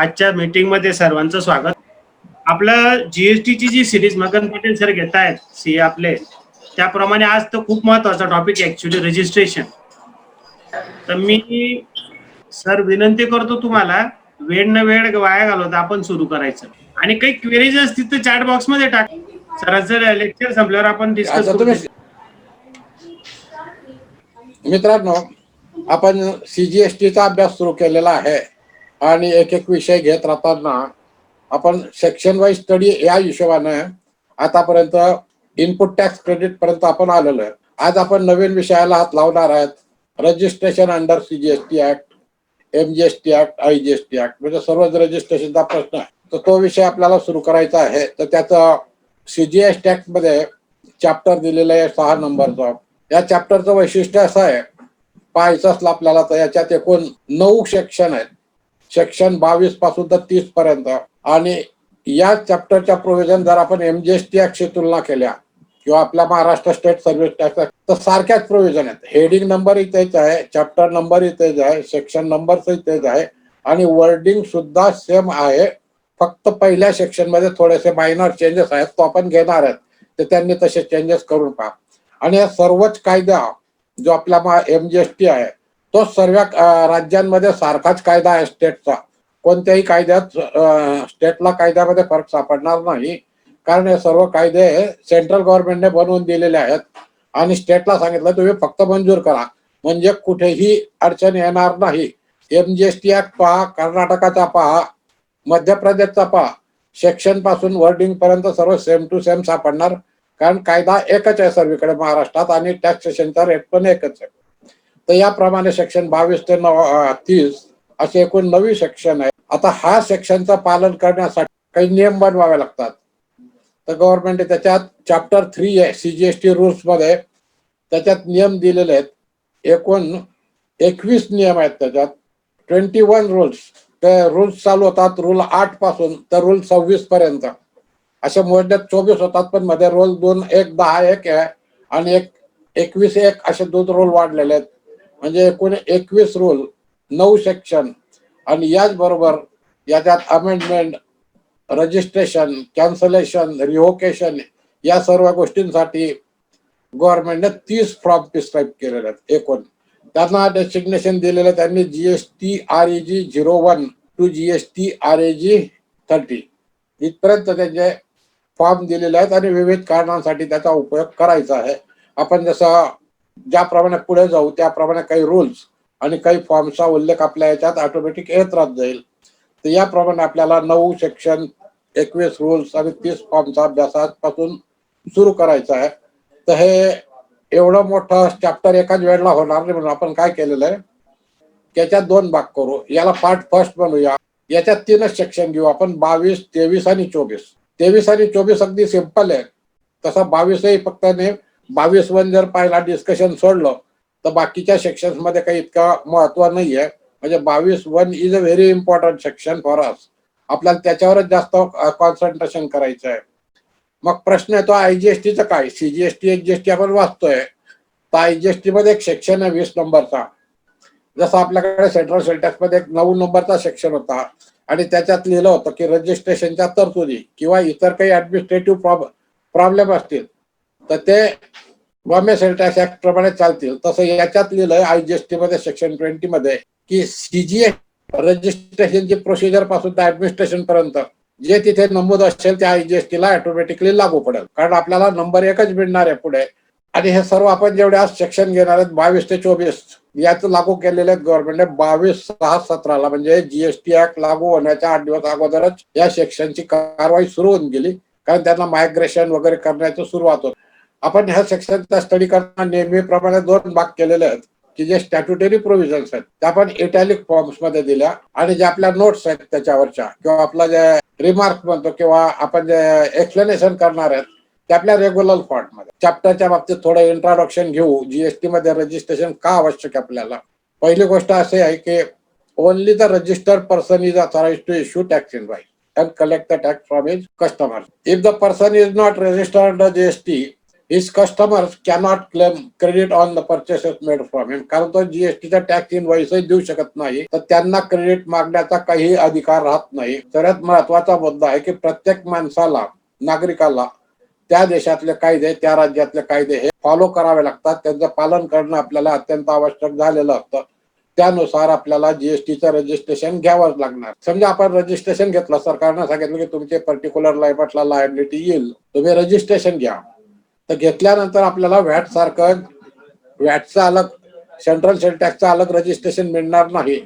आजच्या मीटिंग मध्ये सर्वांचं स्वागत. आपलं जीएसटीची जी सिरीज मगन पटेल सर घेत आहेत सी आपले, त्याप्रमाणे आज तर खूप महत्वाचा टॉपिक ऍक्च्युली रजिस्ट्रेशन. तर मी सर विनंती करतो तुम्हाला वेळ न वेळ वाया घालवता आपण सुरू करायचं, आणि काही क्वेरीज असतील तर चॅट बॉक्स मध्ये टाक. सरांचं लेक्चर संपल्यावर आपण डिस्कस करू. मित्रांनो, आपण सीजीएसटीचा अभ्यास सुरू केलेला आहे आणि एक एक विषय घेत राहताना आपण सेक्शन वाईज स्टडी या हिशोबाने आतापर्यंत इनपुट टॅक्स क्रेडिट पर्यंत आपण आलेलो आहे. आज आपण नवीन विषयाला हात लावणार आहेत. Registration under CGST act, MGST act, IGST act, म्हणजे सर्वच रजिस्ट्रेशनचा प्रश्न आहे. तर तो विषय आपल्याला सुरू करायचा आहे. तर त्याचा सीजीएसटी ऍक्ट मध्ये चॅप्टर दिलेलं आहे 6 नंबरचा. या चॅप्टरचं वैशिष्ट्य असं आहे, पाहायचं असलं आपल्याला तर याच्यात एकूण 9 सेक्शन आहेत. सेक्शन 22 पासून तर 30 पर्यंत. आणि या चॅप्टरच्या प्रोव्हिजन जर आपण एमजीएसटी ऍक्टशी तुलना केल्या किंवा आपल्या महाराष्ट्र स्टेट सर्व्हिस टॅक्स तर सारख्याच प्रोव्हिजन आहेत. हेडिंग नंबर इथेच आहे, चॅप्टर नंबर इथेच आहे, सेक्शन नंबर इथेच आहे आणि वर्डिंग सुद्धा सेम आहे. फक्त पहिल्या सेक्शन मध्ये थोडेसे मायनर चेंजेस आहेत, तो आपण घेणार आहेत. तर त्यांनी तसे चेंजेस करून पहा. आणि या सर्वच कायदा जो आपला एमजीएसटी आहे तो सर्व राज्यांमध्ये सारखाच कायदा आहे स्टेटचा. कोणत्याही कायद्यात स्टेटला कायद्यामध्ये फरक सापडणार नाही, कारण हे सर्व कायदे सेंट्रल गव्हर्नमेंटने बनवून दिलेले आहेत आणि स्टेटला सांगितलं तुम्ही फक्त मंजूर करा, म्हणजे कुठेही अडचण येणार नाही. एमजीएसटी ऍक्ट पहा, कर्नाटकाचा पहा, मध्य प्रदेशचा पहा, सेक्शन पासून वर्डिंग पर्यंत सर्व सेम टू सेम सापडणार, कारण कायदा एकच आहे सर्वीकडे महाराष्ट्रात आणि टॅक्सेशनचा रेट पण एकच आहे. तर याप्रमाणे सेक्शन 22 ते 30 असे एकूण 9 सेक्शन आहे. आता हा सेक्शनचं पालन करण्यासाठी काही नियम बनवावे लागतात. तर गव्हर्नमेंट त्याच्यात चॅप्टर 3 आहे सीजीएसटी रूल्स मध्ये, त्याच्यात नियम दिलेले आहेत. एकूण 21 नियम आहेत त्याच्यात, 21 रूल्स. ते रूल्स चालू होतात रूल 8 पासून तर रूल 26 पर्यंत. अशा मोजण्यात 24 होतात, पण मध्ये रोल 2 1 10 1 आहे आणि 21 1 असे 2 रोल वाढलेले आहेत. म्हणजे एकूण 21 रूल, 9 सेक्शन. आणि याच बरोबर याच्यात अमेंडमेंट, रजिस्ट्रेशन, कॅन्सलेशन, रिव्होकेशन या सर्व गोष्टींसाठी गव्हर्नमेंटने 30 फॉर्म प्रिस्क्राईब केलेले आहेत. एकूण त्यांना डेसिग्नेशन दिलेलं त्यांनी GST REG 01 to GST REG 30 इथपर्यंत त्यांचे फॉर्म दिलेले आहेत आणि विविध कारणांसाठी त्याचा उपयोग करायचा आहे. आपण जसं ज्याप्रमाणे पुढे जाऊ त्याप्रमाणे काही रूल्स आणि काही फॉर्मचा उल्लेख आपल्या याच्यात ऑटोमॅटिक येत राहत जाईल. तर याप्रमाणे आपल्याला 9 सेक्शन, 21 रूल्स आणि 30 फॉर्मचा अभ्यासापासून सुरू करायचा आहे. तर हे एवढं मोठं चॅप्टर एकाच वेळेला होणार नाही, म्हणून आपण काय केलेलं आहे, त्याच्यात 2 भाग करू. याला पार्ट फर्स्ट बनवूया. याच्यात 3च सेक्शन घेऊ आपण, 22, 23 आणि 24. 23 आणि 24 अगदी सिंपल आहे. तसा 22ही फक्त 22 जर पाहिला डिस्कशन सोडलं तर बाकीच्या सेक्शन्स मध्ये काही इतकं महत्व नाहीये. म्हणजे 22 is a very important section for us. आपल्याला त्याच्यावरच जास्त कॉन्सन्ट्रेशन करायचं आहे. मग प्रश्न येतो आयजीएसटीचं काय. सीजीएसटी एचजीएसटी आपण वाचतोय, तर आयजीएसटी मध्ये एक सेक्शन आहे 20 नंबरचा. जसं आपल्याकडे सेंट्रल सेल टॅक्स मध्ये एक 9 नंबरचा सेक्शन होता आणि त्याच्यात लिहिलं होतं की रजिस्ट्रेशनच्या तरतुदी किंवा इतर काही ऍडमिनिस्ट्रेटिव्ह प्रॉब्लेम असतील तर ते बॉम्बे सेल टॅक्स ऍक्ट प्रमाणे चालतील. तसं याच्यात लिहिलंय आयजीएसटी मध्ये सेक्शन 20 मध्ये की सीजीएसटी रजिस्ट्रेशनची प्रोसिजर पासून ते ऍडमिनिस्ट्रेशन पर्यंत जे तिथे नमूद असेल त्या आयजीएसटी ला ऑटोमॅटिकली लागू पडेल, कारण आपल्याला नंबर एकच मिळणार आहे पुढे. आणि हे सर्व आपण जेवढे आज सेक्शन घेणार आहेत 22 ते 24 याच लागू केलेले आहेत गव्हर्नमेंटने 22/6/17 म्हणजे जीएसटी ऍक्ट लागू होण्याच्या 8 दिवस अगोदरच या सेक्शनची कारवाई सुरू होऊन गेली, कारण त्यांना मायग्रेशन वगैरे करण्याची सुरुवात होती. आपण ह्या सेक्शनचा स्टडी करताना नेहमीप्रमाणे 2 भाग केलेले आहेत की जे स्टॅट्युटरी प्रोव्हिजन्स आहेत त्या आपण इटॅलिक फॉर्म्स मध्ये दिल्या, आणि जे आपल्या नोट्स आहेत त्याच्यावरच्या किंवा आपला जे रिमार्क म्हणतो किंवा आपण जे एक्सप्लेनेशन करणार आहेत ते आपल्या रेग्युलर फॉर्म मध्ये. चॅप्टरच्या बाबतीत थोडं इंट्रोडक्शन घेऊ. जीएसटी मध्ये रजिस्ट्रेशन का आवश्यक आहे आपल्याला. पहिली गोष्ट अशी आहे की only the registered person is authorised to issue tax invoice and collect the tax from his customers. If the person is not registered under GST, his customers cannot claim credit on the purchases made from him, कारण तो जीएसटीचा tax इनव्हॉइसही देऊ शकत नाही, तर त्यांना credit मागण्याचा काही अधिकार राहत नाही. सर्वात महत्वाचा मुद्दा आहे की प्रत्येक माणसाला, नागरिकाला त्या देशातले कायदे, त्या राज्यातले कायदे हे फॉलो करावे लागतात. त्यांचं पालन करणं आपल्याला अत्यंत आवश्यक झालेलं असतं. त्यानुसार आपल्याला जीएसटीचं रजिस्ट्रेशन घ्यावंच लागणार. समजा आपण रजिस्ट्रेशन घेतलं, सरकारनं सांगितलं की तुमचे पर्टिक्युलर लायबटला लायबिलिटी येईल, तुम्ही रजिस्ट्रेशन घ्या. तर घेतल्यानंतर आपल्याला व्हॅट सारखं व्हॅटचं अलग, सेंट्रल सेल टॅक्सचं अलग रजिस्ट्रेशन मिळणार नाही.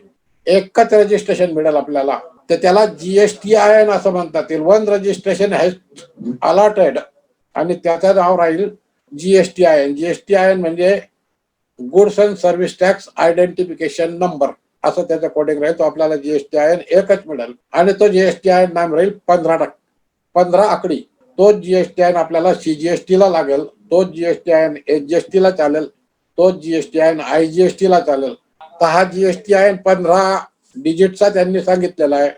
एकच रजिस्ट्रेशन मिळेल आपल्याला. तर त्याला GSTIN असं म्हणतात. वन रजिस्ट्रेशन हॅज अलॉटेड आणि त्याचं नाव राहील GSTIN. GSTIN म्हणजे goods and service tax identification number असं त्याचं कोडिंग राहील. तो आपल्याला GSTIN एकच मिळेल आणि तो GSTIN नाम राहील 15 आकडी. तो GSTIN आपल्याला CGST ला लागेल, तो GSTIN HGST ला चालेल, तो GSTIN IGST ला चालेल. तर हा GSTIN 15 डिजिटचा त्यांनी सांगितलेला आहे.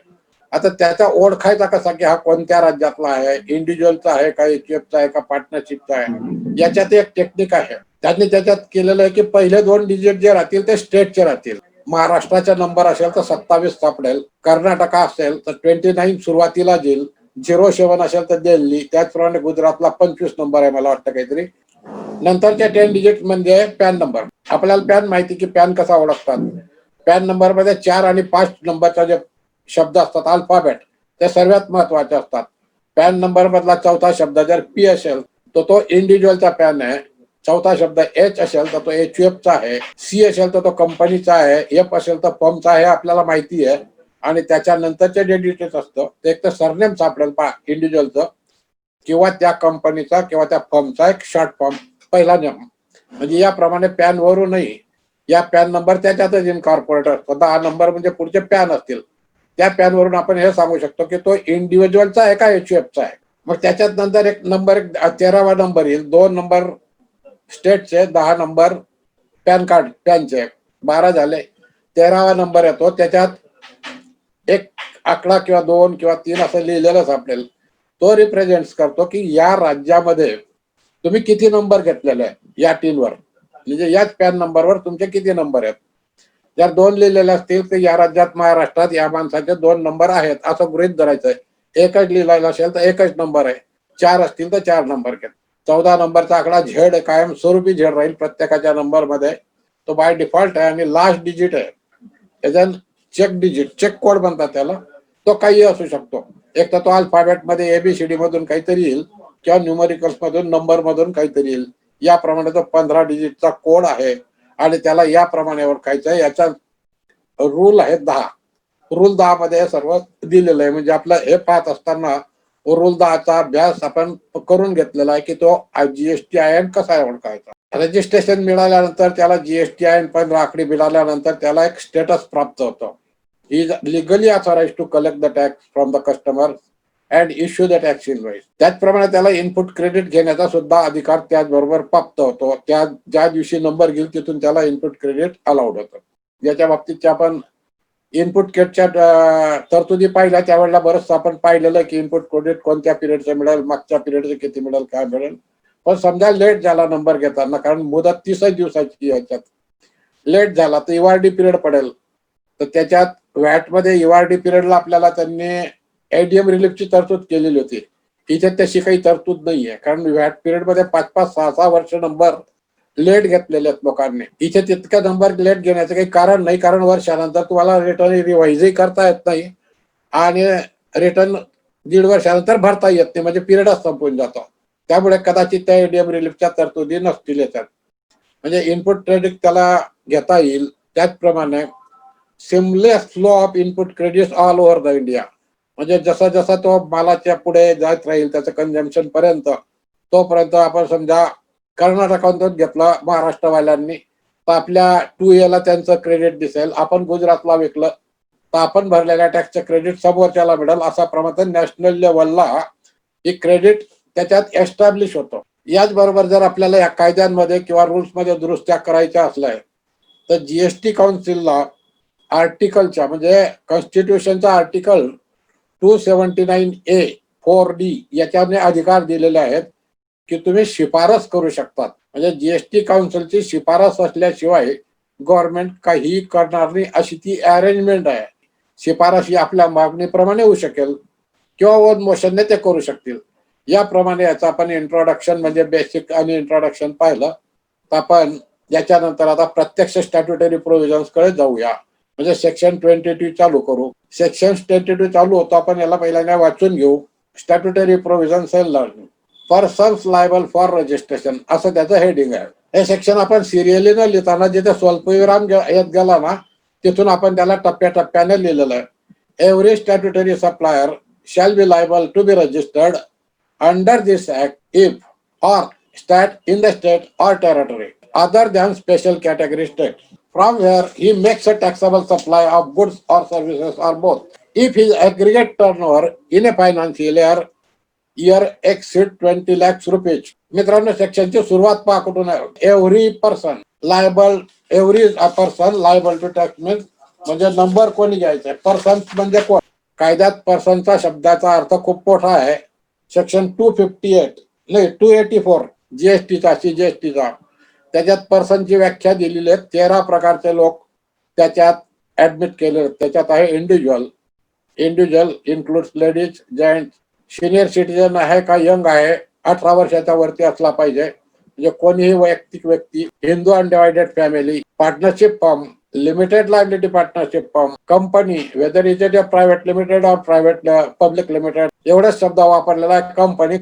आता त्याचा ओळखायचा कसा की हा कोणत्या राज्यातला आहे, इंडिव्हिज्युअलचा आहे का, HUFचा आहे का, पार्टनरशिपचा आहे. याच्यात एक टेक्निक आहे. त्यांनी त्याच्यात केलेलं आहे की पहिले 2 डिजिट जे राहतील ते स्टेटचे राहतील. महाराष्ट्राचा नंबर असेल तर 27 सापडेल, कर्नाटका असेल तर 29 सुरुवातीला येईल, 07 असेल तर दिल्ली, त्याचप्रमाणे गुजरातला 25 नंबर आहे मला वाटतं काहीतरी. नंतरच्या 10 डिजिट म्हणजे पॅन नंबर. आपल्याला पॅन माहिती की पॅन कसा ओळखतात. पॅन नंबर मध्ये 4 आणि 5 नंबरचा जे शब्द असतात अल्फाबेट, ते सर्वात महत्वाचे असतात. पॅन नंबर मधला चौथा शब्द जर P असेल तर तो इंडिव्हिज्युअलचा पॅन आहे. चौथा शब्द H असेल तर तो HUFचा आहे. C असेल तर तो कंपनीचा आहे. F असेल तर फर्मचा आहे, आपल्याला माहिती आहे. आणि त्याच्यानंतरचे जे डिटेल्स असतं ते एक तर सरनेम सापडेल इंडिव्हिज्युअलचं, किंवा त्या कंपनीचा किंवा त्या फर्मचा एक शॉर्ट फॉर्म पहिला नेम. म्हणजे याप्रमाणे पॅन वरूनही या पॅन नंबर त्याच्यातच इनकॉर्पोरेट असतो. 10 नंबर म्हणजे पुढचे पॅन असतील. त्या पॅन वरून आपण हे सांगू शकतो की तो इंडिव्हिज्युअलचा आहे का HUFचा आहे. मग त्याच्यात नंतर एक 13वा नंबर येईल, 2 नंबर स्टेटचे, 10 नंबर पॅन कार्ड पॅनचे, 12 झाले. 13वा नंबर येतो, त्याच्यात एक आकडा किंवा 2 किंवा 3 असं लिहिलेलं सापडेल. तो रिप्रेझेंट करतो की या राज्यामध्ये तुम्ही किती नंबर घेतलेले आहे या टीनवर, म्हणजे याच पॅन नंबरवर तुमचे किती नंबर आहेत. जर 2 लिहिलेले असतील तर या राज्यात, महाराष्ट्रात या माणसाचे 2 नंबर आहेत असं गृहीत धरायचंय. एकच लिहिलेला असेल तर एकच नंबर आहे, 4 असतील तर 4 नंबर घेत. 14 नंबरचा आकडा झेड कायम स्वरूपी झेड राहील प्रत्येकाच्या नंबर मध्ये, तो बाय डिफॉल्ट आहे. आणि लास्ट डिजिट आहे त्याच्या चेक डिजिट, चेक कोड म्हणतात त्याला, तो काही असू शकतो. एक तर तो अल्फाबेट मध्ये ABCD मधून काहीतरी येईल किंवा न्यूमरिकल्स मधून, नंबर मधून काहीतरी येईल. याप्रमाणे तो 15 डिजिटचा कोड आहे आणि त्याला याप्रमाणे ओळखायचं आहे. याचा रूल आहे 10. रूल 10 मध्ये सर्व दिलेलं आहे. म्हणजे आपलं हे पाहत असताना रूल 10चा अभ्यास आपण करून घेतलेला आहे की तो GSTIN कसा ओळखायचा. रजिस्ट्रेशन मिळाल्यानंतर त्याला GSTIN 15 आकडी मिळाल्यानंतर त्याला एक स्टेटस प्राप्त होतं. He is legally authorised to collect the tax from the customer and issue the tax invoice. त्याचप्रमाणे त्याला इनपुट क्रेडिट घेण्याचा सुद्धा अधिकार त्याचबरोबर प्राप्त होतो. त्या ज्या दिवशी नंबर घेईल तिथून त्याला इनपुट क्रेडिट अलाउड होतं. याच्या बाबतीत आपण इनपुट क्रेडिटच्या तरतुदी पाहिल्या त्यावेळेला बरंच आपण पाहिलेलं की इनपुट क्रेडिट कोणत्या पिरियडचं मिळेल, मागच्या पिरियडचं किती मिळेल, काय मिळेल. पण समजा लेट झाला नंबर घेताना, कारण मुदत 30 दिवसाची, याच्यात लेट झाला तर EORD पिरियड पडेल. तर त्याच्यात व्हॅट मध्ये EORD पिरियडला आपल्याला त्यांनी ADM रिलीफची तरतूद केलेली होती. इथे तशी काही तरतूद नाहीये, कारण व्हॅट पिरियड मध्ये 5-5, 6-6 वर्ष नंबर लेट घेतलेले आहेत लोकांनी. इथे तितका नंबर लेट घेण्याचं काही कारण नाही, कारण वर्षानंतर तुम्हाला रिटर्न रिवाइजही करता येत नाही आणि रिटर्न 1.5 वर्षानंतर भरता येत नाही, म्हणजे पिरियडच संपून जातो. त्यामुळे कदाचित त्या ADM रिलीफच्या तरतुदी नसतील याच्यात. म्हणजे इनपुट क्रेडिट त्याला घेता येईल. त्याचप्रमाणे seamless flow of input credit all over the India, म्हणजे जसा जसा तो मालाच्या पुढे जात राहील त्याचं कन्झम्पशन पर्यंत, तोपर्यंत आपण समजा कर्नाटकातून घेतला महाराष्ट्रवाल्यांनी तर आपल्या 2A ला त्यांचं क्रेडिट दिसेल. आपण गुजरातला विकलं तर आपण भरलेल्या टॅक्सचं क्रेडिट समोरच्याला मिळेल. असा प्रमाणे नॅशनल लेवलला ही क्रेडिट त्याच्यात एस्टॅब्लिश होतो. याचबरोबर जर आपल्याला या कायद्यांमध्ये किंवा रूल्स मध्ये दुरुस्त्या करायच्या असल्या तर GST काउन्सिलला आर्टिकलच्या, म्हणजे कॉन्स्टिट्यूशनचा आर्टिकल 279A 4D याच्याने अधिकार दिलेले आहेत की तुम्ही शिफारस करू शकतात. म्हणजे जीएसटी काउन्सिलची शिफारस असल्याशिवाय गव्हर्नमेंट काहीही करणार नाही, अशी ती अरेंजमेंट आहे. शिफारस ही आपल्या मागणीप्रमाणे होऊ शकेल किंवा वन मोशनने ते करू शकतील. याप्रमाणे याचं आपण इंट्रोडक्शन म्हणजे बेसिक आणि इंट्रोडक्शन पाहिलं. तर आपण याच्यानंतर आता प्रत्यक्ष स्टॅट्युटरी प्रोव्हिजन्स कडे जाऊया. म्हणजे सेक्शन 22 चालू करू. सेक्शन 22 चालू होतो, आपण याला पहिल्यांदा वाचून घेऊ. Statutory provisions and learning persons liable for registration असं त्याचं हेडिंग आहे. हे सेक्शन आपण सिरियली न लिहिताना जिथे स्वल्पविराम येत गेला ना, तिथून आपण त्याला टप्प्याटप्प्याने लिहिलेलं आहे. Every statutory supplier shall be liable to be registered under this act if or stat in the state or territory other than special category states from where he makes a taxable supply of goods or services or both if his aggregate turnover in a financial year exceed 20 lakhs rupees. मित्रांनो, सेक्शनची सुरुवात पहा कुठून आहे. Every person liable to tax means म्हणजे number कोणी घ्यायचा. Person म्हणजे कोण. कायद्यात पर्सनचा शब्दाचा अर्थ खूप मोठा आहे. सेक्शन 284 जीएसटीचा त्याच्यात पर्सनची व्याख्या दिलेली आहे. 13 प्रकारचे लोक त्याच्यात ऍडमिट केले. त्याच्यात आहे individual includes ladies, gents, senior citizen आहे का यंग आहे, 18 वर्षाच्या वरती असला पाहिजे, म्हणजे कोणीही वैयक्तिक व्यक्ती, Hindu undivided family, partnership firm, limited liability partnership firm, company whether is it private limited और प्रायव्हेट पब्लिक लिमिटेड. एवढाच शब्द वापरलेला आहे. Company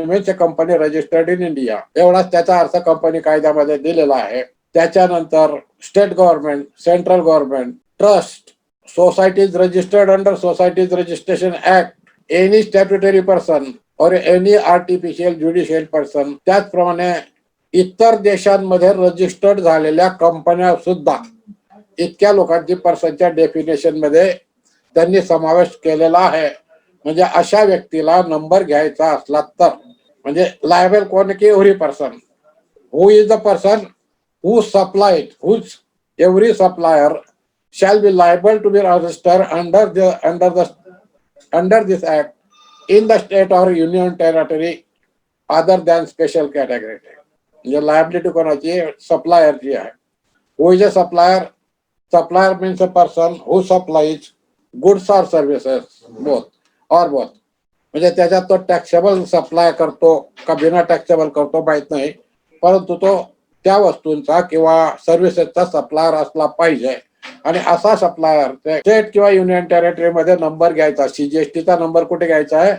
means company registered in India, एवढाच त्याचा अर्थ कंपनी कायद्यामध्ये दिलेला आहे. त्याच्यानंतर state government, central government, trust, societies registered under societies registration act, any statutory person और एनी आर्टिफिशियल ज्युडिशियल पर्सन. त्याचप्रमाणे इतर देशांमध्ये रजिस्टर्ड झालेल्या कंपन्या सुद्धा इतक्या लोकांची पर्सनच्या डेफिनेशन मध्ये त्यांनी समावेश केलेला आहे. म्हणजे अशा व्यक्तीला नंबर घ्यायचा असला तर, म्हणजे लायबल कोण की every person. Who is the person who supplied, whose every supplier shall be liable to be registered under this act in the state or union territory other than special category. म्हणजे liability कोणाची, सप्लायरची आहे. Who is a supplier means a person who supplies goods or services both. म्हणजे त्याच्यात तो taxable supply करतो का बिना टॅक्सेबल करतो माहित नाही, परंतु तो त्या वस्तूंचा किंवा सर्व्हिसेसचा सप्लायर असला पाहिजे. आणि असा सप्लायर स्टेट किंवा युनियन टेरिटरी मध्ये नंबर घ्यायचा. सीजीएसटीचा नंबर कुठे घ्यायचा आहे,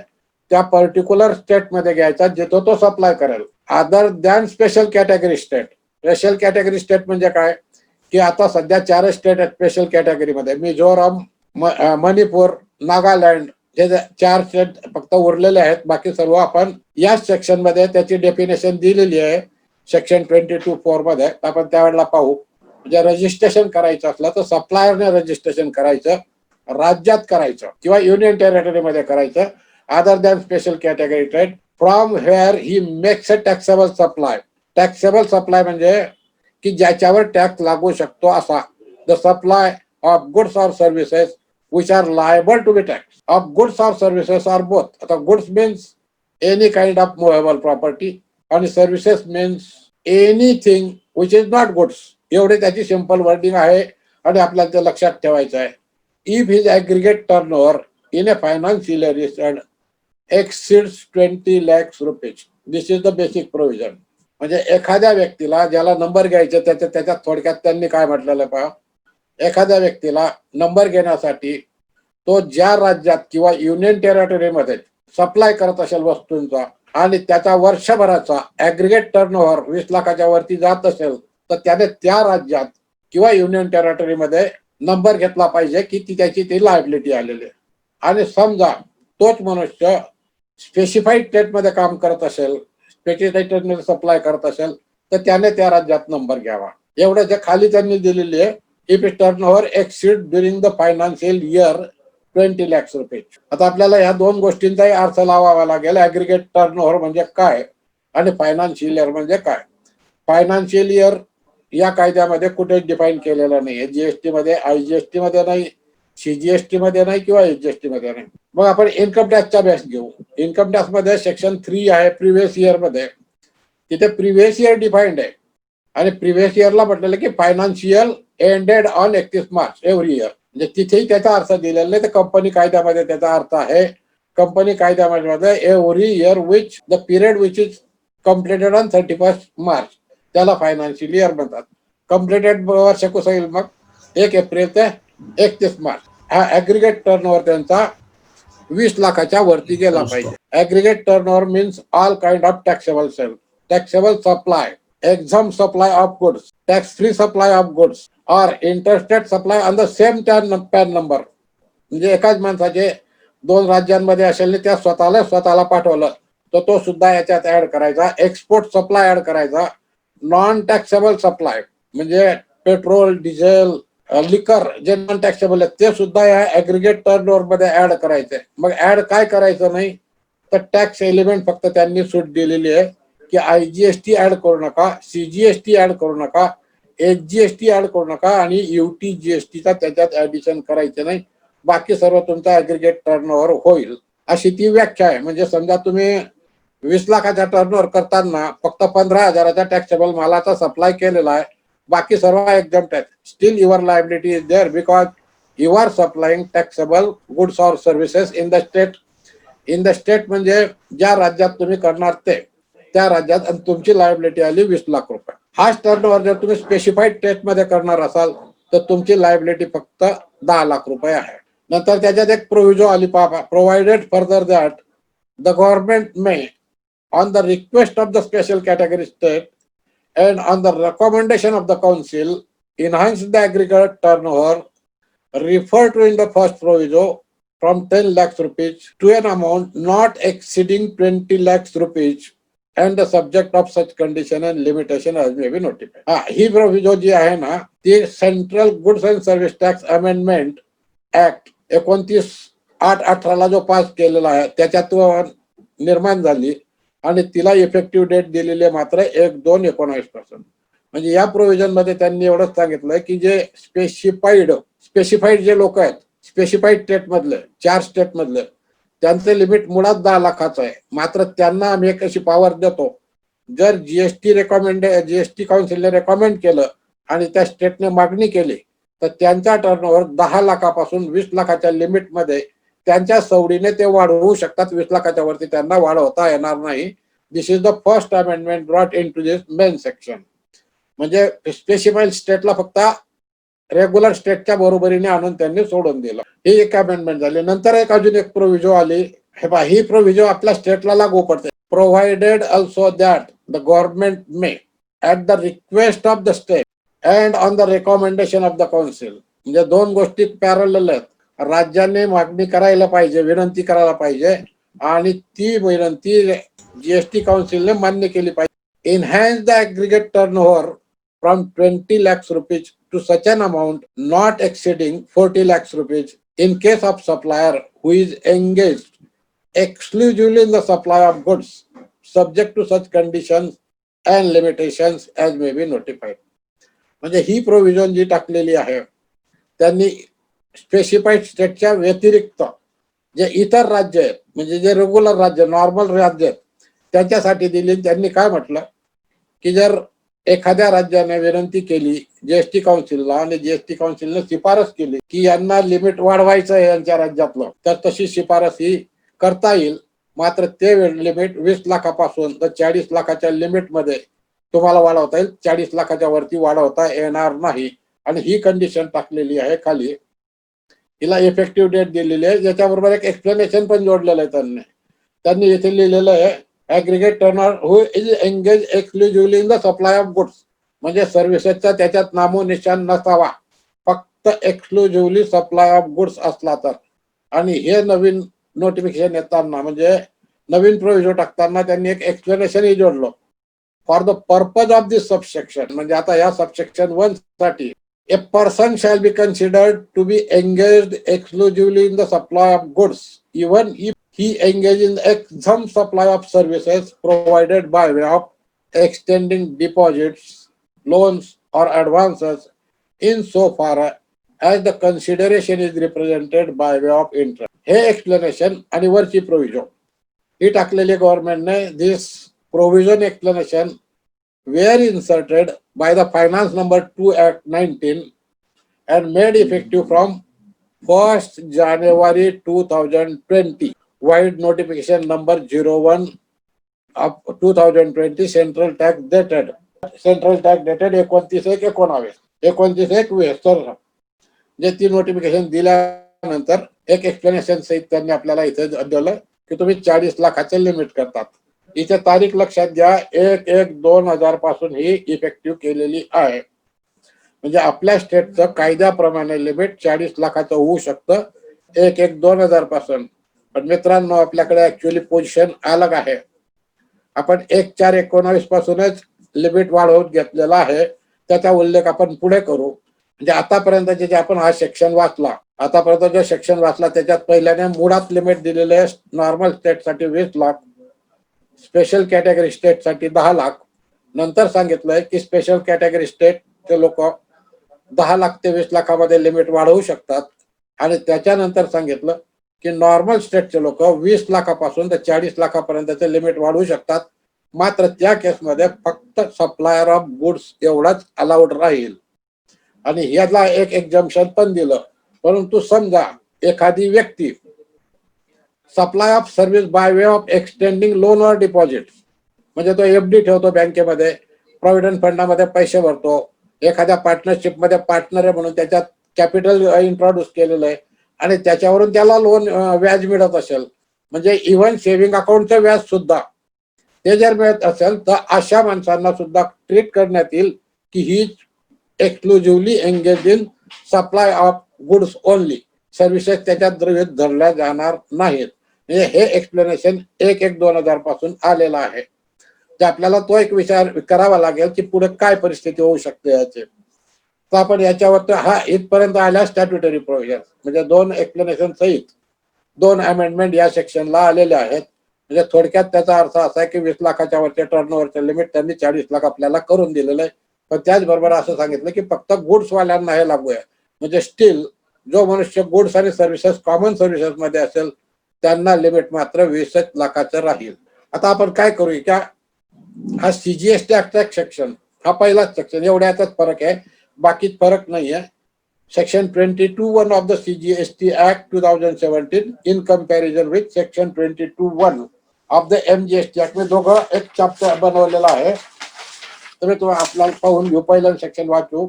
त्या पर्टिक्युलर स्टेट मध्ये घ्यायचा जिथं तो सप्लाय करेल. Other than special category state. Special category state म्हणजे काय की आता सध्या 4 स्टेट आहेत स्पेशल कॅटेगरीमध्ये. मिझोरम, मणिपूर, नागालँड, हे 4 स्टेट फक्त उरलेले आहेत. बाकी सर्व आपण या सेक्शन मध्ये त्याची डेफिनेशन दिलेली आहे सेक्शन 22(4) मध्ये. आपण त्यावेळेला पाहू. म्हणजे रजिस्ट्रेशन करायचं असलं तर सप्लायरने रजिस्ट्रेशन करायचं, राज्यात करायचं किंवा युनियन टेरिटरीमध्ये करायचं. Other than special category state from where he makes a taxable supply. Taxable supply म्हणजे की ज्याच्यावर टॅक्स लागू शकतो असा. The supply of goods or services which are liable to be taxed of goods or services or both. आता goods means any kind of movable property आणि services means anything which is not goods. एवढे त्याची simple wording आहे आणि आपल्याला ते लक्षात ठेवायचं आहे. If his aggregate turnover in a financial year exceeds 20 lakhs rupees. This is the basic provision. म्हणजे एखाद्या व्यक्तीला ज्याला नंबर घ्यायचे त्याच्यात थोडक्यात त्यांनी काय म्हटलेलं पहा. एखाद्या व्यक्तीला नंबर घेण्यासाठी तो ज्या राज्यात किंवा युनियन टेरिटरीमध्ये सप्लाय करत असेल वस्तूंचा आणि त्याचा वर्षभराचा ऍग्रिगेट टर्नओव्हर 20 लाखाच्या वरती जात असेल तर त्याने त्या राज्यात किंवा युनियन टेरिटरीमध्ये नंबर घेतला पाहिजे की ती लायबिलिटी आलेली आहे. आणि समजा तोच मनुष्य स्पेसिफाईड स्टेटमध्ये काम करत असेल, स्पेसिफाईड स्टेटमध्ये सप्लाय करत असेल तर त्याने त्या राज्यात नंबर घ्यावा. एवढ्याच्या खाली त्यांनी दिलेली आहे. If it turnover exceed during the financial year 20 lakhs rupees. आता आपल्याला ह्या दोन गोष्टींचाही अर्थ लावावा लागेल. ऍग्रिगेट टर्नओव्हर म्हणजे काय आणि फायनान्शियल इयर म्हणजे काय. फायनान्शियल इयर या कायद्यामध्ये कुठेच डिफाईन केलेलं नाही. जीएसटी मध्ये, आयजीएसटी मध्ये नाही, सीजीएसटी मध्ये नाही किंवा एचजीएसटी मध्ये नाही. मग आपण इन्कम टॅक्सचा बेस घेऊ. इन्कम टॅक्स मध्ये सेक्शन 3 आहे प्रिव्हियस इयर मध्ये. तिथे प्रिव्हियस इयर डिफाईन्ड आहे आणि प्रिव्हियस इयरला म्हटलेलं की financial ended on 31 March every year. म्हणजे तिथेही त्याचा अर्थ दिलेला नाही. तर कंपनी कायद्यामध्ये त्याचा अर्थ आहे, कंपनी कायद्यामध्ये every year which the period which is completed on 31 March त्याला फायनान्शियल इयर म्हणतात. कम्प्लिटेड वर्ष कसं येईल मग 1 एप्रिल ते 31 मार्च. हा ऍग्रिगेट टर्नओव्हर त्यांचा 20 लाखाच्या वरती गेला पाहिजे. Aggregate turnover means all kind of taxable sale, taxable supply, exempt supply of goods, tax free supply of goods or interstate supply on the same PAN number. म्हणजे एकाच माणसाचे 2 राज्यांमध्ये असेल त्या स्वतःला पाठवलं तर तो सुद्धा याच्यात ऍड करायचा. एक्सपोर्ट सप्लाय ऍड करायचा. नॉन टॅक्सेबल सप्लाय म्हणजे पेट्रोल, डिझेल, लिकर जे नॉन टॅक्सेबल आहेत ते सुद्धा या ऍग्रिगेट टर्नओव्हर मध्ये ऍड करायचे. मग ऍड काय करायचं नाही तर टॅक्स एलिमेंट फक्त त्यांनी सूट दिलेली आहे की IGST ऍड करू नका, CGST ऍड करू नका, HGST ऍड करू नका आणि UTGSTचा त्याच्यात ऍडिशन करायचं नाही. बाकी सर्व तुमचा ऍग्रिगेट टर्नओव्हर होईल अशी ती व्याख्या आहे. म्हणजे समजा तुम्ही 20 लाखाचा टर्नओव्हर करताना फक्त 15,000च्या टॅक्सेबल मालाचा सप्लाय केलेला आहे, बाकी सर्व एक्झम्प्ट आहेत. Still your liability is there because you are supplying taxable goods or services in the state. In the state म्हणजे ज्या राज्यात तुम्ही करणार ते त्या राज्यात, आणि तुमची लायबिलिटी आली 20 लाख रुपये. हाच टर्नओव्हर जर तुम्ही स्पेसिफाईड स्टेट मध्ये करणार असाल तर तुमची लायबिलिटी फक्त 10 लाख रुपये आहे. नंतर त्याच्यात एक प्रोव्हिजो आली पहा, provided further that the government may on the request of the special category state and on the recommendation of the council enhance the aggregate turnover referred to in the first proviso from 10 lakhs rupees to an amount not exceeding 20 lakhs rupees and the subject of such condition and limitation as may be notified. ही प्रोव्हिजो जी आहे ना ती central goods and service tax amendment act 29/8/18 जो pass केलेला आहे त्याच्यात निर्माण झाली आणि तिला इफेक्टिव्ह डेट दिलेली आहे मात्र 1/2/19 म्हणजे या प्रोव्हिजन मध्ये त्यांनी एवढंच सांगितलंय की जे स्पेसिफाईड जे लोक आहेत स्पेसिफाईड स्टेट मधले 4 स्टेट मधले त्यांचे लिमिट मुळात 10 लाखाचं आहे. मात्र त्यांना आम्ही एक अशी पॉवर देतो, जर जीएसटी काउन्सिलने रेकमेंड केलं आणि त्या स्टेटने मागणी केली तर त्यांचा टर्नओव्हर 10 लाखापासून 20 लाखाच्या लिमिट मध्ये त्यांच्या सवडीने ते वाढवू शकतात. 20 लाखाच्या वरती त्यांना वाढवता येणार नाही. This is the first amendment brought in to this main section. म्हणजे स्पेसिफाईड स्टेटला फक्त रेग्युलर स्टेटच्या बरोबरीने आणून त्यांनी सोडून दिलं. ही एक अमेंडमेंट झाली. नंतर अजून एक प्रोव्हिजो आली. ही प्रोव्हिजो आपल्या स्टेटला लागू पडते. Provided also that the government may at the request of the state and on the recommendation of the council. म्हणजे 2 गोष्टी पॅरलल आहेत. राज्याने मागणी करायला पाहिजे, विनंती करायला पाहिजे आणि ती विनंती जीएसटी काउन्सिलने मान्य केली पाहिजे. Enhance the aggregate turnover from 20 lakhs rupees to such an amount not exceeding 40 lakhs rupees in case of supplier who is engaged exclusively in the supply of goods subject to such conditions and limitations as may be notified. म्हणजे ही provision जी टाकलेली आहे त्यांनी specified स्टेटच्या व्यतिरिक्त जे इतर राज्य आहेत म्हणजे जे रेग्युलर राज्य नॉर्मल राज्य आहेत त्याच्यासाठी दिली. त्यांनी काय म्हटलं की जर एखाद्या राज्याने विनंती केली जीएसटी काउन्सिलला आणि जीएसटी काउन्सिलने शिफारस केली की यांना लिमिट वाढवायचं आहे यांच्या राज्यातलं, तर तशी शिफारस ही करता येईल. मात्र ते लिमिट 20 लाखापासून तर 40 लाखाच्या लिमिट मध्ये तुम्हाला वाढवता येईल. 40 लाखाच्या वरती वाढवता येणार नाही. आणि ही कंडिशन टाकलेली आहे खाली. हिला इफेक्टिव्ह डेट दिलेली आहे. याच्याबरोबर एक एक्सप्लेनेशन पण जोडलेलं आहे. त्यांनी इथे लिहिलेलं आहे aggregate turnover who is engage exclusively in the supply of goods. म्हणजे सर्व्हिसेसचा त्याच्यात नामोनिशान नसावा, फक्त एक्सक्लुझिव्हली सप्लाय ऑफ गुड्स असला तर. आणि हे नवीन नोटिफिकेशन येताना म्हणजे नवीन प्रोव्हिजन टाकताना त्यांनी एक एक्सप्लेनेशनही जोडलं. For the purpose of this subsection म्हणजे आता या सबसेक्शन 1 साठी a person shall be considered to be engaged exclusively in the supply of goods even if he engage in the exempt supply of services provided by way of extending deposits, loans or advances in so far as the consideration is represented by way of interest. हे explanation आणि वरची provision ही टाकलेली गव्हर्नमेंटने. दिस provision explanation were inserted by the Finance Number 2 Act 19 and made effective from 1st January 2020. Wide notification number 01 of 2020 central tax dated 29/1/19 29/1/19 तर जे ती notification दिल्यानंतर एक एक्सप्लेनेशन सहित त्यांनी आपल्याला इथे दिलं की तुम्ही 40 लाखाचे लिमिट करतात. इथे तारीख लक्षात घ्या, 1/1/2000 पासून ही इफेक्टिव्ह केलेली आहे. म्हणजे आपल्या स्टेटचं कायद्याप्रमाणे लिमिट 40 लाखाचं होऊ शकतं 1/1/2000 पासून. पण मित्रांनो, आपल्याकडे ऍक्च्युअली पोझिशन अलग आहे. आपण 1/4/19 पासूनच लिमिट वाढवून घेतलेला आहे. त्याचा उल्लेख आपण पुढे करू. म्हणजे आतापर्यंत जे आपण हा सेक्शन वाचला, आतापर्यंत जो सेक्शन वाचला त्याच्यात पहिल्याने मुळात लिमिट दिलेले आहे नॉर्मल स्टेटसाठी 20 लाख, स्पेशल कॅटेगरी स्टेटसाठी 10 लाख. नंतर सांगितलंय की स्पेशल कॅटेगरी स्टेटचे लोक 10 लाख ते 20 लाखामध्ये लिमिट वाढवू शकतात. आणि त्याच्यानंतर सांगितलं की नॉर्मल स्टेटचे लोक 20 लाखापासून ते 40 लाखापर्यंतचे लिमिट वाढवू शकतात. मात्र त्या केसमध्ये फक्त सप्लायर ऑफ गुड्स एवढाच अलाउड राहील. आणि याला एक एक्झम्पशन पण दिलं. परंतु समजा एखादी व्यक्ती supply of service by way of extending loan or deposit, म्हणजे तो एफडी ठेवतो बँकेमध्ये, प्रॉव्हिडंट फंडामध्ये पैसे भरतो, एखाद्या पार्टनरशिप मध्ये पार्टनर आहे म्हणून त्याच्यात कॅपिटल इंट्रोड्यूस केलेलं आहे आणि त्याच्यावरून त्याला लोन व्याज मिळत असेल, म्हणजे इव्हन सेव्हिंग अकाउंटचं व्याज सुद्धा ते जर मिळत असेल तर अशा माणसांना सुद्धा ट्रीट करण्यात येईल की ही exclusively engage in supply of goods only, services त्याच्यात गृहीत धरल्या जाणार नाहीत. म्हणजे हे एक्सप्लेनेशन 1/1/2000 पासून आलेलं आहे. तर आपल्याला तो एक विचार करावा लागेल की पुढे काय परिस्थिती होऊ शकते याची. तर आपण याच्यावर हा इथपर्यंत आल्या स्टॅट्युटरी प्रोव्हिजन, म्हणजे 2 एक्सप्लेनेशन सहित 2 अमेंडमेंट या सेक्शनला आलेले आहेत. म्हणजे थोडक्यात त्याचा अर्थ असा आहे की 20 लाखाच्या वरचे टर्नओव्हरचे लिमिट त्यांनी 40 लाख आपल्याला करून दिलेलं आहे. पण त्याचबरोबर असं सांगितलं की फक्त गुड्स वाल्यांना हे लागू आहे. म्हणजे स्टील जो मनुष्य गुड्स आणि सर्व्हिसेस कॉमन सर्व्हिसेस मध्ये असेल त्यांना लिमिट मात्र 20 लाखाचं राहील. आता आपण काय करू का, हा सीजीएसटी ऍक्टचा सेक्शन, हा पहिलाच सेक्शन, एवढ्याचाच फरक आहे, बाकी फरक नाहीये. Section 22(1) of the CGST act 2017 in comparison with section 22(1) of the MGST act, मी दोघं एक चॅप्टर बनवलेला आहे. तर मी तुम्हाला आपल्याला पाहून घेऊ. पहिलं सेक्शन वाचू.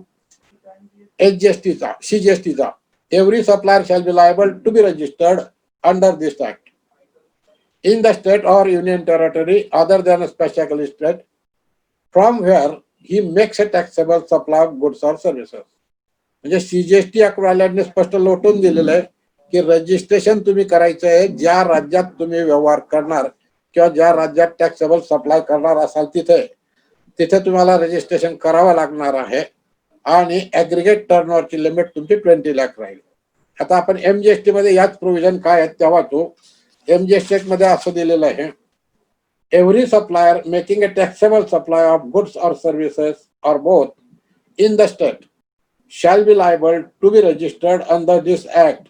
एचजीएसटीचा, सीजीएसटीचा, every supplier shall be liable to be registered under this act in the state or union territory other than a special state from where he makes a taxable supply of goods or services. म्हणजे CGST act वाल्यांनी स्पष्ट लोटून दिलेलं आहे की registration तुम्ही करायचं आहे ज्या राज्यात तुम्ही व्यवहार करणार किंवा ज्या राज्यात टॅक्सेबल सप्लाय करणार असाल तिथे तुम्हाला रजिस्ट्रेशन करावं लागणार आहे. आणि ऍग्रिगेट टर्नओव्हरची लिमिट तुमची 20 लाख राहील. आता आपण एमजीएसटी मध्ये याच प्रोव्हिजन काय आहेत तेव्हा तो एमजीएसटी मध्ये असं दिलेलं आहे, every supplier making a taxable supply of goods और services or both in the state shall be liable to be registered under this act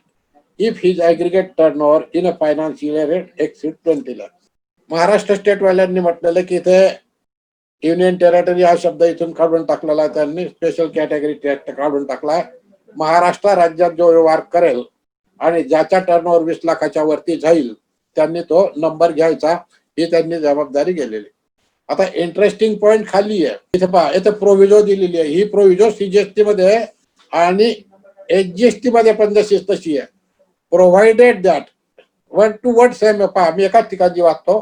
if his aggregate turnover in a financial year exceeds 20 lakhs. Maharashtra state वाल्यांनी म्हटलेलं की इथे union territory हा शब्द इथून काढून टाकलेला आहे, त्यांनी स्पेशल कॅटेगरी टॅक्स काढून टाकलाय. महाराष्ट्र राज्यात जो व्यवहार करेल आणि ज्याचा टर्नओव्हर 20 लाखाच्या वरती जाईल त्यांनी तो नंबर घ्यायचा, ही त्यांनी जबाबदारी गेलेली. आता इंटरेस्टिंग पॉइंट खाली आहे, इथे पहा, इथे प्रोव्हिजो दिलेली आहे. ही प्रोव्हिजो सीजीएसटी मध्ये आहे आणि एचजीएसटी मध्ये पण तशी आहे. Provided that one to word same, पहा मी एकाच ठिकाणी वाचतो,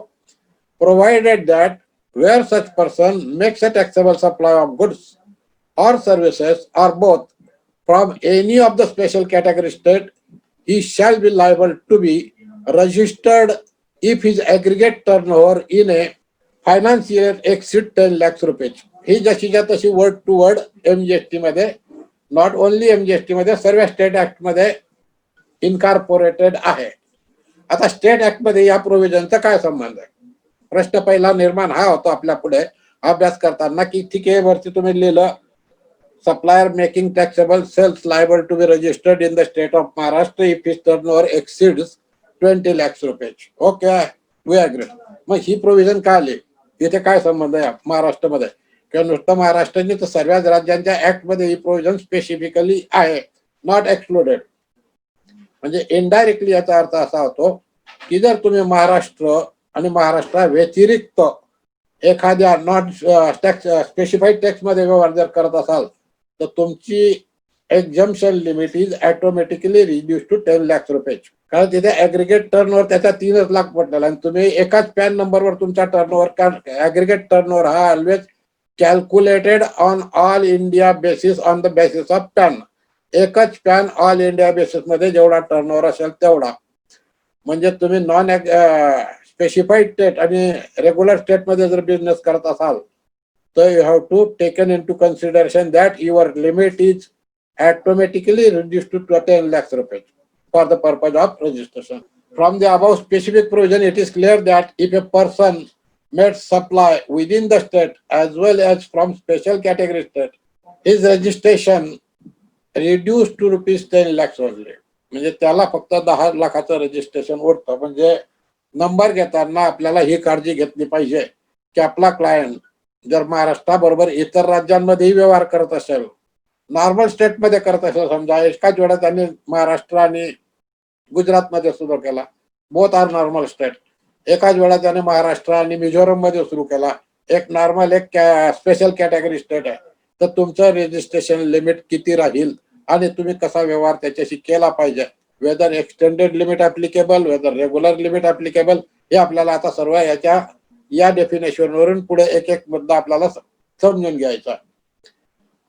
provided that where such person makes a taxable supply of goods और services or both from any of the special category state he shall be liable to be registered if his aggregate turnover in a financial year exceed 10 lakhs rupees. ही जशीच्या तशी word to word एमजीएसटी मध्ये, not only एमजीएसटी मध्ये, सर्व state act मध्ये incorporated आहे. आता state act मध्ये या प्रोव्हिजनचा काय संबंध आहे? प्रश्न पहिला निर्माण हा होतो आपल्या पुढे अभ्यास करताना की ठीक आहे, वरती तुम्ही लिहिलं supplier making taxable sales liable to be registered in the state of Maharashtra if his turnover exceeds 20 lakhs rupees. Okay, we agree. मग ही प्रोव्हिजन का आली? इथे काय संबंध आहे महाराष्ट्रामध्ये किंवा नुसतं महाराष्ट्राने तर सर्वच राज्यांच्या ऍक्ट मध्ये ही प्रोव्हिजन स्पेसिफिकली आहे, नॉट एक्सक्लुडेड. म्हणजे इनडायरेक्टली याचा अर्थ असा होतो की जर तुम्ही महाराष्ट्र आणि महाराष्ट्रा व्यतिरिक्त एखाद्या नॉट टॅक्स स्पेसिफाईड टॅक्स मध्ये व्यवहार जर करत असाल तर तुमची exemption limit is automatically reduce to 10 lakh रुपये. कारण तिथे ऍग्रिगेट टर्नओव्हर त्याचा 3 लाख पडलेला आणि तुम्ही एकाच पॅन नंबरवर तुमचा टर्नओव्हर, ऍग्रिगेट टर्नओव्हर हा always calculated on all India basis on the basis of PAN. एकच पॅन ऑल इंडिया बेसिस मध्ये जेवढा टर्नओव्हर असेल तेवढा. म्हणजे तुम्ही नॉन स्पेसिफाईड स्टेट आणि रेग्युलर स्टेट मध्ये जर बिझनेस करत असाल तर you have to taken into consideration that your limit is automatically reduce to 10 lakh रुपये for the purpose of registration. From the above specific provision, it is clear that if a person made supply within the state as well as from special category state, his registration reduced to rupees 10 lakhs only. म्हणजे त्याला फक्त 10 लाखाचं registration उरतं. म्हणजे number घेताना आपल्याला ही काळजी घेतली पाहिजे की आपला क्लायंट जर महाराष्ट्राबरोबर इतर राज्यांमध्येही व्यवहार करत असेल, नॉर्मल स्टेटमध्ये करत असेल, समजा एकाच वेळा त्यांनी महाराष्ट्र आणि गुजरातमध्ये सुरू केला, बोथ आर नॉर्मल स्टेट. एकाच वेळा त्याने महाराष्ट्र आणि मिझोरम मध्ये सुरू केला, एक नॉर्मल एक स्पेशल कॅटेगरी स्टेट आहे, तर तुमचं रजिस्ट्रेशन लिमिट किती राहील आणि तुम्ही कसा व्यवहार त्याच्याशी केला पाहिजे, whether extended limit applicable, whether regular limit applicable, हे आपल्याला आता सर्व या डेफिनेशन वरून पुढे एक एक मुद्दा आपल्याला समजून घ्यायचा.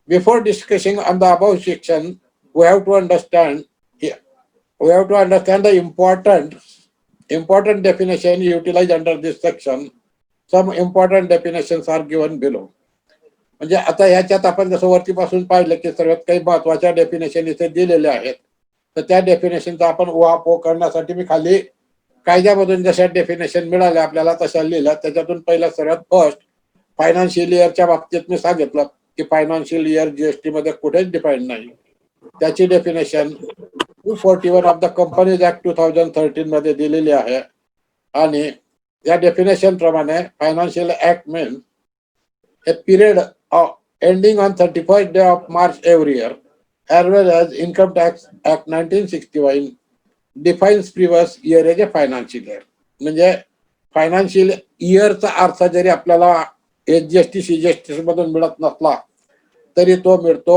Before discussing on the above section, we have to understand the important definition utilized under this section. Some important definitions are given below. म्हणजे आता याच्यात आपण जसं वरतीपासून पाहिलं की सर्वात काही महत्वाच्या डेफिनेशन इथे दिलेल्या आहेत, तर त्या डेफिनेशनचा आपण उहापोह करण्यासाठी मी खाली कायद्यामधून जशा डेफिनेशन मिळाल्या आपल्याला तशा लिहिल्या. त्याच्यातून पहिला सर्वात फर्स्ट फायनान्शियल इयरच्या बाबतीत मी सांगितलं की फायनान्शियल इयर जीएसटी मध्ये कुठेच डिफाईन नाही. त्याची definition 241 of the companies act 2013 मध्ये दिलेली आहे. आणि या डेफिनेशन प्रमाणे financial act means a period of ending on 31st day of March every year, as well as Income Tax Act 1961 defines previous year as a financial year. म्हणजे financial इयरचा अर्थ जरी आपल्याला एचजीएसटी सीजीएसटी मधून मिळत नसला तरी तो मिळतो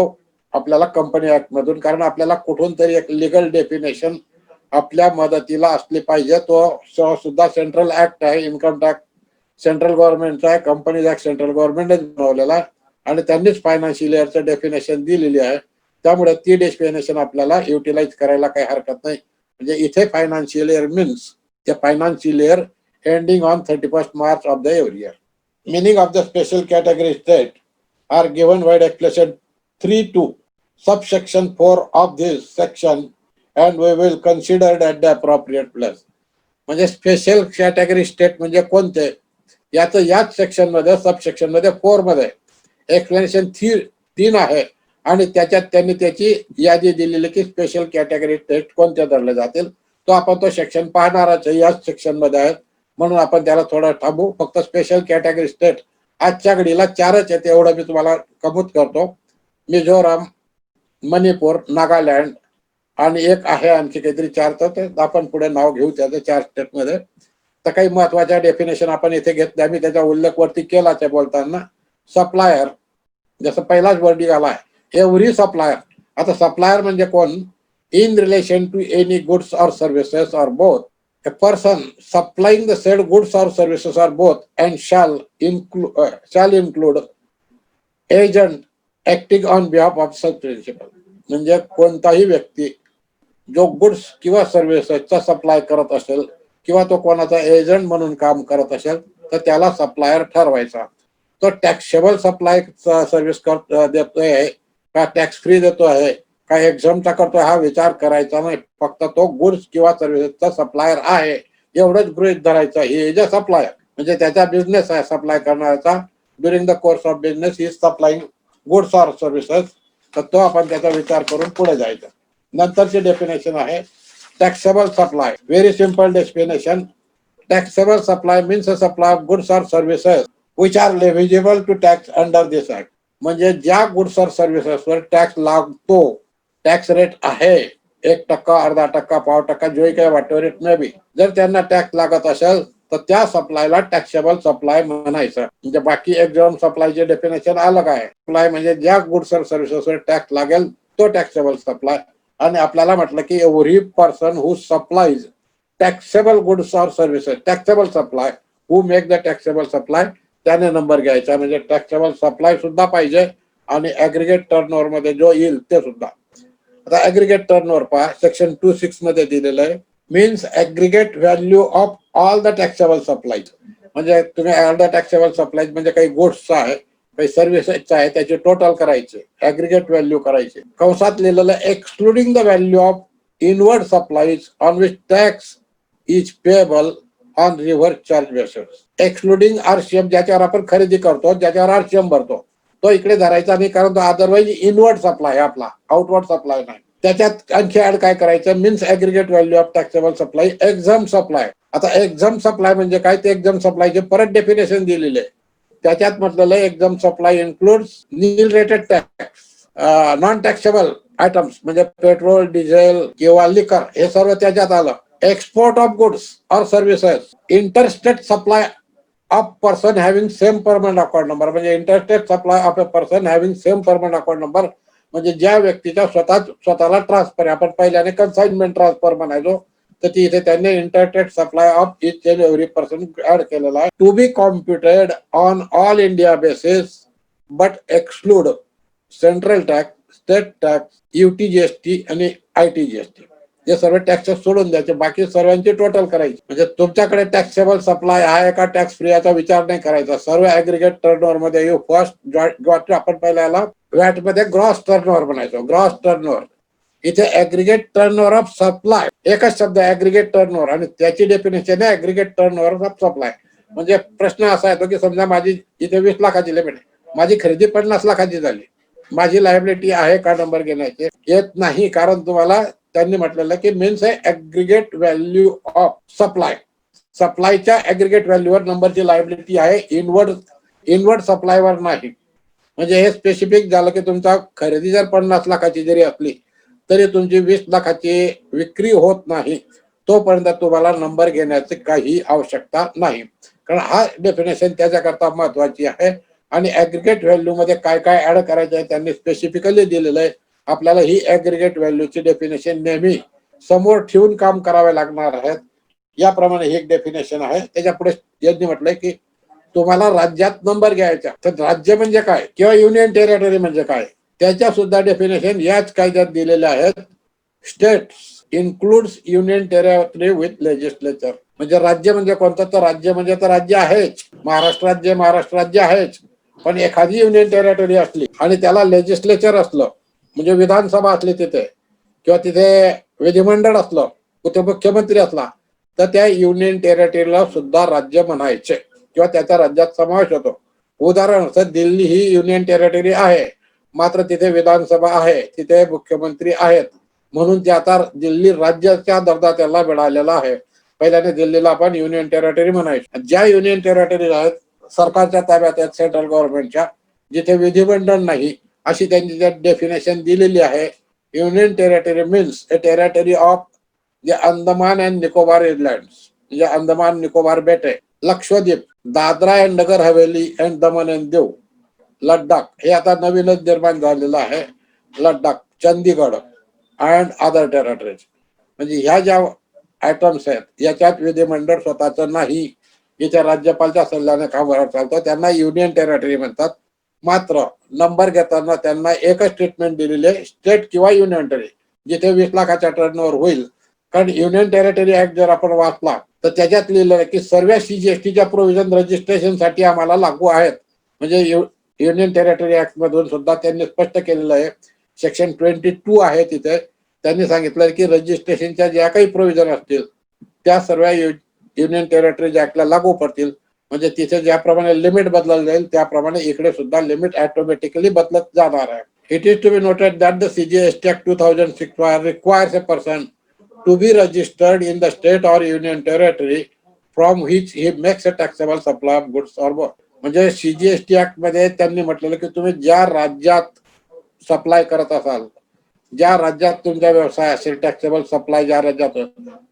आपल्याला कंपनी ऍक्ट मधून, कारण आपल्याला कुठून तरी एक लिगल डेफिनेशन आपल्या मदतीला असली पाहिजे. तो सुद्धा सेंट्रल ऍक्ट आहे, इन्कम टॅक्स सेंट्रल गव्हर्नमेंटचा आहे, कंपनी ऍक्ट सेंट्रल गव्हर्नमेंटच बनवलेला आहे आणि त्यांनीच फायनान्शियल इयरचं डेफिनेशन दिलेली आहे. त्यामुळे ती डेफिनेशन आपल्याला युटिलाइज करायला काही हरकत नाही. म्हणजे इथे financial year means the financial year ending on 31st March of the every year. Meaning of the special category state are given wide explanation 3(2) subsection 4 of this section and we will consider at the appropriate place. म्हणजे special category state म्हणजे कोणते याचं याच section मध्ये subsection मध्ये 4 मध्ये explanation 3 आहे आणि त्याच्यात त्यांनी त्याची यादी दिलेली की स्पेशल कॅटेगरी स्टेट कोणत्या धरले जातील. तो आपण तो सेक्शन पाहणारच आहे, याच सेक्शन मध्ये आहे म्हणून आपण त्याला थोडं थांबू. फक्त स्पेशल कॅटेगरी स्टेट आजच्या घडीला 4च आहेत एवढं मी तुम्हाला कबूत करतो. मिझोराम, मणिपूर, नागालँड आणि एक आहे आणखी काहीतरी 4, तर आपण पुढे नाव घेऊ त्याचं 4 स्टेट मध्ये. तर काही महत्वाच्या डेफिनेशन आपण इथे घेतल्या, मी त्याचा उल्लेख वरती केलाच आहे बोलताना. सप्लायर, जसं पहिलाच वर्डिंग आला आहे एव्हरी सप्लायर. आता सप्लायर म्हणजे कोण? In relation to any goods और services or both. A person supplying the said goods or services or both and shall include agent acting on behalf of such principal. म्हणजे कोणताही व्यक्ती जो goods किंवा सर्व्हिसेसचा supply करत असेल किंवा तो कोणाचा एजंट म्हणून काम करत असेल तर त्याला सप्लायर ठरवायचा. तो टॅक्सेबल सप्लाय सर्व्हिस देतोय का टॅक्स फ्री देतो आहे का एक्झामचा करतोय हा विचार करायचा नाही. फक्त तो गुड्स किंवा सर्व्हिसेसचा सप्लायर आहे एवढंच गृहीत धरायचं. हे जे सप्लायर म्हणजे त्याचा बिझनेस आहे सप्लाय करण्याचा. During the course of business is supplying goods or services. तर तो आपण त्याचा विचार करून पुढे जायचं. नंतरची डेफिनेशन आहे taxable supply. Very simple definition. Taxable supply means a supply of goods or services which are leviable to tax under this act. म्हणजे ज्या गुड्स और सर्व्हिसेसवर टॅक्स लागतो, टॅक्स रेट आहे 1%, अर्धा टक्का, पाव टक्का, जो काही वॉटेवर इट मे बी, जर त्यांना टॅक्स लागत असेल तर त्या सप्लायला टॅक्सेबल सप्लाय म्हणायचं. म्हणजे बाकी एक्झॉम सप्लायचे डेफिनेशन अलग आहे. सप्लाय म्हणजे ज्या गुड्स और सर्व्हिसेसवर टॅक्स लागेल तो टॅक्सेबल सप्लाय. आणि आपल्याला म्हटलं की every person who supplies taxable goods और services, taxable supply, who make the taxable supply, त्याने नंबर घ्यायचा. म्हणजे टॅक्सेबल सप्लाय सुद्धा पाहिजे आणि ऍग्रीगेट टर्नओव्हर मध्ये जो येईल ते सुद्धा. आता ऍग्रीगेट टर्नओव्हर पहा, सेक्शन 2(6) मध्ये दिलेलं आहे. Means aggregate value of all the taxable supplies. म्हणजे तुम्ही ऑल द टॅक्सेबल सप्लायज म्हणजे काही गुड्सचा आहे, काही सर्व्हिसेसचा आहे, त्याचे टोटल करायचे, ऍग्रीगेट व्हॅल्यू करायचे. कंसात लिहिलेलं excluding the value of inward supplies on which tax is payable on reverse charge basis. Excluding RCM, ज्याच्यावर आपण खरेदी करतो, ज्याच्यावर आरसीएम भरतो, तो इकडे धरायचा नाही, कारण तो अदरवाईज इनवर्ड सप्लाय आपला, आउटवर्ड सप्लाय नाही. त्याच्यात आणखी ऍड काय करायचं, means aggregate value of taxable supply exam supply. आता एक्झाम सप्लाय म्हणजे काय, ते एक्झाम सप्लायचे परत डेफिनेशन दिलेले आहे. त्याच्यात म्हटलेलं exempt supply includes nil rated tax, non taxable items म्हणजे पेट्रोल, डिझेल किंवा लिकर, हे सर्व त्याच्यात आलं. एक्सपोर्ट ऑफ गुड्स और services, interstate supply of person having same permanent account number. म्हणजे interstate supply of a person having same permanent account number म्हणजे ज्या व्यक्तीचा स्वतःला ट्रान्सफर आहे, आपण पहिल्याने कन्साइनमेंट ट्रान्सफर म्हणायचो, तर ती इथे त्यांनी interstate supply of each and every person add केलेला आहे. To be computed on all India basis but exclude central tax, state tax, UT/GST आणि IT/GST. हे सर्व टॅक्सेस सोडून द्यायचे, बाकी सर्वांची टोटल करायची. म्हणजे तुमच्याकडे टॅक्सेबल सप्लाय आहे का टॅक्स फ्री याचा विचार नाही करायचा. सर्व ऍग्रीगेट टर्नओव्हर मध्ये येऊ. फर्स्ट आपण पहिल्याला व्हॅट मध्ये ग्रॉस टर्नओव्हर म्हणायचो, ग्रॉस टर्नओव्हर. इथे ऍग्रीगेट टर्नओव्हर ऑफ सप्लाय, एकच शब्द ऍग्रीगेट टर्नओव्हर, आणि त्याची डेफिनेशन आहे ऍग्रीगेट टर्नओव्हर ऑफ सप्लाय. म्हणजे प्रश्न असा येतो की समजा माझी इथे 20 लाखाची लिमिट आहे, माझी खरेदी 50 लाखाची झाली, माझी लायबिलिटी आहे का नंबर घेण्याचे, येत नाही, कारण तुम्हाला त्यांनी म्हटलेलं की मीन्स आहे ऍग्रीगेट व्हॅल्यू ऑफ सप्लाय. सप्लायच्या ऍग्रीगेट व्हॅल्यूवर नंबरची लायबिलिटी आहे, इनवर्ड सप्लायवर नाही. म्हणजे हे स्पेसिफिक झालं की तुमचा खरेदी जर 50 लाखाची जरी असली तरी तुमची 20 लाखाची विक्री होत नाही, तोपर्यंत तुम्हाला नंबर घेण्याची काही आवश्यकता नाही. कारण हा डेफिनेशन त्याच्याकरता महत्वाची आहे. आणि ऍग्रीगेट व्हॅल्यू मध्ये काय काय ऍड करायचं आहे त्यांनी स्पेसिफिकली दिलेलं आहे. आपल्याला ही ऍग्रीगेट व्हॅल्यूची डेफिनेशन नेहमी समोर ठेवून काम करावे लागणार आहेत. याप्रमाणे ही एक डेफिनेशन आहे. त्याच्या पुढे यांनी म्हटलंय की तुम्हाला राज्यात नंबर घ्यायचा, तर राज्य म्हणजे काय किंवा युनियन टेरिटरी म्हणजे काय, त्याच्या सुद्धा डेफिनेशन याच कायद्यात दिलेल्या आहेत. States includes union territory with legislature. म्हणजे राज्य म्हणजे कोणतं, तर राज्य म्हणजे तर राज्य आहेच, महाराष्ट्र राज्य आहेच. पण एखादी युनियन टेरिटरी असली आणि त्याला लेजिस्लेचर असलं, म्हणजे विधानसभा असली तिथे, किंवा तिथे विधिमंडळ असलं, कुठे मुख्यमंत्री असला, तर त्या युनियन टेरिटरीला सुद्धा राज्य म्हणायचे किंवा त्याच्या राज्यात समावेश होतो. उदाहरणार्थ दिल्ली ही युनियन टेरिटरी आहे, मात्र तिथे विधानसभा आहे, तिथे मुख्यमंत्री आहेत, म्हणून ते आता दिल्ली राज्याचा दर्जा त्याला मिळालेला आहे. पहिल्याने दिल्लीला आपण युनियन टेरिटरी म्हणायचो. ज्या युनियन टेरिटरी आहेत सरकारच्या ताब्यात आहेत, सेंट्रल गव्हर्नमेंटच्या, जिथे विधिमंडळ नाही, अशी त्यांची त्यात डेफिनेशन दिलेली आहे. Union territory means A territory of जे अंदमान अँड निकोबार आयलँड्स, म्हणजे अंदमान निकोबार बेटे, Lakshadweep, Dadra and Nagar Haveli and Daman and Diu, Ladakh, हे आता नवीनच निर्माण झालेलं आहे, Ladakh, Chandigarh and other territories. म्हणजे ह्या ज्या आयटम्स आहेत याच्यात विधिमंडळ स्वतःच नाही, इथे राज्यपालच्या सल्ल्याने कामावर चालतं, त्यांना युनियन टेरिटरी म्हणतात. मात्र नंबर घेताना त्यांना एकच ट्रीटमेंट दिलेली आहे, स्टेट किंवा युनियन टेरिटरी, जिथे 20 लाखाच्या टर्नओव्हर होईल. कारण युनियन टेरिटरी ऍक्ट जर आपण वाचला तर त्याच्यात लिहिलं आहे की सर्व CGSTच्या प्रोव्हिजन रजिस्ट्रेशनसाठी आम्हाला लागू आहेत. म्हणजे युनियन टेरिटरी ऍक्ट मधून सुद्धा त्यांनी स्पष्ट केलेलं आहे. सेक्शन 22 आहे, तिथे त्यांनी सांगितलं की रजिस्ट्रेशनच्या ज्या काही प्रोव्हिजन असतील त्या सर्व युनियन टेरिटरी ऍक्टला लागू पडतील. म्हणजे तिथे ज्याप्रमाणे लिमिट बदललं जाईल त्याप्रमाणे इकडे सुद्धा लिमिट ऑटोमॅटिकली बदलत जाणार आहे. It is to be noted that the CGST Act 2006 requires a person to be registered in the state or union territory from which he makes a taxable supply of goods or both. म्हणजे CGST act मध्ये त्यांनी म्हटलेलं की तुम्ही ज्या राज्यात supply करत असाल, ज्या राज्यात तुमचा व्यवसाय असेल, टॅक्सेबल सप्लाय ज्या राज्यात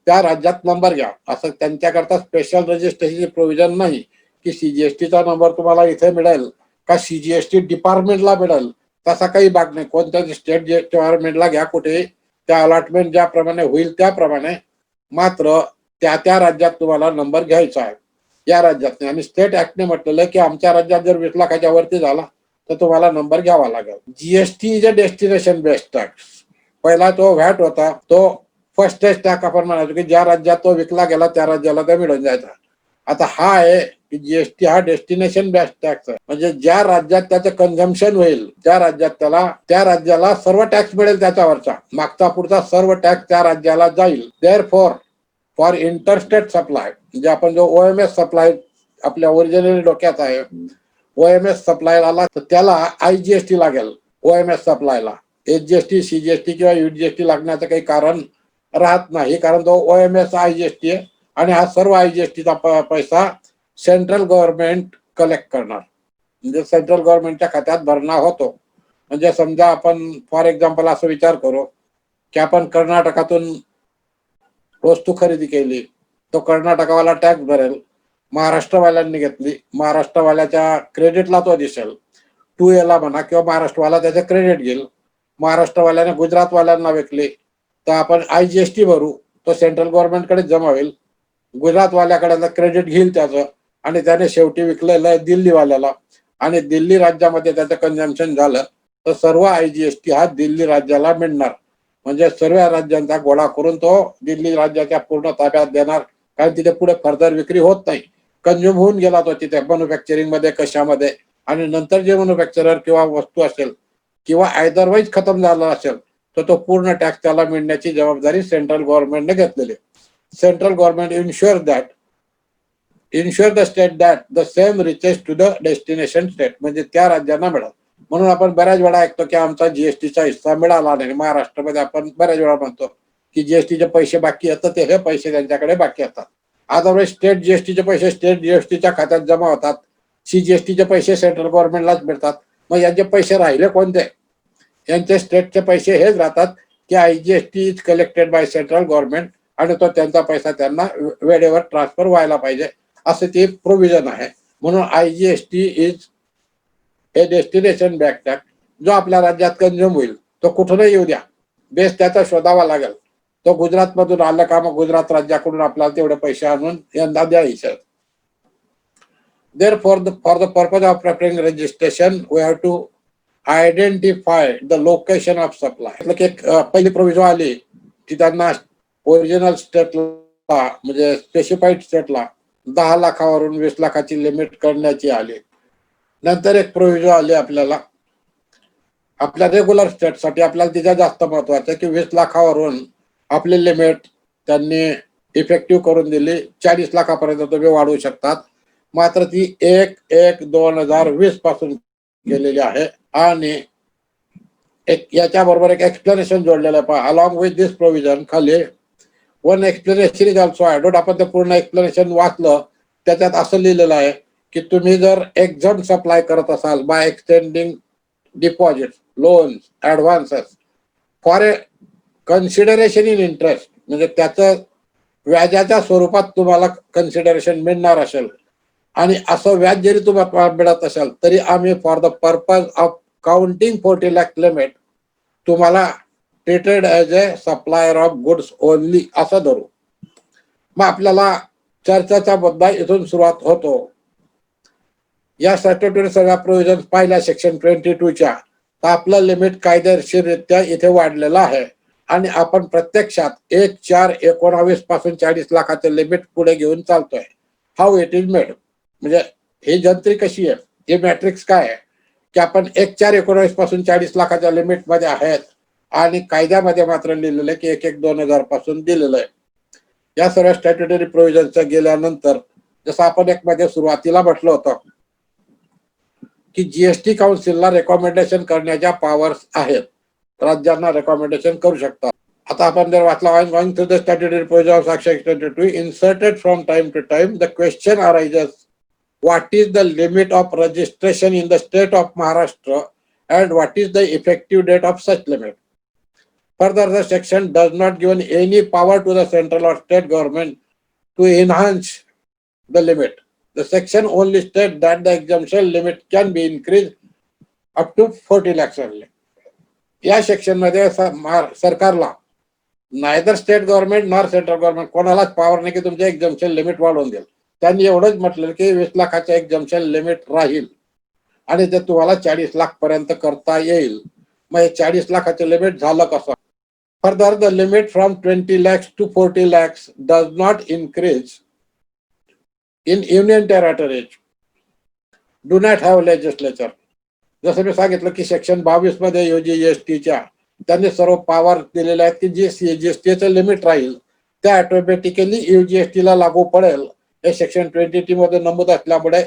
त्या राज्यात नंबर घ्या, असं त्यांच्याकरता स्पेशल रजिस्ट्रेशनची प्रोव्हिजन नाही की सीजीएसटीचा नंबर तुम्हाला इथे मिळेल का सीजीएसटी डिपार्टमेंटला मिळेल, तसा काही भाग नाही. कोणत्याही स्टेट डिपार्टमेंटला घ्या कुठे, त्या अलॉटमेंट ज्याप्रमाणे होईल त्याप्रमाणे, मात्र त्या त्या राज्यात तुम्हाला नंबर घ्यायचा आहे या राज्यात. आणि स्टेट ऍक्टने म्हटलेलं की आमच्या राज्यात जर 20 लाखाच्या वरती झाला तर तुम्हाला नंबर घ्यावा लागेल. GST is a destination based tax. पहिला तो व्हॅट होता, तो फर्स्ट टेस्ट टॅक्स आपण म्हणायचो की ज्या राज्यात तो विकला गेला त्या राज्याला ते मिळून जायचा. आता हा आहे की जीएसटी हा डेस्टिनेशन बेस्ड टॅक्स आहे, म्हणजे ज्या राज्यात त्याचं कन्झम्पशन होईल त्या राज्यात त्या राज्याला सर्व टॅक्स मिळेल, त्याच्यावरचा मागचा पुढचा सर्व टॅक्स त्या राज्याला जाईल. देअरफॉर फॉर इंटरस्टेट सप्लाय, म्हणजे आपण जो ओएमएस सप्लाय आपल्या ओरिजिनल डोक्यात आहे, ओएमएस सप्लायला तर त्याला आयजीएसटी लागेल. ओएमएस सप्लायला एचजीएसटी, सीजीएसटी किंवा यूजीएसटी लागण्याचं काही कारण राहत नाही, कारण तो ओएमएस आयजीएसटी आहे आणि हा सर्व आयजीएसटीचा पैसा सेंट्रल गव्हर्नमेंट कलेक्ट करणार, म्हणजे सेंट्रल गव्हर्नमेंटच्या खात्यात भरणा होतो. म्हणजे समजा आपण फॉर एक्झाम्पल असं विचार करू की आपण कर्नाटकातून वस्तू खरेदी केली, तो कर्नाटकवाला टॅक्स भरेल. महाराष्ट्रवाल्यांनी घेतली, महाराष्ट्रवाल्याच्या क्रेडिटला तो दिसेल, 2A ला म्हणा, किंवा महाराष्ट्रवाला त्याचं क्रेडिट घेईल. महाराष्ट्रवाल्याने गुजरातवाल्यांना विकली तर आपण आयजीएसटी भरू, तो सेंट्रल गव्हर्नमेंटकडे जमा होईल. गुजरातवाल्याकडे क्रेडिट घेईल त्याचं आणि त्याने शेवटी विकलेलं आहे दिल्लीवाल्याला, आणि दिल्ली राज्यामध्ये त्याचं कन्झम्पशन झालं तर सर्व आयजीएसटी हा दिल्ली राज्याला मिळणार. म्हणजे सर्व राज्यांचा गोळा करून तो दिल्ली राज्याच्या पूर्ण ताब्यात देणार, कारण तिथे पुढे फर्दर विक्री होत नाही. कंझ्युम होऊन गेला तो तिथे मॅन्युफॅक्चरिंग मध्ये, कशामध्ये, आणि नंतर जे मॅन्युफॅक्चरर किंवा वस्तू असेल किंवा अदरवाईज खतम झाला असेल तर तो पूर्ण टॅक्स त्याला मिळण्याची जबाबदारी सेंट्रल गव्हर्नमेंटने घेतलेली. Central government insure the state that the same reaches to the destination state, म्हणजे त्या राज्यांना मिळाल. म्हणून आपण बऱ्याच वेळा ऐकतो की आमचा जीएसटीचा हिस्सा मिळाला नाही. महाराष्ट्रामध्ये आपण बऱ्याच वेळा म्हणतो की जीएसटीचे पैसे बाकी येतात, ते हे पैसे त्यांच्याकडे बाकी येतात. अदरवाईज स्टेट जीएसटीचे पैसे स्टेट जीएसटीच्या खात्यात जमा होतात, सीजीएसटीचे पैसे सेंट्रल गव्हर्नमेंटलाच मिळतात. मग यांचे पैसे राहिले कोणते? यांचे स्टेटचे पैसे हेच राहतात की IGST is collected by central government आणि तो त्यांचा पैसा त्यांना वेळेवर ट्रान्सफर व्हायला पाहिजे, असं ते प्रोव्हिजन आहे. म्हणून आयजीएसटी इज हे डेस्टिनेशन बॅक टॅक्स जो आपल्या राज्यात कंझ्युम होईल, तो कुठूनही येऊ द्या, बेस त्याचा शोधावा लागेल. तो गुजरात मधून आला का, मग गुजरात राज्याकडून आपल्याला तेवढे पैसे आणून यंदा द्यायचे. Therefore, for the purpose of preparing registration, we have to identify the location of supply. पहिली प्रोव्हिजन आली की त्यांना ओरिजिनल स्टेटला, म्हणजे स्पेसिफाईड स्टेटला 10 लाखावरून 20 लाखाची लिमिट करण्याची आली. नंतर एक प्रोव्हिजन आली आपल्याला आपल्या रेग्युलर स्टेटसाठी, आपल्याला तिच्या जास्त महत्वाचं आहे की 20 लाखावरून आपली लिमिट त्यांनी इफेक्टिव्ह करून दिली. 40 लाखापर्यंत तुम्ही वाढवू शकतात, मात्र ती 1/1/2020 पासून केलेली आहे. आणि याच्याबरोबर एक एक्सप्लेनेशन जोडलेलं आहे. अलॉंग विथ दिस प्रोव्हिजन खाली one explanation is also added. आपण ते पूर्ण एक्सप्लेनेशन वाचलं, त्याच्यात असं लिहिलेलं आहे की तुम्ही जर एक्झम्प्ट सप्लाय करत असाल by extending deposit, loans, advances for a consideration in interest, म्हणजे त्याचं व्याजाच्या स्वरूपात तुम्हाला कन्सिडरेशन मिळणार असेल, आणि असं व्याज जरी तुम्हाला मिळत असेल तरी आम्ही for the purpose of counting 40 lakh limit तुम्हाला treated as a supplier of goods only असं धरू. मग आपल्याला चर्चाचा मुद्दा इथून सुरुवात होतो. या स्टॅट्युटरी सगळ्या प्रोव्हिजन पाहिल्या सेक्शन 22च्या, तर आपलं लिमिट कायदेशीररित्या इथे वाढलेलं आहे आणि आपण प्रत्यक्षात 1/4/19 पासून 40 लाखाचं लिमिट पुढे घेऊन चालतोय. हाऊ इट इज मेड, म्हणजे ही जंत्री कशी आहे, हे मॅट्रिक्स काय आहे की आपण 1/4/19 पासून 40 लाखाच्या लिमिट मध्ये आहेत आणि कायद्यामध्ये मात्र लिहिलेलं आहे की 1/1/2000 पासून दिलेलं आहे. या सर्व स्टॅट्युटरी प्रोव्हिजनचं गेल्यानंतर, जसं आपण एक मध्ये सुरुवातीला म्हटलं होतं की जीएसटी काउन्सिलला रेकमेंडेशन करण्याच्या पॉवर्स आहेत, राज्यांना रेकमेंडेशन करू शकतात. आता आपण जर वाचला, going through the statutory provision of section 22 inserted from time to time the question arises what is the limit of registration in the state of Maharashtra and what is the effective date of such limit. Further, the section does not give any power to the central or state government to enhance the limit. The section only states that the exemption limit can be increased up to 40 lakhs only. या section मध्ये सरकारला neither state government nor central government कोणालाच power नाही की तुमचे एक्झम्पशन limit वाढवून देईल. त्यांनी एवढंच म्हटलं की 20 लाखाचं एक्झम्पशन लिमिट राहील आणि ते तुम्हाला 40 लाख पर्यंत करता येईल. मग हे 40 लाखाचं लिमिट झालं कसं? Further the limit from 20 lakhs to 40 lakhs does not increase in union territories do not have legislature. जसं मी सांगितलं की सेक्शन 22 मध्ये UGSTच्या त्यांनी सर्व पॉवर दिलेले आहेत की जे CGSTचं लिमिट राहील त्या ऑटोमॅटिकली UGSTला लागू पडेल. हे सेक्शन 20T मध्ये नमूद असल्यामुळे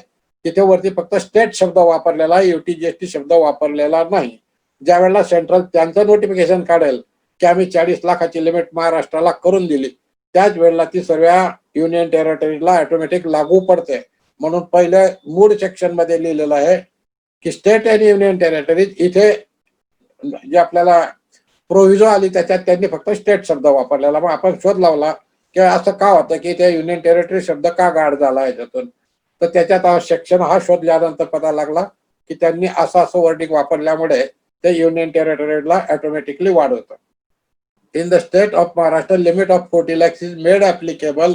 तिथे वरती फक्त स्टेट शब्द वापरलेला आहे, UTGST शब्द वापरलेला नाही. ज्या वेळेला सेंट्रल त्यांचं नोटिफिकेशन काढेल की आम्ही 40 लाखाची लिमिट महाराष्ट्राला करून दिली, त्याच वेळेला ती सर्व युनियन टेरिटरीला ऑटोमॅटिक लागू पडते. म्हणून पहिले मूळ सेक्शन मध्ये लिहिलेलं आहे की स्टेट आणि युनियन टेरिटरीज इथे जे आपल्याला प्रोव्हिजो आली त्याच्यात त्यांनी फक्त स्टेट शब्द वापरलेला. मग आपण शोध लावला की असं का होतं की त्या युनियन टेरिटरी शब्द का गाड झाला याच्यातून. तर त्याच्यात सेक्शन हा शोधल्यानंतर पता लागला की त्यांनी असं वर्डिंग वापरल्यामुळे ते युनियन टेरिटरीला ऑटोमॅटिकली वाढवतं. In the state of Maharashtra, limit of 40 lakhs is made applicable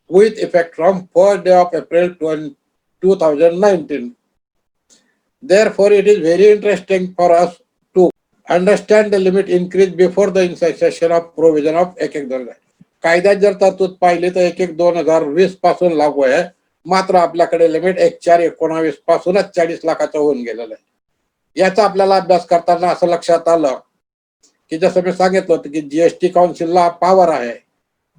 with effect from 1st day of April 2019. Therefore, it is very interesting for us to understand the limit increase before the insertion of provision of 1/1/2000. कायद्यात जर तरतूद पाहिली तर 1/1/2020 पासून लागू आहे. मात्र आपल्याकडे लिमिट 1/4/19 पासूनच 40 लाखाचं होऊन गेलेलं आहे. याचा आपल्याला अभ्यास करताना असं लक्षात आलं की जसं मी सांगितलं होतं की जीएसटी काउन्सिलला पॉवर आहे,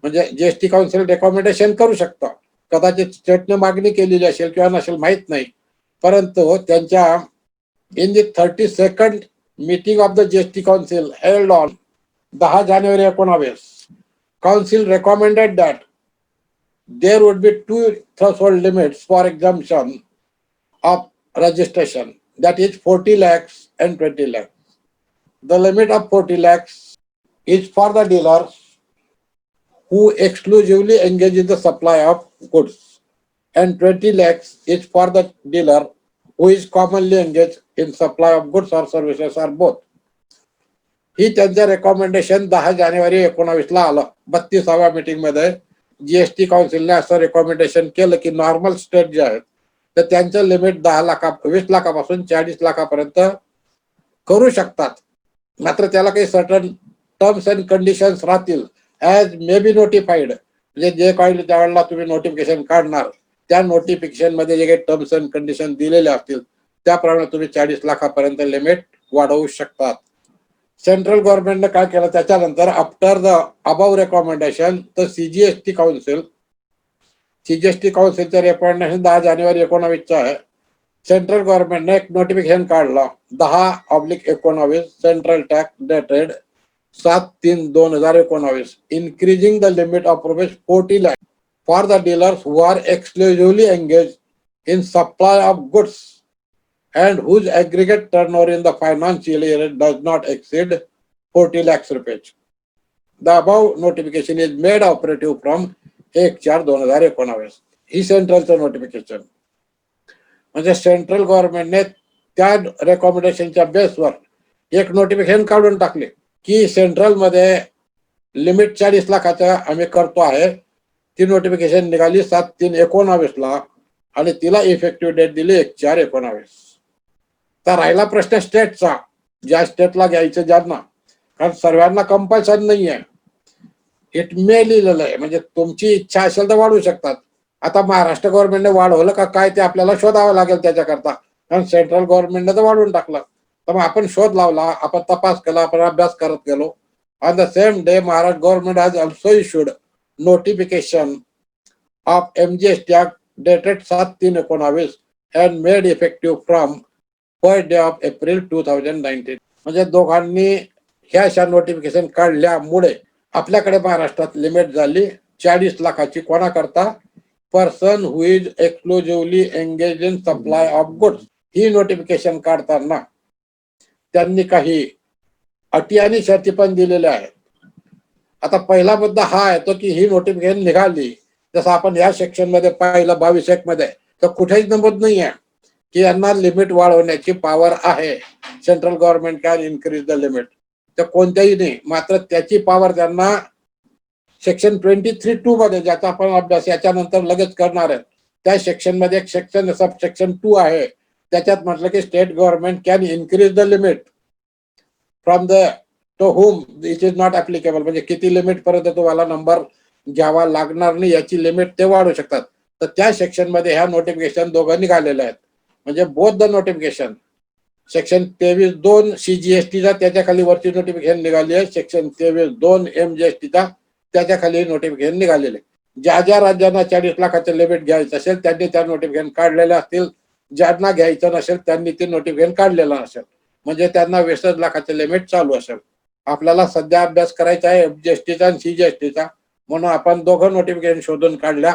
म्हणजे जीएसटी काउन्सिल रेकमेंडेशन करू शकतं. कदाचित स्टेटने मागणी केलेली असेल किंवा नसेल माहित नाही, परंतु त्यांच्या in the 32nd meeting of the GST council held on 10 January 2019 council recommended that there would be two threshold limits for exemption of registration, that is 40 lakhs and 20 lakhs. The limit of 40 lakhs is for the dealers who exclusively engage in the supply of goods, and 20 lakhs is for the dealer who is commonly engaged in supply of goods or services or both. ही त्यांचं recommendation 10 जानेवारी 2019 ला आलं. 32व्या meeting मध्ये GST काउन्सिलने असं recommendation केलं की normal state जे आहेत तर त्यांचं लिमिट 20 लाखापासून 40 लाखापर्यंत करू शकतात. मात्र त्याला काही सर्टन टर्म्स अँड कंडिशन्स राहतील, ॲज मे बी नोटिफाईड. म्हणजे जे काही त्यावेळेला तुम्ही नोटिफिकेशन काढणार त्या नोटिफिकेशन मध्ये जे काही टर्म्स अँड कंडिशन दिलेले असतील त्याप्रमाणे तुम्ही 40 लाखापर्यंत लिमिट वाढवू शकतात. सेंट्रल गव्हर्नमेंटने काय केलं त्याच्यानंतर आफ्टर द अबाव रेकमेंडेशन तर सीजीएसटी काउन्सिलचं रेकमेंडेशन 10 जानेवारी 2019 आहे. सेंट्रल गव्हर्नमेंटने एक नोटिफिकेशन काढलं 10/19 central tax dated 7/3/2019 increasing the limit of rupees 40 lakh for the dealers who are exclusively engaged in supply of goods and whose aggregate turnover in the financial year does not exceed 40 lakhs rupees. The above notification is made operative from 1/4/2019. ही सेंट्रलचं notification. म्हणजे central गव्हर्नमेंटने त्या रेकमेंडेशनच्या बेसवर एक notification काढून टाकले की सेंट्रल मध्ये लिमिट 40 लाखाचं आम्ही करतो आहे. ती नोटिफिकेशन निघाली 7/3/19 ला आणि तिला इफेक्टिव्ह डेट दिली 1/4/19. तर राहिला प्रश्न स्टेटचा, ज्या स्टेटला घ्यायचं ज्यांना, कारण सर्वांना कंपल्सन नाही आहे. इट मे लिहिलेलं आहे, म्हणजे तुमची इच्छा असेल तर वाढवू शकतात. आता महाराष्ट्र गव्हर्नमेंटने वाढवलं का काय ते आपल्याला शोधावं लागेल त्याच्याकरता, कारण सेंट्रल गव्हर्नमेंटने तर वाढवून टाकलं. तर मग आपण शोध लावला, आपण तपास केला, आपण अभ्यास करत गेलो. On the same day Maharashtra government has also issued notification of MGST Act dated 7/3/19 and made effective from 1st day of April 2019. म्हणजे दोघांनी ह्या अशा नोटिफिकेशन काढल्यामुळे आपल्याकडे महाराष्ट्रात लिमिट झाली 40 लाखाची. कोणाकरता? Person who is exclusively engage in supply of goods, ही नोटिफिकेशन काढताना त्यांनी काही अटी आणि शर्ती पण दिलेल्या आहेत. आता पहिला मुद्दा हा येतो की ही नोटिफिकेशन निघाली, जसं आपण या सेक्शन मध्ये पाहिलं 22(1) मध्ये, तर कुठेच नमूद नाही आहे की यांना लिमिट वाढवण्याची पॉवर आहे. Central government can increase the limit, तर कोणत्याही नाही. मात्र त्याची पॉवर त्यांना सेक्शन 23(2) मध्ये, ज्याचा आपण अभ्यास याच्यानंतर लगेच करणार आहे, त्या सेक्शन मध्ये एक सेक्शन सब सेक्शन 2 आहे. त्याच्यात म्हटलं की state government can increase the limit from the to whom it is not applicable, म्हणजे किती लिमिट पर्यंत तुम्हाला नंबर घ्यावा लागणार नाही याची लिमिट ते वाढवू शकतात. तर त्या सेक्शन मध्ये ह्या नोटिफिकेशन दोघं निघालेल्या आहेत. म्हणजे बोथ द नोटिफिकेशन, सेक्शन 23(2) CGSTचा त्याच्या खाली वरची नोटिफिकेशन निघाली आहे, सेक्शन 23(2) MGSTचा त्याच्या खाली नोटिफिकेशन निघालेले. ज्या ज्या राज्यांना 40 लाखाचं लिमिट घ्यायचं असेल त्यांनी त्या नोटिफिकेशन काढलेल्या असतील, ज्यांना घ्यायचं नसेल त्यांनी ते नोटिफिकेशन काढलेलं असेल, म्हणजे त्यांना 20 लाखाचं लिमिट चालू असेल. आपल्याला सध्या अभ्यास करायचा आहे FGSTचा आणि CGSTचा, म्हणून आपण दोघं नोटिफिकेशन शोधून काढल्या.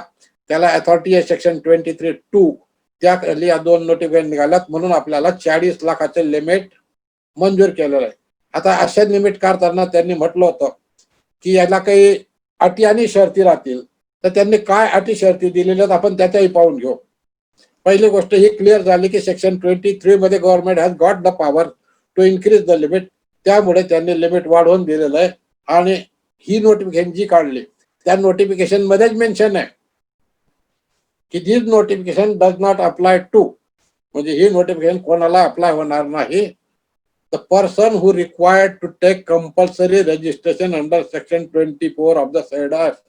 त्याला अथॉरिटी आहे सेक्शन 23(2), त्या खाली या दोन नोटिफिकेशन निघाल्यात, म्हणून आपल्याला 40 लाखाचे लिमिट मंजूर केलेलं आहे. आता अशा लिमिट काढताना त्यांनी म्हटलं होतं की याला काही अटी आणि शर्ती राहतील, तर त्यांनी काय अटी शर्ती दिलेल्या आपण त्याच्याही पाहून घेऊ. पहिली गोष्ट ही क्लिअर झाली की सेक्शन 23 मध्ये government has got the power to increase the limit, त्यामुळे त्यांनी लिमिट वाढवून दिलेलं आहे. आणि ही नोटिफिकेशन जी काढली त्या नोटिफिकेशन मध्येच मेन्शन आहे की this notification does not apply to, म्हणजे ही नोटिफिकेशन कोणाला अप्लाय होणार नाही. The person who required to take compulsory registration under section 24 of the said act.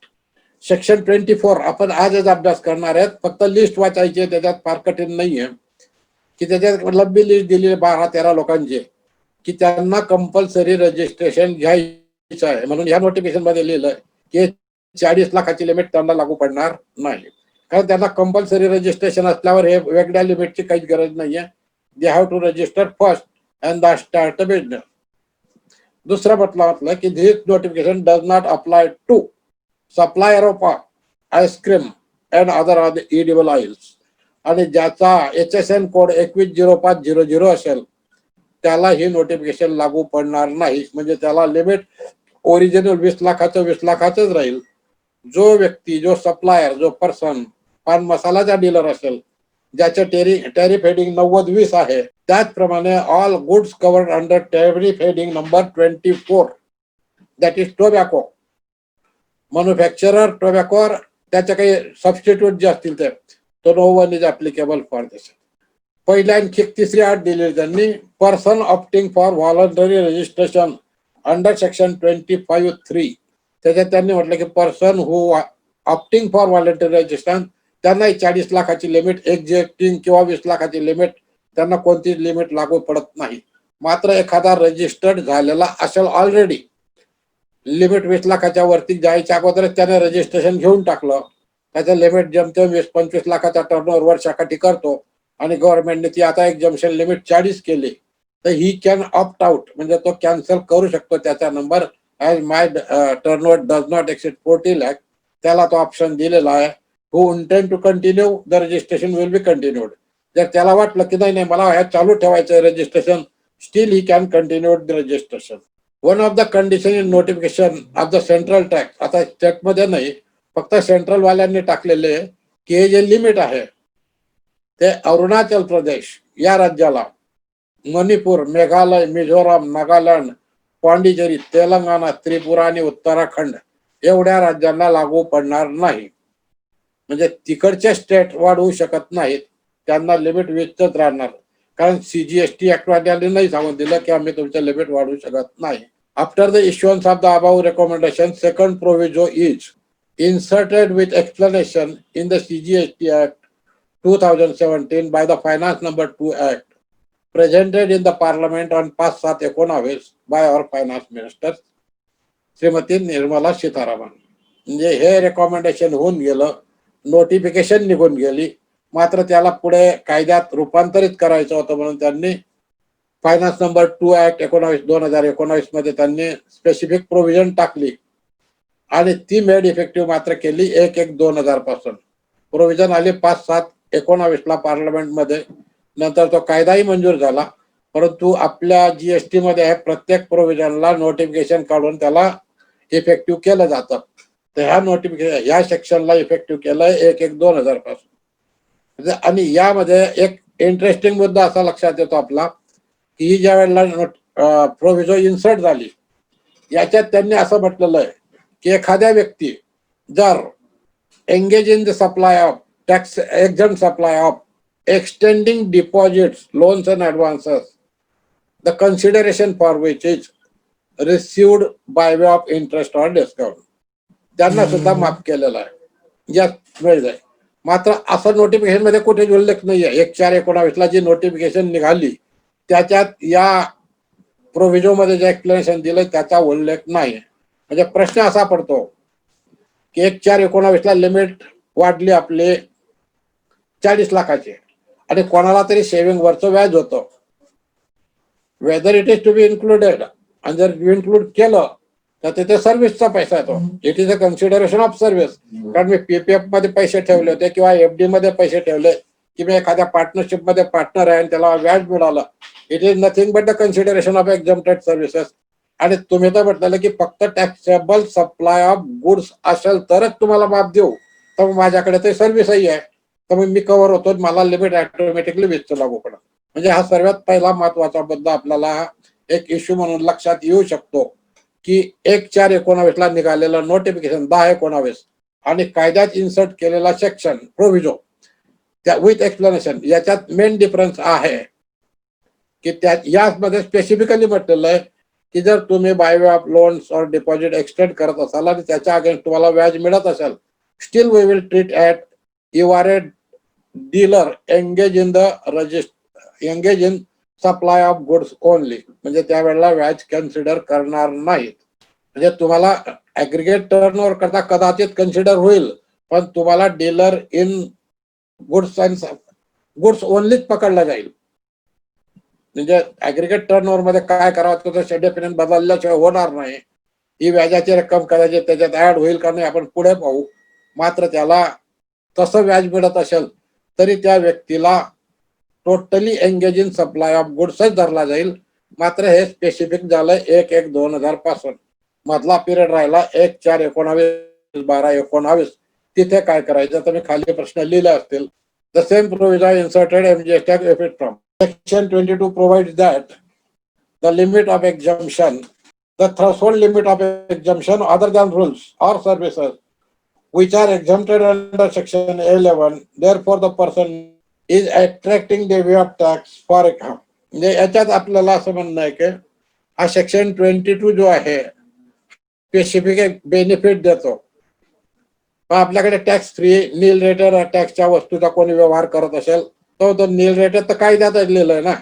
Section 24 आपण आजच अभ्यास करणार आहेत, फक्त लिस्ट वाचायची आहे, त्याच्यात फार कठीण नाहीये की त्याच्यात लंबी लिस्ट दिली 12-13 लोकांची की त्यांना कंपल्सरी रजिस्ट्रेशन घ्यायचं आहे. म्हणून या नोटिफिकेशन मध्ये लिहिलंय की 40 लाखाची लिमिट त्यांना लागू पडणार नाही, कारण त्यांना कंपल्सरी रजिस्ट्रेशन असल्यावर हे वेगळ्या लिमिटची काहीच गरज नाहीये. They have to register first and the start business. दुसरं म्हटलं की this notification does not apply to supplier of ice cream and other edible oils, आणि ज्याचा HSN कोड 210500 असेल त्याला ही नोटिफिकेशन लागू पडणार नाही. म्हणजे त्याला लिमिट ओरिजिनल 20 लाखाचं 20 लाखाचंच राहील. जो व्यक्ती, जो सप्लायर, जो पर्सन पान मसालाचा डीलर असेल, ज्याचं टॅरिफ हेडिंग 90-20 आहे, त्याचप्रमाणे all goods covered under tariff heading number 24 that is tobacco, manufacturer tobacco, त्याचे काही सबस्टिट्यूट जे असतील ते, तो no one is applicable for this. पहिल्या आणखी तिसरी अट दिली त्यांनी, person opting for voluntary registration under section 25(3). त्याच्यात त्यांनी म्हटलं की person who opting for voluntary registration त्यांनाही 40 लाखाची लिमिट, एक्झिस्टिंग किंवा 20 लाखाची लिमिट, त्यांना कोणतीच लिमिट लागू पडत नाही. मात्र एखादा रजिस्टर्ड झालेला असेल ऑलरेडी, लिमिट 20 लाखाच्या वरती जायच्या अगोदरच त्याने रजिस्ट्रेशन घेऊन टाकलं, त्याचं लिमिट जमतेम 20-25 लाखाचा टर्नओव्हर वर्षाकाठी करतो आणि गव्हर्नमेंटने ती आता एक्झम्पशन लिमिट 40 केली, तर ही कॅन ऑप्ट आउट, म्हणजे तो कॅन्सल करू शकतो त्याचा number, as my turnover does not exceed 40 lakh, त्याला तो ऑप्शन दिलेला आहे. Who intend to continue the registration will be continued. जर त्याला वाटलं की नाही मला ह्या चालू ठेवायचं registration, still he can continue the registration. One of the condition in notification of the central tax, आता स्टेटमध्ये नाही, फक्त सेंट्रल वाल्यांनी टाकलेले की हे जे लिमिट आहे ते अरुणाचल प्रदेश या राज्याला, मणिपूर, मेघालय, मिझोराम, नागालँड, पांडिचेरी, तेलंगणा, त्रिपुरा आणि उत्तराखंड एवढ्या राज्यांना लागू पडणार नाही. म्हणजे तिकडचे स्टेट वाढवू शकत नाहीत, त्यांना लिमिट 20च राहणार, कारण CGST ऍक्ट वाल्यांनी नाही सांगून दिलं की आम्ही तुमचं लिमिट वाढवू शकत नाही. After the issuance of the above recommendation, second proviso is inserted with explanation in the CGST Act 2017 by the Finance number 2 Act presented in the Parliament on 5/7/19 by our Finance Minister Shrimati Nirmala Sitharaman. म्हणजे हे recommendation होऊन गेलं, notification निघून गेली, मात्र त्याला पुढे कायद्यात रूपांतरित करायचं होतं म्हणून त्यांनी फायनान्स नंबर 2 ऍक्ट 2019 मध्ये त्यांनी स्पेसिफिक प्रोव्हिजन टाकली आणि ती मेड इफेक्टिव्ह मात्र केली 1/1/2000 पासून. प्रोव्हिजन आली 5/7/19 ला पार्लमेंटमध्ये. नंतर तो कायदाही मंजूर झाला. परंतु आपल्या जीएसटी मध्ये आहे प्रत्येक प्रोव्हिजनला नोटिफिकेशन काढून त्याला इफेक्टिव्ह केलं जातं. तर ह्या नोटिफिकेशन ह्या सेक्शनला इफेक्टिव्ह केलंय 1/1/2000 पासून. आणि यामध्ये एक इंटरेस्टिंग मुद्दा असा लक्षात येतो आपला की ही ज्या वेळेला प्रोव्हिजन इन्सर्ट झाली याच्यात त्यांनी असं म्हटलेलं आहे की एखाद्या व्यक्ती जर engage in the supply of tax exempt supply of extending deposits, loans and advances, the consideration for which is received by way of interest or discount, त्यांना सुद्धा माफ केलेला आहे यात मिळत आहे. मात्र असं नोटिफिकेशन मध्ये कुठेच उल्लेख नाहीये. 1/4/19 जी नोटिफिकेशन निघाली त्याच्यात या प्रोव्हिजो मध्ये जे एक्सप्लेनेशन दिलंय त्याचा उल्लेख नाही. म्हणजे प्रश्न असा पडतो की 1/4/19 लिमिट वाढली आपले 40 लाखाचे आणि कोणाला तरी सेव्हिंग वरचं व्याज होतं. Whether it is to be included आणि जर इन्क्लूड केलं तर तिथे सर्व्हिसचा पैसा येतो. It is a consideration of service. कारण मी पीपीएफ मध्ये पैसे ठेवले होते किंवा एफडी मध्ये पैसे ठेवले की मी एखाद्या पार्टनरशिप मध्ये पार्टनर आहे आणि त्याला व्याज मिळालं. It is nothing but the consideration of exempted services. आणि तुम्ही तर म्हटलेलं की फक्त टॅक्सेबल सप्लाय ऑफ गुड्स असेल तरच तुम्हाला माफ देऊ. तर माझ्याकडे ते सर्व्हिसही आहे तर मग मी कव्हर होतो. मला लिमिट ऑटोमॅटिकली वीजचं लागू पडत. म्हणजे हा सर्वात पहिला महत्वाचा मुद्दा आपल्याला एक इश्यू म्हणून लक्षात येऊ शकतो की 1/4/19 निघालेलं नोटिफिकेशन 10/19 आणि कायद्यात इन्सर्ट केलेला सेक्शन प्रोव्हिजो त्या विथ एक्सप्लेनेशन याच्यात मेन डिफरन्स आहे की त्यात यामध्ये स्पेसिफिकली म्हटलेलं आहे की जर तुम्ही by way of loans or deposit extend करत असाल आणि त्याच्या अगेन्स्ट तुम्हाला व्याज मिळत असेल still we will treat at you are a dealer engage in supply of goods only. म्हणजे त्यावेळेला व्याज कन्सिडर करणार नाहीत. म्हणजे तुम्हाला ऍग्रिगेट टर्नओव्हर करता कदाचित कन्सिडर होईल पण तुम्हाला dealer in goods and goods ओनलीच पकडला जाईल. म्हणजे ऍग्रिगेट टर्नओव्हर मध्ये काय करावं तर डेफिनेट बदलल्याशिवाय होणार नाही. ही व्याजाची रक्कम कदाचित त्याच्यात ऍड होईल का नाही आपण पुढे पाहू. मात्र त्याला तसं व्याज मिळत असेल तरी त्या व्यक्तीला totally engage in supply of गुड्सच धरला जाईल. मात्र हे स्पेसिफिक झालंय 1/1/2000 पासून. मधला पिरियड राहिला 1/4/19 तिथे काय करायचं तर मी खाली प्रश्न लिहिले असतील. The same provision inserted MGST act effect from Section 22 provides that the limit of exemption, the threshold limit of exemption other than rules or services which are exempted under Section 11, therefore the person is attracting the way of tax for account. म्हणजे याच्यात आपल्याला असं म्हणणं आहे की हा section 22 जो आहे स्पेसिफिक एक बेनिफिट देतो. पण आपल्याकडे टॅक्स फ्री नील रेटर टॅक्सच्या वस्तूचा कोणी व्यवहार करत असेल तो नील रेटर तर कायद्यात लिहिलं आहे ना.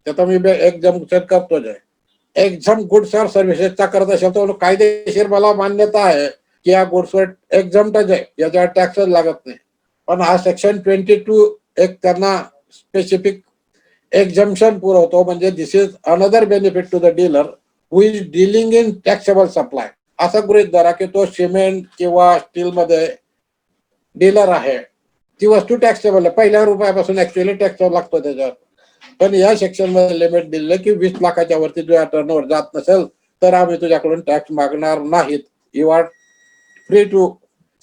त्याचा मी एक्झम्पशन करतोच आहे. एक्झम गुड्स और सर्व्हिसेसचा करत असेल तर कायदेशीर मला मान्यता आहे की या गुड्सवर एक्झम्प्टच आहे याच्यावर टॅक्सच लागत नाही. पण हा सेक्शन 22 एक त्यांना स्पेसिफिक एक्झम्पशन पुरवतो. म्हणजे this is another benefit to the dealer who is dealing in taxable supply. असं गृहीत धरा की तो सिमेंट किंवा स्टील मध्ये डीलर आहे. ती वस्तू टॅक्सेबल आहे. पहिल्या रुपयापासून ऍक्च्युअली टॅक्स लागतो त्याच्यावर. पण या सेक्शन मध्ये लिमिट दिलेलं की 20 लाखाच्या वरती तुझ्या टर्नओव्हर जात नसेल तर आम्ही तुझ्याकडून टॅक्स मागणार नाहीत. You are free to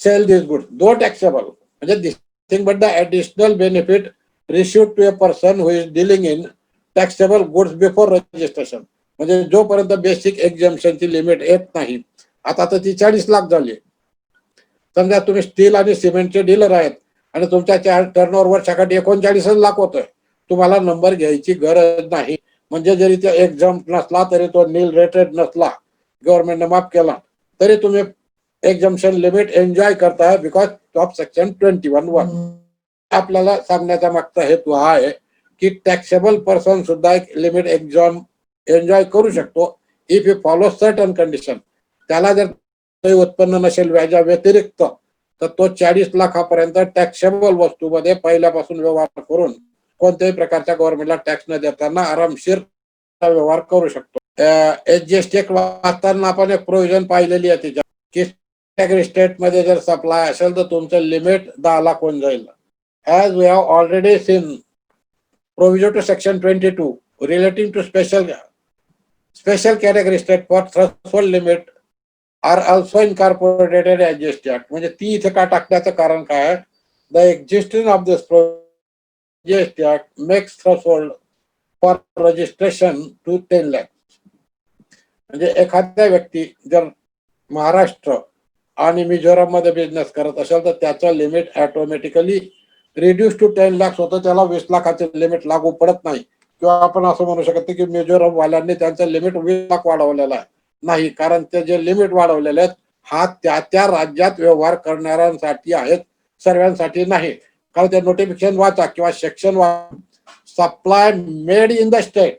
sell this goods though taxable. म्हणजे this but the additional benefit received to a person who is dealing in taxable goods before registration. म्हणजे जोपर्यंत बेसिक एक्झम्पशनची लिमिट येत नाही. आता तर ती 40 लाख झाली. समजा तुम्ही स्टील आणि सिमेंटचे डीलर आहेत आणि तुमच्या टर्नओव्हर वर्षाकाठी 39 लाख होतोय. तुम्हाला नंबर घ्यायची गरज नाही. म्हणजे जरी तो एक्झम्प्ट नसला तरी तो नील रेटेड नसला गव्हर्नमेंटने माफ केला तरी तुम्ही एक्झम्पशन लिमिट एन्जॉय करताय बिकॉज ऑफ सेक्शन 21(1). आपल्याला सांगण्याचा मागचा हेतू हा आहे की टॅक्सेबल पर्सन सुद्धा एक लिमिट एन्जॉय करू शकतो if you follow certain condition. त्याला जर उत्पन्न नसेल व्याजा व्यतिरिक्त तर तो 40 लाखापर्यंत टॅक्सेबल वस्तूमध्ये पहिल्यापासून व्यवहार करून कोणत्याही प्रकारच्या गव्हर्नमेंटला टॅक्स न देताना आरामशीर व्यवहार करू शकतो. एसजीएसटी वाचताना आपण एक प्रोव्हिजन पाहिलेली आहे त्याच्यात की कॅटेगरी स्टेट मध्ये जर सप्लाय असेल तर तुमचं लिमिट 10 लाख होऊन जाईल. As we have already seen provision to section 22 relating to special category state for threshold limit are also incorporated as GST Act. म्हणजे ती इथे का टाकण्याचं कारण काय आहे? The existence of this GST Act makes threshold for registration to 10 lakhs. म्हणजे एखाद्या व्यक्ती जर महाराष्ट्र आणि मिझोराम मध्ये बिझनेस करत असेल तर त्याचं limit automatically reduce to 10 lakh होतं, त्याला 20 लाखाचे लिमिट लागू पडत नाही. किंवा आपण असं म्हणू शकतो की मिझोराम वाल्यांनी त्यांचं लिमिट 20 लाख वाढवलेलं आहे, नाही, कारण ते जे लिमिट वाढवलेले आहेत हा त्या राज्यात व्यवहार करणाऱ्यांसाठी आहेत, सर्वांसाठी नाही. कारण ते नोटिफिकेशन वाचा किंवा section supply made in the state,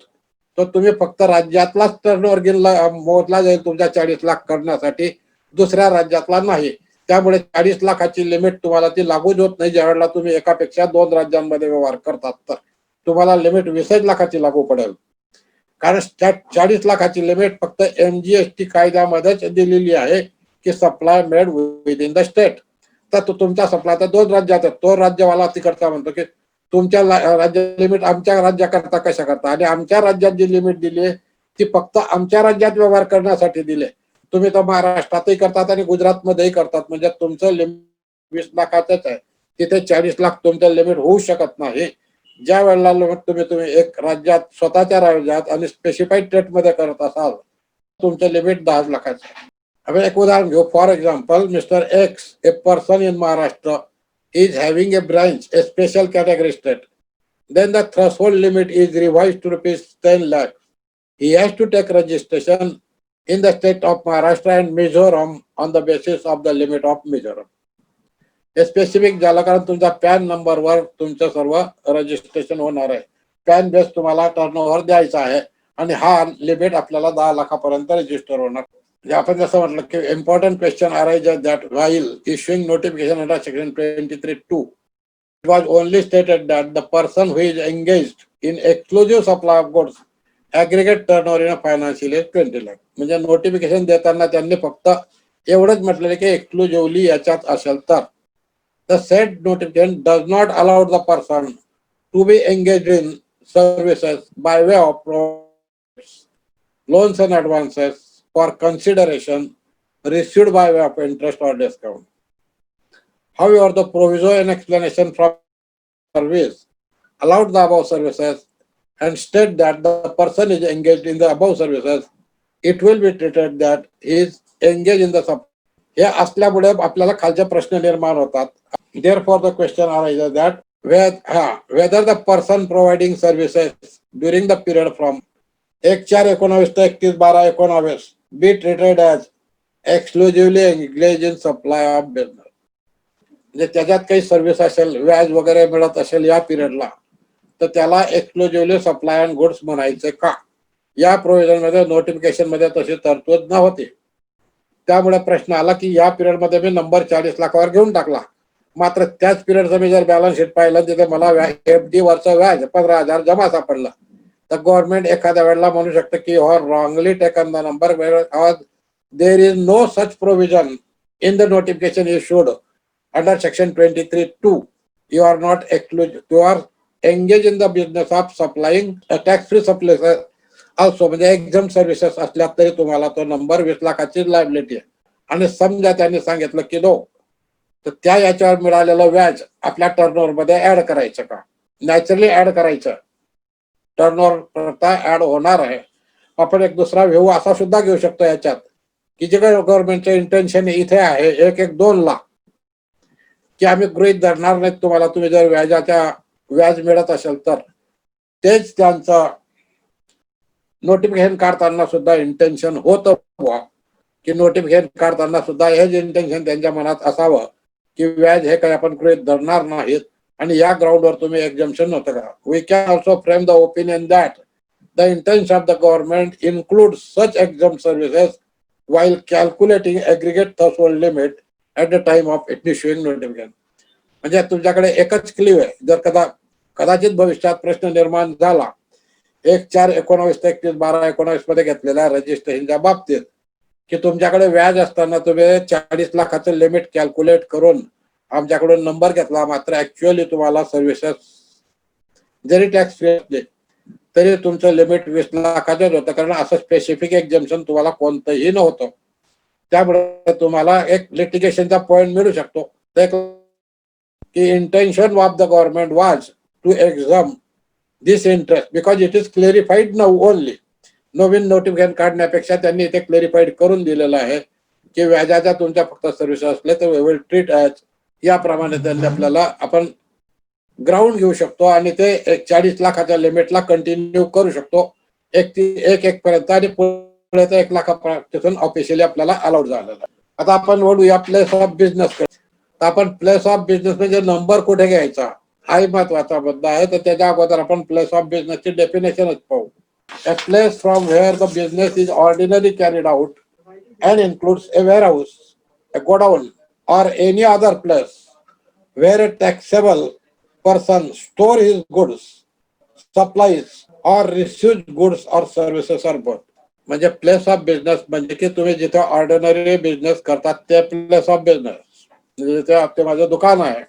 तर तुम्ही फक्त राज्यातलाच टर्नओव्हर मोजला जाईल तुमच्या 40 लाख करण्यासाठी, दुसऱ्या राज्यातला नाही. त्यामुळे 40 लाखाची लिमिट तुम्हाला ती लागूच होत नाही. ज्यावेळेला तुम्ही एकापेक्षा 2 राज्यांमध्ये व्यवहार करतात तर तुम्हाला लिमिट 20 लाखाची लागू पडेल. कारण 40 लाखाची लिमिट फक्त MGST कायद्यामध्येच दिलेली आहे की supply made with in the state. तर तो तुमचा सप्लाय तर 2 राज्यात आहे, तो राज्यवाला तिकडचा म्हणतो की तुमच्या राज्य लिमिट आमच्या राज्याकरता कशा करता, आणि आमच्या राज्यात जी लिमिट दिली आहे ती फक्त आमच्या राज्यात व्यवहार करण्यासाठी दिले. तुम्ही तर महाराष्ट्रातही करतात आणि गुजरातमध्येही करतात, म्हणजे तुमचं लिमिट 20 लाखाचंच आहे, तिथे 40 लाख तुमचं लिमिट होऊ शकत नाही. ज्या वेळेला लिमिट तुम्ही एक राज्यात स्वतःच्या राज्यात आणि स्पेसिफाईड स्टेटमध्ये करत असाल तुमचं लिमिट 10 लाखाचं आहे. अब एक उदाहरण घेऊ. For example, mister x, a person in Maharashtra is having a branch, a special category state. Then the threshold limit is revised to rupees 10 lakh. He has to take registration in the state of Maharashtra and Mizoram on the basis of the limit of Mizoram. हे specific झालं कारण तुमचा pan नंबरवर तुमचं सर्व registration होणार आहे. Pan base तुम्हाला टर्नओव्हर द्यायचा आहे आणि हा लिमिट आपल्याला 10 लाखापर्यंत रजिस्टर होणार. आपण जसं म्हटलं की important question arises that while issuing notification under section 23(2) it was only stated that the person who is engaged in exclusive supply of goods aggregate turnover in a financial year 20 lakh. म्हणजे notification देताना त्यांनी फक्त एवढंच म्हटलेलं की exclusively याच्यात असेल तर the said notification does not allow the person to be engaged in services by way of products, loans and advances for consideration received by way of interest or discount. However, the proviso and explanation from service allowed the above services and state that the person is engaged in the above services, it will be treated that he is engaged in the sub. हे असल्यामुळे आपल्याला खालचे प्रश्न निर्माण होतात. Therefore, the question arises that whether the person providing services during the period from 1/4/19 to 31/12/19 be treated as exclusively engaged in supply of business. म्हणजे त्याच्यात काही सर्व्हिस असेल, व्याज वगैरे मिळत असेल या पिरियडला, तर त्याला एक्सक्लुझिव्हली सप्लाय अँड गुड्स म्हणायचे का? या प्रोव्हिजन मध्ये नोटिफिकेशन मध्ये तशी तरतूद नव्हती. त्यामुळे प्रश्न आला की या पिरियड मध्ये मी नंबर 40 लाखावर घेऊन टाकला, मात्र त्याच पिरियडचं मी जर बॅलन्स शीट पाहिलं तिथे मला FD वरचं व्याज 15,000 जमा सापडलं, तर गव्हर्नमेंट एखाद्या वेळेला म्हणू शकतं की wrongly taken the number, there is no such provision in the notification issued under section 23(2). You are not excluded, you are engaged in the business of supplying a tax-free supplies also, म्हणजे exam services असल्या तरी तुम्हाला तो number 20 लाखाची liability आहे. आणि समजा त्यांनी सांगितलं की नो, तर त्या याच्यावर मिळालेलं व्याज आपल्या टर्नओव्हर मध्ये ऍड करायचं का? नॅचरली ऍड करायचं, टर्नओव्हर करता ऍड होणार आहे. आपण एक दुसरा व्ह्यू असा सुद्धा घेऊ शकतो याच्यात की जे काही गव्हर्नमेंटचे इंटेन्शन इथे आहे 1-2 लाख की आम्ही गृहीत धरणार नाहीत तुम्हाला, तुम्ही जर व्याज मिळत असेल तर, तेच त्यांचं नोटिफिकेशन काढताना सुद्धा इंटेन्शन होतं की नोटिफिकेशन काढताना सुद्धा हेच इंटेन्शन त्यांच्या मनात असावं की व्याज हे काही आपण गृहीत धरणार नाहीत आणि या ग्राउंडवर तुम्ही एक्झम्पशन नव्हतं करा. We can also frame the opinion that the intention of the government include such exempt services while calculating aggregate threshold limit at the time of issuing notification. म्हणजे तुमच्याकडे एकच क्लिव आहे. जर कदाचित भविष्यात प्रश्न निर्माण झाला 1/4/19 ते 31/12/19 मध्ये घेतलेल्या रजिस्ट्रेशनच्या बाबतीत की तुमच्याकडे व्याज असताना तुम्ही 40 लाखाचं लिमिट कॅल्क्युलेट करून आमच्याकडून नंबर घेतला, मात्र ऍक्च्युअली तुम्हाला सर्व्हिसेस जरी टॅक्स फ्री असले तरी तुमचं लिमिट 20 लाखाचंच होतं, कारण असं स्पेसिफिक एक्झम्पशन तुम्हाला कोणतंही नव्हतं. त्यामुळे तुम्हाला एक लिटिगेशनचा पॉइंट मिळू शकतो. की intention of the government was to exam this interest because it is clarified now only. नवीन नोटिफिकेशन काढण्यापेक्षा त्यांनी इथे क्लेरिफाईड करून दिलेलं आहे की व्याजाच्या तुमच्या फक्त सर्व्हिस असले तर वी विल ट्रीट ॲज, याप्रमाणे त्यांनी आपल्याला आपण ग्राउंड घेऊ शकतो आणि ते 40 लाखाच्या लिमिटला कंटिन्यू करू शकतो एक पर्यंत, आणि पुढे 1 लाखापासून ऑफिशियली आपल्याला अलाउड झालेलं आहे. आता आपण वळूया प्लेस ऑफ बिझनेस. तर आपण प्लेस ऑफ बिझनेस म्हणजे नंबर कुठे घ्यायचा हाही महत्वाचा मुद्दा आहे. तर त्याच्या अगोदर आपण प्लेस ऑफ बिझनेसची डेफिनेशनच पाहू. A place from where the business is ordinarily carried out and includes a warehouse, a godown, or any other place where a taxable person store his goods, supplies, or receives goods or services or both. म्हणजे place of business म्हणजे की तुम्ही जिथे ordinary business करतात ते place of business. जिथे ते माझं दुकान आहे,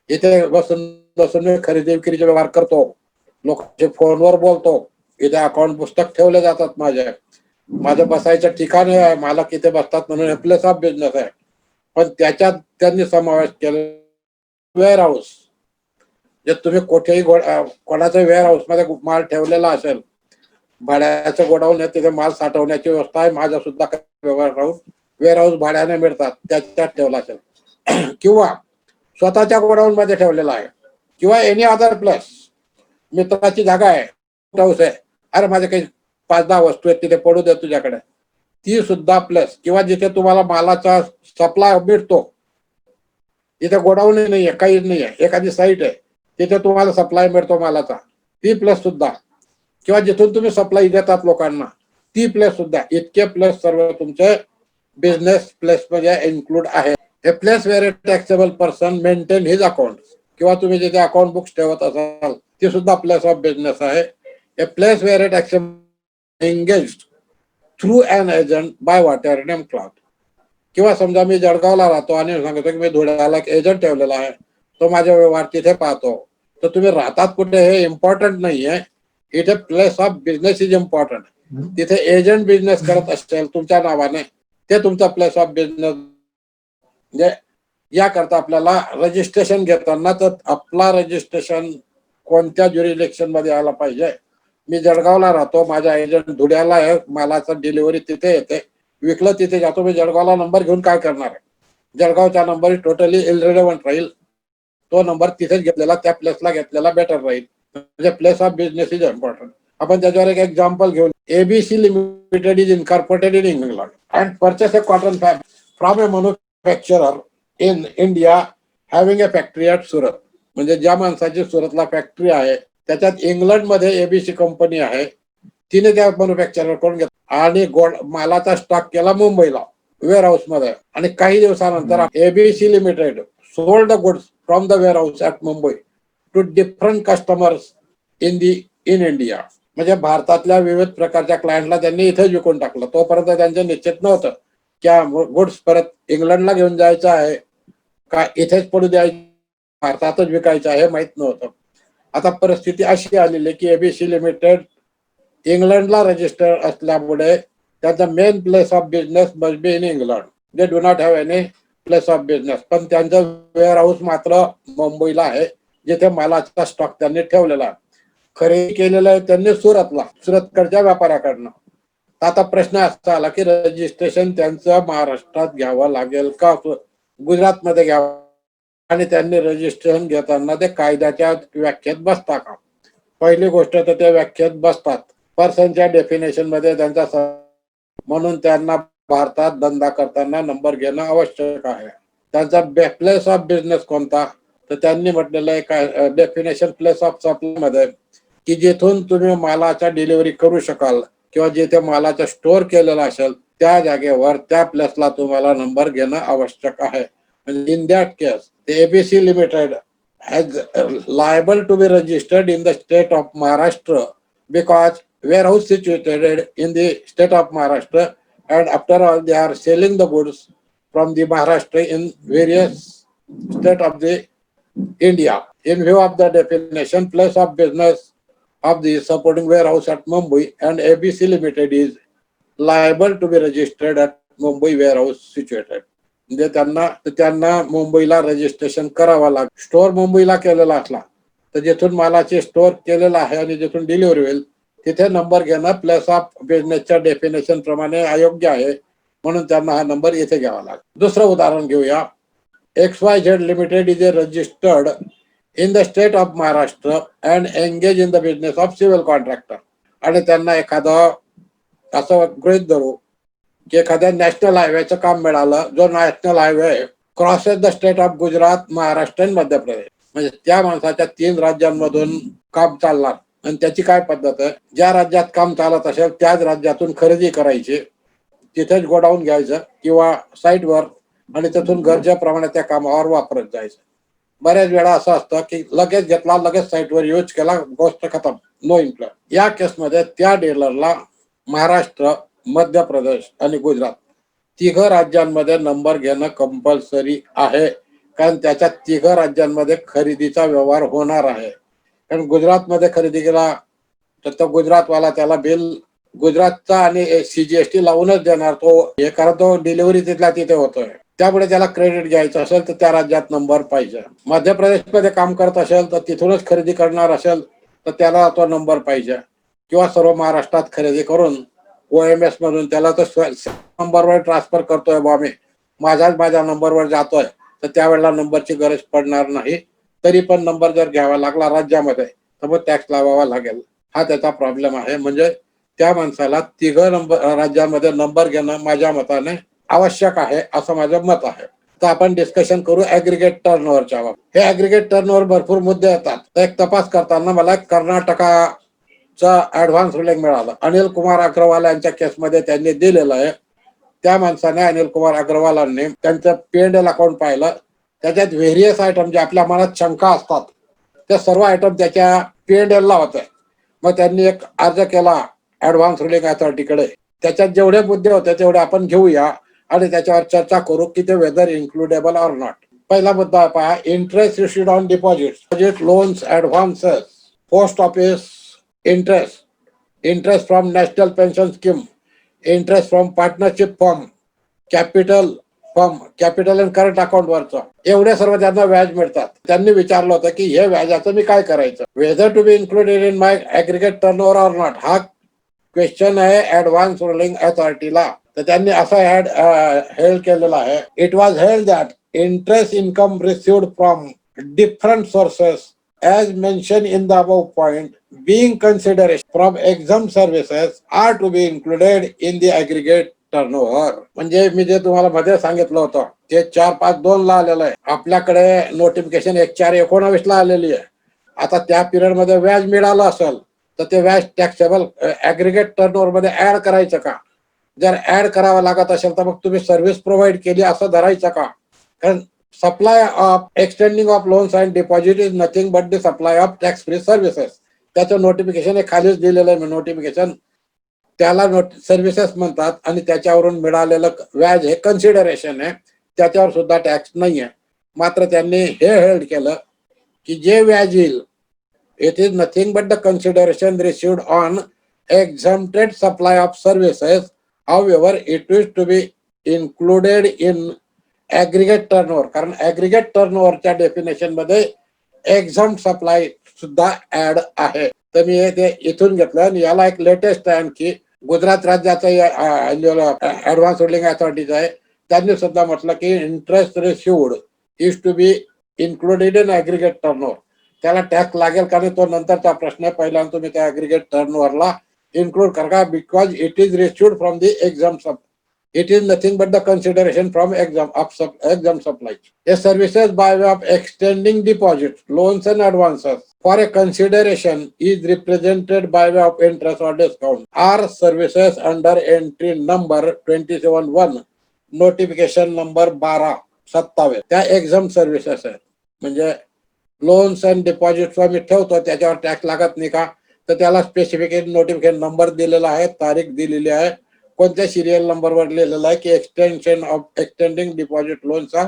इथे बसून बसून मी खरेदी विक्रीचे व्यवहार करतो, लोकांचे फोनवर बोलतो, इथे अकाउंट पुस्तक ठेवले जातात, माझं बसायचं ठिकाण आहे, मालक इथे बसतात, म्हणून हे प्लेस ऑफ बिझनेस आहे. पण त्याच्यात त्यांनी समावेश केला वेअर हाऊस. जे तुम्ही कुठेही कोणाच्या वेअर हाऊस मध्ये माल ठेवलेला असेल, भाड्याचं गोडाऊन आहे, तिथे माल साठवण्याची व्यवस्था आहे, माझा सुद्धा वेअर हाऊस भाड्याने मिळतात, त्याच्यात ठेवला असेल किंवा स्वतःच्या गोडाऊन मध्ये ठेवलेला आहे, किंवा एनी अदर प्लेस, मित्राची जागा आहे, हाऊस आहे, अरे माझे काही 5-10 वस्तू आहेत तिथे पडू दे तुझ्याकडे, ती सुद्धा प्लेस. किंवा जिथे तुम्हाला मालाचा सप्लाय मिळतो, जिथे गोडाऊन नाहीये, काहीच नाहीये, एखादी साईट आहे तिथे तुम्हाला सप्लाय मिळतो मालाचा, ती प्लेस सुद्धा. किंवा जिथून तुम्ही सप्लाय देतात लोकांना, ती प्लेस सुद्धा. इतके प्लेस सर्व तुमचे बिझनेस प्लेस मध्ये इन्क्लूड आहे. A place where a taxable person maintain his account, किंवा तुम्ही जिथे अकाउंट बुक्स ठेवत असाल ती सुद्धा प्लेस ऑफ बिझनेस आहे. A place where a taxable engaged through an agent by whatever name called. किंवा समजा मी जळगावला राहतो आणि सांगतो की मी धुळ्याला एक एजंट ठेवलेला आहे, तो माझे व्यवहार तिथे पाहतो. तर तुम्ही राहतात कुठे हे इम्पॉर्टंट नाहीये, इथे place of business is important. तिथे एजंट बिझनेस करत असेल तुमच्या नावाने, ते तुमचा प्लेस ऑफ बिझनेस. म्हणजे याकरता आपल्याला रजिस्ट्रेशन घेताना तर आपला रजिस्ट्रेशन कोणत्या ज्युरिडिक्शन मध्ये आला पाहिजे. मी जळगावला राहतो, माझा एजंट धुळ्याला आहे, मालाचा डिलिव्हरी तिथे येते, विकलं तिथे जातो, मी जळगावला नंबर घेऊन काय करणार आहे? जळगावचा नंबर टोटली इलरिलेव्हंट राहील. तो नंबर तिथेच घेतलेला, त्या प्लेसला घेतलेला बेटर राहील. म्हणजे place of business is important. आपण त्याच्यावर एक एक्झाम्पल घेऊन, ABC limited is incorporated in England and purchase A cotton fabric from A manufacturer in India having A factory at Surat. म्हणजे ज्या माणसाची सुरतला फॅक्टरी आहे, त्याच्यात इंग्लंडमध्ये एबीसी कंपनी आहे, तिने त्या मॅन्युफॅक्चरर कडून घेतला आणि मालाचा स्टॉक केला मुंबईला वेअर हाऊस मध्ये. आणि काही दिवसानंतर ABC limited sold the goods from the warehouse at Mumbai to different customers in India. म्हणजे भारतातल्या विविध प्रकारच्या क्लायंटला त्यांनी इथेच विकून टाकलं. तोपर्यंत त्यांचं निश्चित नव्हतं की गुड्स परत इंग्लंडला घेऊन जायचं आहे का इथेच पडू द्यायचं, भारतातच विकायचं आहे, माहित नव्हतं. आता परिस्थिती अशी आलेली की एबीसी लिमिटेड इंग्लंडला रजिस्टर असल्यामुळे त्यांचा main place of business must be in England. They do not have any place of business. पण त्यांचं वेअर हाऊस मात्र मुंबईला आहे, जिथे मालाचा स्टॉक त्यांनी ठेवलेला आहे. खरेदी केलेलं आहे त्यांनी सुरतकडच्या व्यापाऱ्याकडनं. आता प्रश्न असा आला की रजिस्ट्रेशन त्यांचं महाराष्ट्रात घ्यावं लागेल का गुजरातमध्ये घ्यावं, आणि त्यांनी रजिस्ट्रेशन घेताना ते कायद्याच्या व्याख्येत बसता का? पहिली गोष्ट तर ते व्याख्येत बसतात. पर्सनच्या डेफिनेशन मध्ये त्यांचा, म्हणून त्यांना भारतात धंदा करताना नंबर घेणं आवश्यक आहे. त्यांचा प्लेस ऑफ बिझनेस कोणता, तर त्यांनी म्हटलेलं आहे काय डेफिनेशन प्लेस ऑफ सप्लाय मध्ये की जिथून तुम्ही मालाच्या डिलिव्हरी करू शकाल किंवा जिथे मालाचा स्टोअर केलेला असेल त्या जागेवर त्या प्लेसला तुम्हाला नंबर घेणं आवश्यक आहे. In that case ABC limited has liable to be registered in the state of Maharashtra because warehouse situated in the state of Maharashtra and after all they are selling the goods from the Maharashtra in various state of the India. In view of the definition, place of business of the supporting warehouse at Mumbai and ABC Limited is liable to be registered at Mumbai warehouse situated. म्हणजे त्यांना मुंबईला registration करावं लागेल. Store मुंबईला केलेला असला तर जिथून मालाचे स्टोअर केलेला आहे आणि जिथून डिलिव्हरी होईल तिथे नंबर घेणं प्लेस ऑफ बिझनेसच्या डेफिनेशन प्रमाणे अयोग्य आहे, म्हणून त्यांना हा नंबर इथे घ्यावा लागेल. दुसरं उदाहरण घेऊया. XYZ Limited is a registered in the state of Maharashtra and engage in the business of civil contractor. आणि त्यांना एखादं असं गृहीत धरू की एखाद्या नॅशनल हायवेचं काम मिळालं, जो national highway crosses the state of Gujarat, Maharashtra आणि मध्य प्रदेश. म्हणजे त्या माणसाच्या 3 राज्यांमधून काम चालणार आणि त्याची काय पद्धत आहे, ज्या राज्यात काम चालत असेल त्याच राज्यातून खरेदी करायची, तिथेच गोडाऊन घ्यायचं किंवा साईटवर आणि तिथून गरजेप्रमाणे त्या कामावर वापरत जायचं. बऱ्याच वेळा असं असतं की लगेच घेतला, लगेच साईटवर यूज केला, गोष्ट खतम, नो इम्प्लॉय. या केसमध्ये त्या डीलरला महाराष्ट्र, मध्य प्रदेश आणि गुजरात 3 राज्यांमध्ये नंबर घेणं कंपल्सरी आहे, कारण त्याच्या 3 राज्यांमध्ये खरेदीचा व्यवहार होणार आहे. कारण गुजरातमध्ये खरेदी केला तर तो गुजरातवाला त्याला बिल गुजरातचा आणि CGST लावूनच देणार, तो हे कारण तो डिलिव्हरी तिथल्या तिथे होतोय. त्यामुळे त्याला क्रेडिट घ्यायचं असेल तर त्या राज्यात नंबर पाहिजे. मध्य प्रदेशमध्ये काम करत असेल तर तिथूनच खरेदी करणार असेल तर त्याला तो नंबर पाहिजे, किंवा सर्व महाराष्ट्रात खरेदी करून OMS मधून त्याला तो नंबरवर ट्रान्सफर करतोय बा, मी माझ्या नंबरवर जातोय, तर त्यावेळेला नंबरची गरज पडणार नाही. तरी पण नंबर जर घ्यावा लागला राज्यामध्ये तर मग टॅक्स लावावा लागेल. हा त्याचा प्रॉब्लेम आहे. म्हणजे त्या माणसाला 3 राज्यामध्ये नंबर घेणं माझ्या मताने आवश्यक आहे, असं माझं मत आहे. तर आपण डिस्कशन करू ऍग्रीगेट टर्नओव्हरच्या बाबतीत. हे ऍग्रीगेट टर्नओव्हर भरपूर मुद्दे येतात. तर एक तपास करताना मला कर्नाटकाचा ऍडव्हान्स रुलिंग मिळालं. अनिल कुमार अग्रवाल यांच्या केसमध्ये त्यांनी दिलेलं आहे. त्या माणसाने, अनिल कुमार अग्रवालांनी त्यांचं P&L अकाउंट पाहिलं. त्याच्यात व्हेरियस आयटम जे आपल्या मनात शंका असतात त्या सर्व आयटम त्याच्या P&L ला होते. मग त्यांनी एक अर्ज केला ऍडव्हान्स रुलिंग अथॉरिटीकडे. त्याच्यात जेवढे मुद्दे होते तेवढे आपण घेऊया आणि त्याच्यावर चर्चा करू की ते वेदर इन्क्लुडेबल ऑर नॉट. पहिला मुद्दा पहा, interest received on deposit, loans, advances, post office interest, interest from national pension scheme, interest from partnership firm, capital and current account वरचं, एवढे सर्व त्यांना व्याज मिळतात. त्यांनी विचारलं होतं की हे व्याजाचं मी काय करायचं, whether to be included in my aggregate turnover or not, हा क्वेश्चन आहे ऍडव्हान्स रुलिंग अथॉरिटीला. तर त्यांनी असं हेल्ड केलेला आहे. It was held that interest income received from different sources as mentioned in the above point being consideration from exempt services are to be included in the aggregate turnover. म्हणजे मी जे तुम्हाला मध्ये सांगितलं होतं ते 452 ला आलेलं आहे. आपल्याकडे नोटिफिकेशन 1419 ला आलेली आहे. आता त्या पिरियड मध्ये व्याज मिळालं असेल तर ते व्याज टॅक्सेबल ऍग्रीगेट टर्नओव्हर मध्ये ऍड करायचं का? जर ऍड करावं लागत असेल तर मग तुम्ही सर्व्हिस प्रोव्हाइड केली असं धरायचं का? कारण supply of extending of loans and deposit is nothing but the supply of tax free services. त्याचं नोटिफिकेशन हे खालीच दिलेलं आहे. नोटिफिकेशन त्याला सर्व्हिसेस म्हणतात आणि त्याच्यावरून मिळालेलं व्याज हे कन्सिडरेशन आहे, त्याच्यावर सुद्धा टॅक्स नाही आहे. मात्र त्यांनी हे हेल्ड केलं की जे व्याज येईल it is nothing but the consideration received on exempted supply of services. However, it is to be included in aggregate turnover. कारण aggregate turnover च्या डेफिनेशन मध्ये exempt सप्लाय सुद्धा ऍड आहे. तर मी ते इथून घेतलं आणि याला एक लेटेस्ट आहे आणखी गुजरात राज्याचा ऍडव्हान्स रुलिंग अथॉरिटीज आहे. त्यांनी सुद्धा म्हटलं की interest received is to be included in aggregate turnover. त्याला टॅक्स लागेल का नाही तो नंतरचा प्रश्न आहे. पहिल्यांदा तुम्ही त्या aggregate टर्नओव्हरला include karka because it is received from the exempt it is nothing but the consideration from exempt supply. A services by way of extending deposits, loans and advances for a consideration is represented by way of interest or discount are services under entry number 27(1) notification number 1227 त्या exempt services आहेत. म्हणजे loans and deposit मी ठेवतो त्याच्यावर tax लागत नाही का, तर त्याला स्पेसिफिक नोटिफिकेशन नंबर दिलेला आहे, तारीख दिलेली आहे कोणत्या सिरियल नंबरवर लिहिलेलं आहे की एक्सटेन्शन ऑफ एक्सटेंडिंग डिपॉझिट लोनचा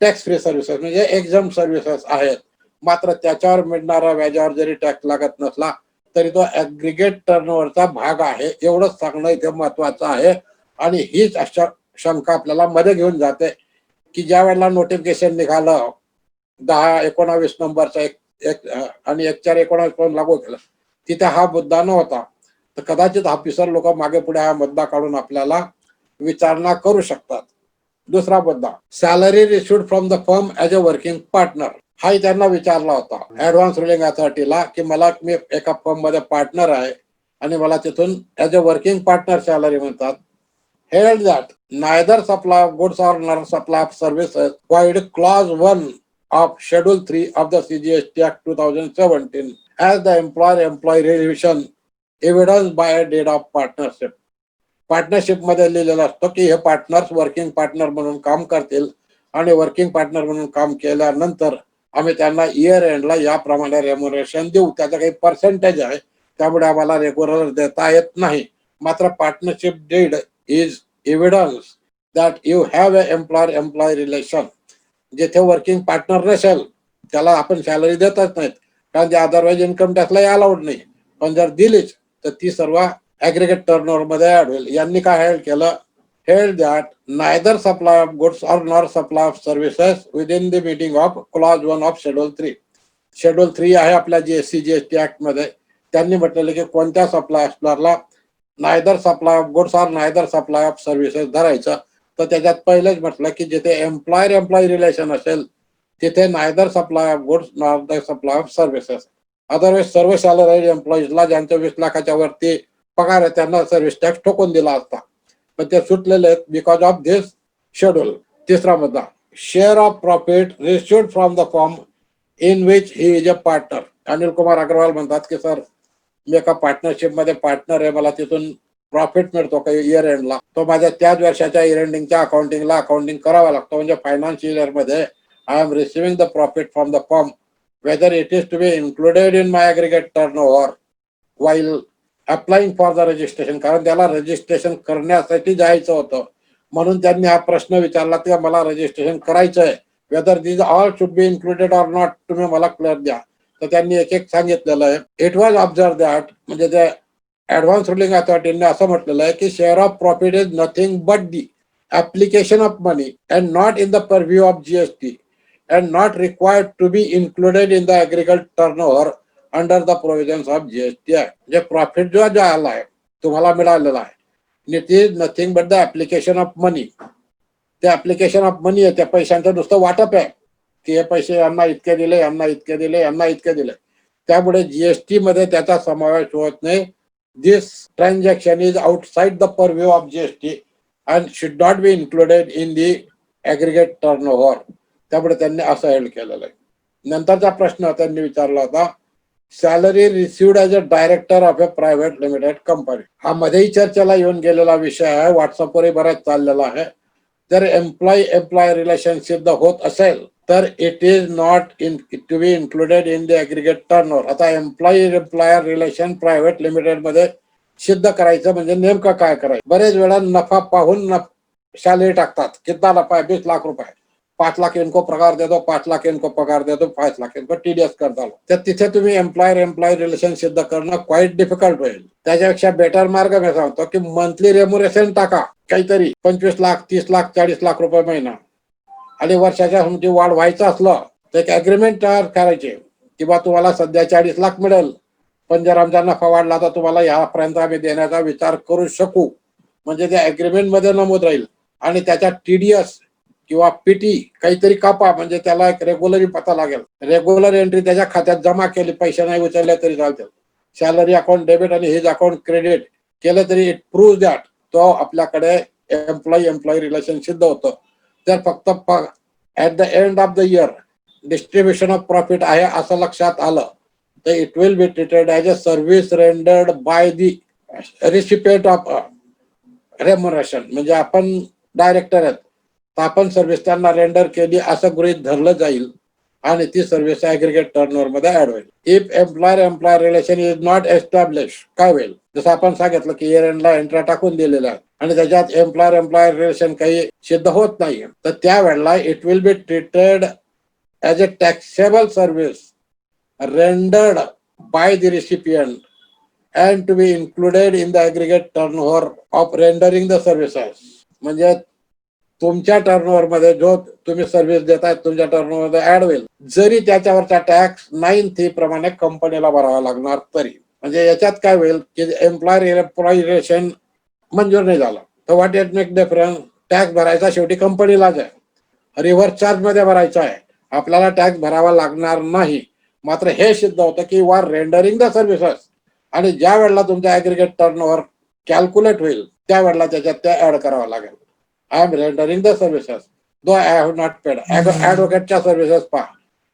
टॅक्स फ्री सर्व्हिसेस म्हणजे एक्झाम सर्व्हिसेस आहेत. मात्र त्याच्यावर मिळणाऱ्या व्याजावर जरी टॅक्स लागत नसला तरी तो ऍग्रिगेट टर्नओव्हरचा भाग आहे, एवढंच सांगणं इथे महत्वाचं आहे. आणि हीच अशा शंका आपल्याला मध्ये घेऊन जाते की ज्या वेळेला नोटिफिकेशन निघालं 10/19 नंबरचा एक आणि 1/4/19 लागू केलं, तिथे हा मुद्दा नव्हता. तर कदाचित ऑफिसर लोक मागे पुढे हा मुद्दा काढून आपल्याला विचारणा करू शकतात. दुसरा मुद्दा, salary received from the firm as a working partner, हाही त्यांना विचारला होता ऍडव्हान्स रुलिंग अथॉरिटीला की मी एका फर्म मध्ये पार्टनर आहे आणि मला तिथून as a working partner salary म्हणतात. held that neither supply of goods or nor supply of services void clause 1 of schedule 3 of the CGST Act 2017 as the employer-employee relation evidenced by a deed of partnership. Partnership मध्ये लिहिलेलं असतं की हे partners working partner म्हणून काम करतील आणि working partner म्हणून काम केल्यानंतर आम्ही त्यांना इयर एंडला याप्रमाणे रेम्युनरेशन देऊ. त्याचा काही पर्सेंटेज आहे, त्यामुळे आम्हाला रेग्युलर देता येत नाही. मात्र partnership deed is evidence that you have a employer relation. जिथे वर्किंग पार्टनर नसेल त्याला आपण सॅलरी देतच नाहीत, कारण ते अदरवाईज इन्कम टॅक्सला अलाउड नाही. पण जर दिलीच तर ती सर्व ऍग्रिगेट टर्नओव्हर मध्ये ऍड होईल. यांनी काय हेल्ड केलं, held that neither supply of goods or nor supply of services within the meaning of clause 1 of schedule 3. Schedule 3 आहे आपल्या CGST ऍक्ट मध्ये. त्यांनी म्हटलेलं की कोणत्या सप्लाय असणारला neither supply of goods or neither supply of services धरायचं. तर त्याच्यात पहिलेच म्हटलं की जिथे एम्प्लॉयर रिलेशन असेल तिथे neither supply of goods nor the supply of services. Otherwise सर्व सॅलरी एम्प्लॉईजला ज्यांच्या 20 लाखाच्या वरती पगार आहे त्यांना सर्व्हिस टॅक्स ठोकून दिला असता, पण ते सुटलेले आहेत बिकॉज ऑफ दिस शेड्यूल. तिसरा मुद्दा, share of profit received from the firm in which he is a partner. Anil Kumar Agarwal म्हणतात की सर मी एका पार्टनरशिप मध्ये पार्टनर आहे, मला तिथून प्रॉफिट मिळतो काही इयर एंडला, तो माझ्या त्याच वर्षाच्या इयर एंडिंगच्या अकाउंटिंग करावा लागतो. म्हणजे फायनान्शियल इयर मध्ये I am receiving the profit from the firm whether it is to be included in my aggregate turnover while applying for the registration. कारण त्याला रजिस्ट्रेशन करण्यासाठी जायचं होतं, म्हणून त्यांनी हा प्रश्न विचारला की मला रजिस्ट्रेशन करायचं आहे, whether this all should be included or not, तुम्ही मला क्लिअर द्या. तर त्यांनी एक सांगितलेलं आहे. इट वॉज ऑब्झर्व दॅट, म्हणजे ते ऍडव्हान्स रुलिंग अथॉरिटीने असं म्हटलेलं आहे की share of profit is nothing but the application of money and not in the purview of GST and not required to be included in the aggregate turnover under the provisions of GST Act. जे profit जो आला आहे तुम्हाला मिळालेला आहे, it is nothing but the application of money. ते application of मनी आहे, त्या पैशांचं नुसतं वाटप आहे की हे पैसे यांना इतके दिले, यांना इतके दिले, यांना इतके दिले. त्यामुळे GST मध्ये त्याचा समावेश होत नाही. This transaction is outside the purview of GST and should not be included in the aggregate turnover. त्यामुळे त्यांनी असं हेल्ड केलेलं आहे. नंतरचा प्रश्न त्यांनी विचारला होता, salary received as a director of a private limited company. हा मध्येही चर्चेला येऊन गेलेला विषय आहे, व्हॉट्सअपवरही बराच चाललेला आहे. जर एम्प्लॉय रिलेशनशिप होत असेल तर it is not to be included in the aggregate turnover. आता एम्प्लॉयर रिलेशन प्रायव्हेट लिमिटेड मध्ये सिद्ध करायचं म्हणजे नेमकं काय करायचं. बरेच वेळा नफा पाहून सॅलरी टाकतात. कितना नफा आहे, 20 लाख रुपये, 5 लाख इनको पगार दे दो, 5 लाख इनको पगार दे दो, 5 लाख इनको TDS कर दो. तर तिथे तुम्ही एम्प्लॉयर रिलेशन सिद्ध करणं क्वाईट डिफिकल्ट होईल. त्याच्यापेक्षा बेटर मार्ग मी सांगतो की मंथली रेम्युरेशन टाका, काहीतरी 25 लाख, 30 लाख, 40 लाख रुपये महिना, आणि वर्षाच्या तुमची वाढ व्हायचं असलं तर एक अग्रीमेंट तयार करायचे की बा तुम्हाला सध्या 40 लाख मिळेल, पण जर आमचा नफा वाढला तर तुम्हाला यापर्यंत आम्ही देण्याचा विचार करू शकू. म्हणजे त्या अग्रीमेंट मध्ये नमूद राहील. आणि त्याच्या TDS किंवा PT काहीतरी कापा, म्हणजे त्याला एक रेग्युलरी पता लागेल. रेग्युलर एंट्री त्याच्या खात्यात जमा केली, पैसे नाही उचलले तरी चालतील. सॅलरी अकाउंट डेबिट आणि हिज अकाउंट क्रेडिट केलं तरी इट प्रूव्ह दॅट तो आपल्याकडे एम्प्लॉई रिलेशन सिद्ध होतं. जर फक्त at the end of the year distribution of profit आहे असं लक्षात आलं तर it will be treated as a service rendered by the recipient of remuneration. म्हणजे आपण डायरेक्टर आहेत तर आपण सर्व्हिस त्यांना रेंडर केली असं गृहीत धरलं जाईल. आणि ती सर्व्हिस ऍग्रीगेट टर्नओव्हर मध्ये ऍड होईल. If employer relation is not establish, काय होईल? जसं आपण सांगितलं की इयर एंडला एंट्री टाकून दिलेल्या आहेत आणि त्याच्यात एम्प्लॉयर रिलेशन काही सिद्ध होत नाही, तर त्यावेळेला it will be treated as a taxable service rendered by the recipient and to be included in the aggregate turnover of rendering the services. म्हणजे तुमच्या टर्नओव्हर मध्ये जो तुम्ही सर्व्हिस देताय तुमच्या टर्नओव्हर मध्ये ऍड होईल, जरी त्याच्यावरचा टॅक्स 9 प्रमाणे कंपनीला भरावा लागणार तरी. म्हणजे याच्यात काय होईल की एम्प्लॉय रिलेशन मंजूर नाही झालं तर what it make difference? Tax भरायचा शेवटी कंपनीलाच आहे, रिव्हर्स चार्ज मध्ये भरायचा आहे, आपल्याला टॅक्स भरावा लागणार नाही. मात्र हे सिद्ध होतं की वार रेंडरिंग द सर्व्हिसेस, आणि ज्या वेळेला तुमचा ऍग्रीगेट टर्नओव्हर कॅल्क्युलेट होईल त्यावेळेला त्याच्यात ते ऍड करावं लागेल. I am rendering the services though I have not paid. ऍडव्होकेटच्या सर्व्हिसेस पहा,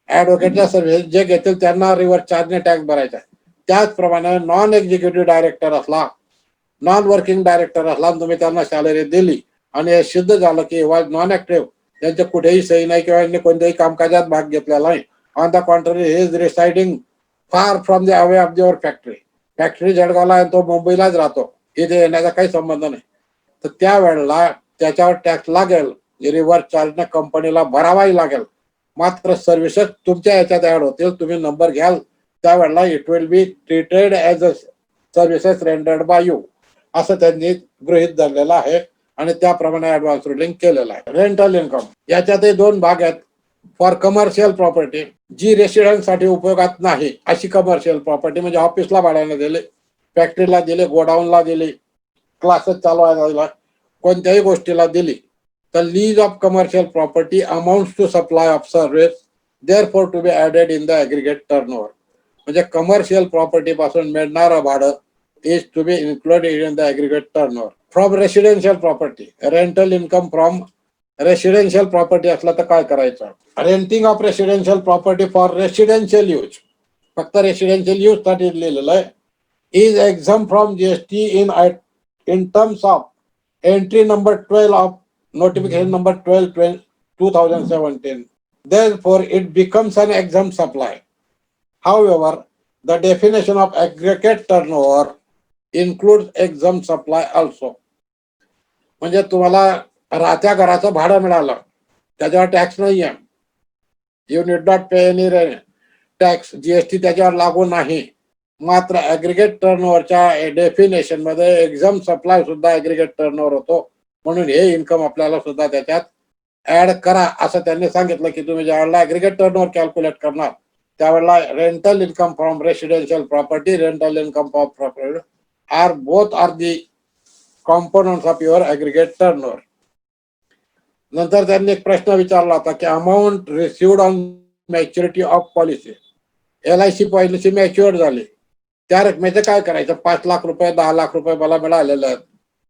ऍडव्होकेटच्या सर्व्हिसेस जे घेतील त्यांना रिव्हर्स चार्जने टॅक्स भरायचा आहे. त्याचप्रमाणे नॉन एक्झिक्युटिव्ह डायरेक्टर असला, नॉन वर्किंग डायरेक्टर असला, तुम्ही त्यांना सॅलरी दिली आणि हे सिद्ध झालं की वॉज नॉन ऍक्टिव्ह, त्यांचे कुठेही सही नाही किंवा यांनी कोणत्याही कामकाजात भाग घेतलेला नाही, on the contrary he is residing far from the away of your factory. Factory जळगावला आहे, तो मुंबईलाच राहतो, इथे येण्याचा काही संबंध नाही, तर त्यावेळेला त्याच्यावर टॅक्स लागेल, रिव्हर्स चार्जने कंपनीला भरावाही लागेल. मात्र सर्व्हिसेस तुमच्या याच्यात ऍड होतील, तुम्ही नंबर घ्याल त्यावेळेला it will be treated as a services rendered by you, असं त्यांनी गृहीत धरलेलं आहे आणि त्याप्रमाणे ऍडव्हान्स रुलिंग केलेलं आहे. रेंटल इन्कम याच्यातही दोन भाग आहेत. फॉर कमर्शियल प्रॉपर्टी, जी रेसिडेंट साठी उपयोगात नाही अशी कमर्शियल प्रॉपर्टी, म्हणजे ऑफिसला भाड्याने दिले, फॅक्टरीला दिले, गोडाऊनला दिले, क्लासेस चालवायला, कोणत्याही गोष्टीला दिली, तर lease of commercial property amounts to supply of service therefore to be added in the aggregate turnover. म्हणजे कमर्शियल प्रॉपर्टी पासून मिळणारं भाडं is to be included in the aggregate turnover. From residential property, rental income from residential property असला तर काय करायचं? Renting of residential property for residential use, फक्त residential use साठी लिहिलेलं आहे, is exempt from GST in terms of entry number 12 of notification number 12 2017. Therefore, it becomes an exempt supply. However, the definition of aggregate turnover includes exempt supply also. म्हणजे तुम्हाला राहत्या घराचं भाडं मिळालं, त्याच्यावर टॅक्स नाही आहे, you need not pay any tax, GST त्याच्यावर लागू नाही. मात्र ऍग्रीगेट टर्नओव्हरच्या डेफिनेशन मध्ये एक्झाम सप्लाय सुद्धा ऍग्रीगेट टर्नओव्हर होतो, म्हणून हे इन्कम आपल्याला सुद्धा त्याच्यात ऍड करा असं त्यांनी सांगितलं की तुम्ही ज्यावेळेला ऍग्रीगेट टर्नओव्हर कॅल्क्युलेट करणार त्यावेळेला rental income from residential property, rental income from property are both are the components of your aggregate turnover. नंतर त्यांनी एक प्रश्न विचारला होता की amount received on maturity of policy, LIC policy mature झाली, त्या रकमेचं काय करायचं? 5 लाख रुपये, 10 लाख रुपये मला मिळालेले आहेत,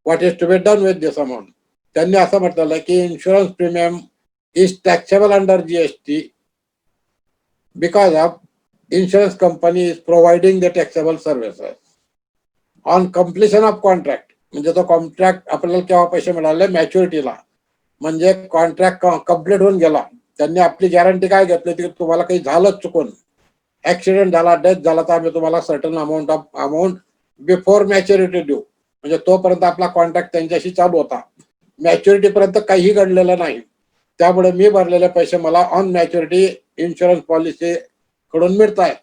what is to be done with this amount? त्यांनी असं म्हटलेलं आहे की insurance premium is taxable under GST because of insurance company is providing the taxable services on completion of contract. म्हणजे तो कॉन्ट्रॅक्ट आपल्याला केव्हा पैसे मिळाले? मॅच्युरिटीला, म्हणजे कॉन्ट्रॅक्ट कम्प्लीट होऊन गेला, त्यांनी आपली गॅरंटी काय घेतली की तुम्हाला काही झालं चुकून, ऍक्सिडेंट झाला, डेथ झाला, तर आम्ही तुम्हाला सर्टन अमाऊंट बिफोर मॅच्युरिटी देऊ. म्हणजे तोपर्यंत आपला कॉन्ट्रॅक्ट त्यांच्याशी चालू होता, मॅच्युरिटी पर्यंत काहीही घडलेलं नाही, त्यामुळे मी भरलेले पैसे मला ऑन मॅच्युरिटी इन्शुरन्स पॉलिसी कडून मिळत आहेत.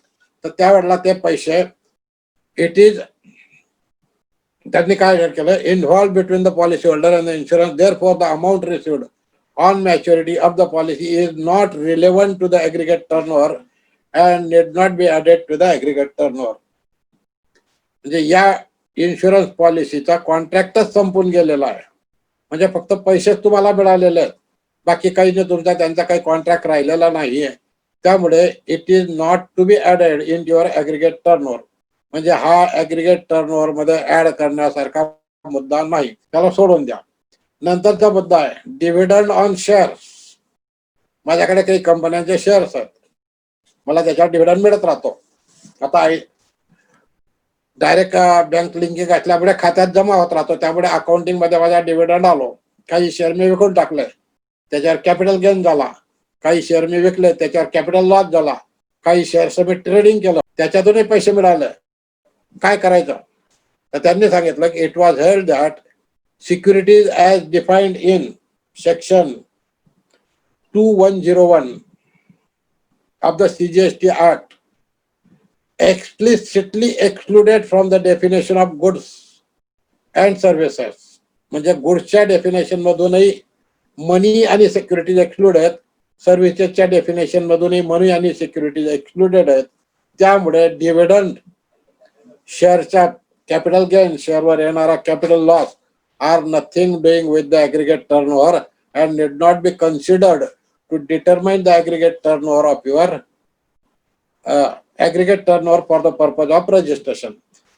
तर त्यावेळेला ते पैसे इट इज, त्यांनी काय केलं, involve between the policy holder and the insurance, therefore the amount received on maturity of the policy is not relevant to the aggregate turnover and need not be added to the aggregate turnover. म्हणजे या insurance पॉलिसीचा कॉन्ट्रॅक्टच संपून गेलेला आहे, म्हणजे फक्त पैसेच तुम्हाला मिळालेले आहेत, बाकी काही नाही, तुमचा त्यांचा काही कॉन्ट्रॅक्ट राहिलेला नाहीये. त्यामुळे it is not to be added in your aggregate turnover. म्हणजे हा ऍग्रीगेट टर्नओव्हर मध्ये ऍड करण्यासारखा मुद्दा नाही, त्याला सोडून द्या. नंतरचा मुद्दा आहे डिव्हिडंड ऑन शेअर्स. माझ्याकडे काही कंपन्यांचे शेअर्स आहेत, मला त्याच्यावर डिव्हिडंड मिळत राहतो. आता डायरेक्ट बँक लिंकिंग असल्यामुळे खात्यात जमा होत राहतो, त्यामुळे अकाउंटिंग मध्ये माझा डिव्हिडंड आलो, काही शेअर मी विकून टाकले, त्याच्यावर कॅपिटल गेन झाला, काही शेअर मी विकले, त्याच्यावर कॅपिटल लॉस झाला, काही शेअर्स मी ट्रेडिंग केलं, त्याच्यातूनही पैसे मिळाले, काय करायचं? तर त्यांनी सांगितलं की it was held that securities as defined in section 2101 of the CGST Act explicitly excluded from the definition of goods and services. म्हणजे गुड्सच्या डेफिनेशन मधूनही मनी आणि सिक्युरिटीज एक्सक्लूड आहेत, सर्व्हिसेसच्या डेफिनेशन मधूनही मनी आणि सिक्युरिटीज एक्सक्लुडेड आहेत. त्यामुळे डिव्हिडंड, शेअरच्या कॅपिटल गेन, शेअरवर येणारा capital loss are nothing doing with the aggregate turnover and need not be considered to determine the aggregate turnover of your aggregate turnover for the purpose of registration.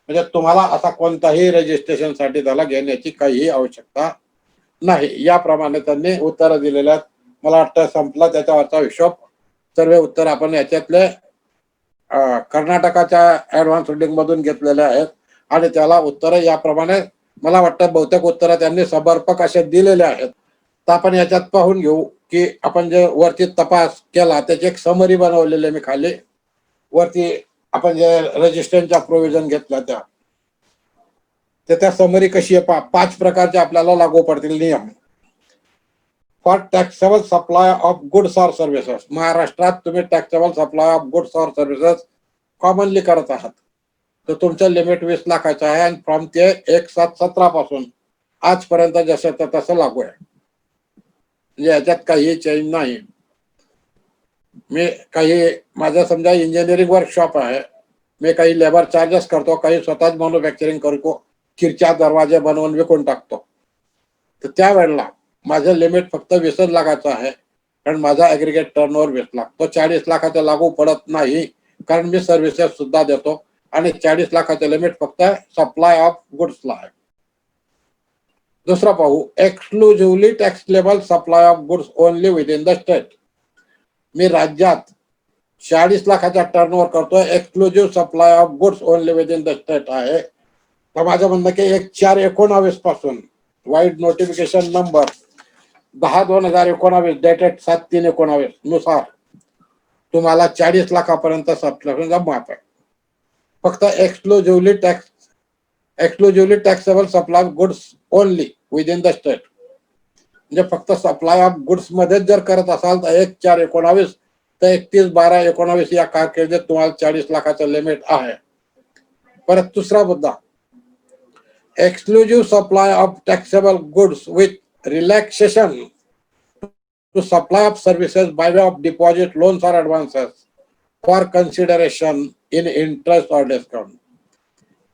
म्हणजे तुम्हाला असा कोणताही registration साठी त्याला घेण्याची काहीही आवश्यकता नाही. याप्रमाणे त्यांनी उत्तर दिलेले आहेत. मला वाटतं संपला त्याच्यावरचा हिशोब. सर्व उत्तर आपण याच्यातले कर्नाटकाच्या ऍडव्हान्स होल्डिंग मधून घेतलेले आहेत आणि त्याला उत्तर याप्रमाणे मला वाटतं बहुतेक उत्तर त्यांनी समर्पक असे दिलेले आहेत. तर आपण याच्यात पाहून घेऊ की आपण जे वरती तपास केला त्याची एक समरी बनवलेली आहे मी खाली. वरती आपण जे रजिस्ट्रेशनचा प्रोव्हिजन घेतला त्या समरी कशी आहे, 5 प्रकारचे आपल्याला लागू पडतील नियम. For taxable supply of goods or services, महाराष्ट्रात तुम्ही taxable supply of goods or services commonly करत आहात, तर तुमचं लिमिट 20 लाखाचं आहे आणि फ्रॉम ते 1/7/17 पासून आजपर्यंत जसं तसं लागू आहे. म्हणजे याच्यात काही चेंज नाही. मी काही माझं समजा इंजिनिअरिंग वर्कशॉप आहे, मी काही लेबर चार्जेस करतो, काही स्वतःच मॅन्युफॅक्चरिंग करतो, खिडच्या दरवाजे बनवून विकून टाकतो. तर त्यावेळेला माझं लिमिट फक्त 20 लाखाचं आहे, कारण माझा ॲग्रिगेट टर्नओव्हर 20 लाख. तो 40 लाखाचा लागू पडत नाही, कारण मी सर्व्हिसेस सुद्धा देतो आणि 40 लाखाचं लिमिट फक्त सप्लाय ऑफ गुड्सला आहे. दुसरा पाहू, exclusively taxable supply of goods only within the state. मी राज्यात 40 लाखाचा टर्नओव्हर करतोय, exclusive supply of goods only within the state आहे. तर माझं म्हणणं की 1/4/19 पासून वाईड नोटिफिकेशन नंबर 10/2019 डेटेड 7/3/19 नुसार तुम्हाला 40 लाखापर्यंत सबस्क्रिप्शन माफ आहे. फक्त exclusively taxable supply of goods only within the state. म्हणजे फक्त सप्लाय ऑफ गुड्स मध्येच जर करत असाल तर 1/4/19 तर 31/12/19 या कारकिर्दीत तुम्हाला 40 लाखाचं लिमिट आहे. परत दुसरा मुद्दा, exclusive supply of taxable goods with relaxation to supply of services by way of deposit, loans or advances for consideration in interest or discount.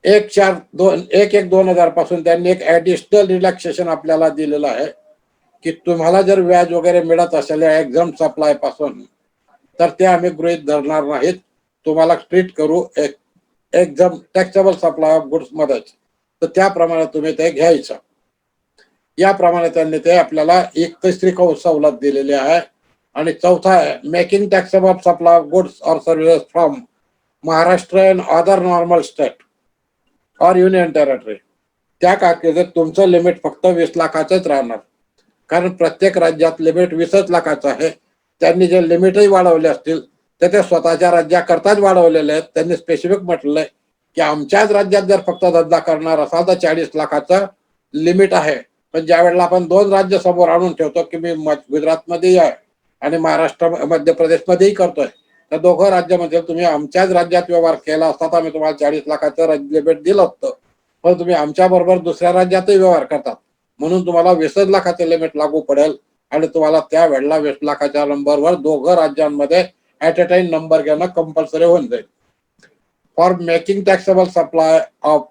1/4/2000 पासून त्यांनी एक ऍडिशनल रिलॅक्सेशन आपल्याला दिलेलं आहे की तुम्हाला जर व्याज वगैरे मिळत असेल एक्झाम सप्लाय पासून तर ते आम्ही गृहीत धरणार नाहीत, तुम्हाला ट्रीट करू exam taxable supply of goods मध्येच. तर त्याप्रमाणे तुम्ही ते घ्यायचं. याप्रमाणे त्यांनी ते आपल्याला 31 सवलत दिलेली आहे. आणि चौथा आहे, making taxable supply of goods or services from Maharashtra and other normal state or union territory. त्या कारकिर्दीत तुमचं लिमिट फक्त 20 लाखाचंच राहणार, कारण प्रत्येक राज्यात लिमिट 20 लाखाचं आहे. त्यांनी जे लिमिटही वाढवले असतील तर ते स्वतःच्या राज्याकरताच वाढवलेले आहेत. त्यांनी स्पेसिफिक म्हटलंय की आमच्याच राज्यात जर फक्त धंदा करणार असाल तर 40 लाखाचं लिमिट आहे. पण ज्या वेळेला आपण 2 राज्य समोर आणून ठेवतो की मी गुजरातमध्येही आहे आणि महाराष्ट्र मध्य प्रदेशमध्येही करतोय, तर दोघं राज्यामध्ये तुम्ही आमच्याच राज्यात व्यवहार केला असता तर आम्ही तुम्हाला 40 लाखाचं लिमिट दिलं असतं, पण तुम्ही आमच्या बरोबर दुसऱ्या राज्यातही व्यवहार करतात म्हणून तुम्हाला 20 लाखाचं लिमिट लागू पडेल आणि तुम्हाला त्या वेळेला 20 लाखाच्या नंबरवर दोघं राज्यांमध्ये ऍट अ टाइम नंबर घेणं कंपल्सरी होऊन जाईल. For making taxable supply of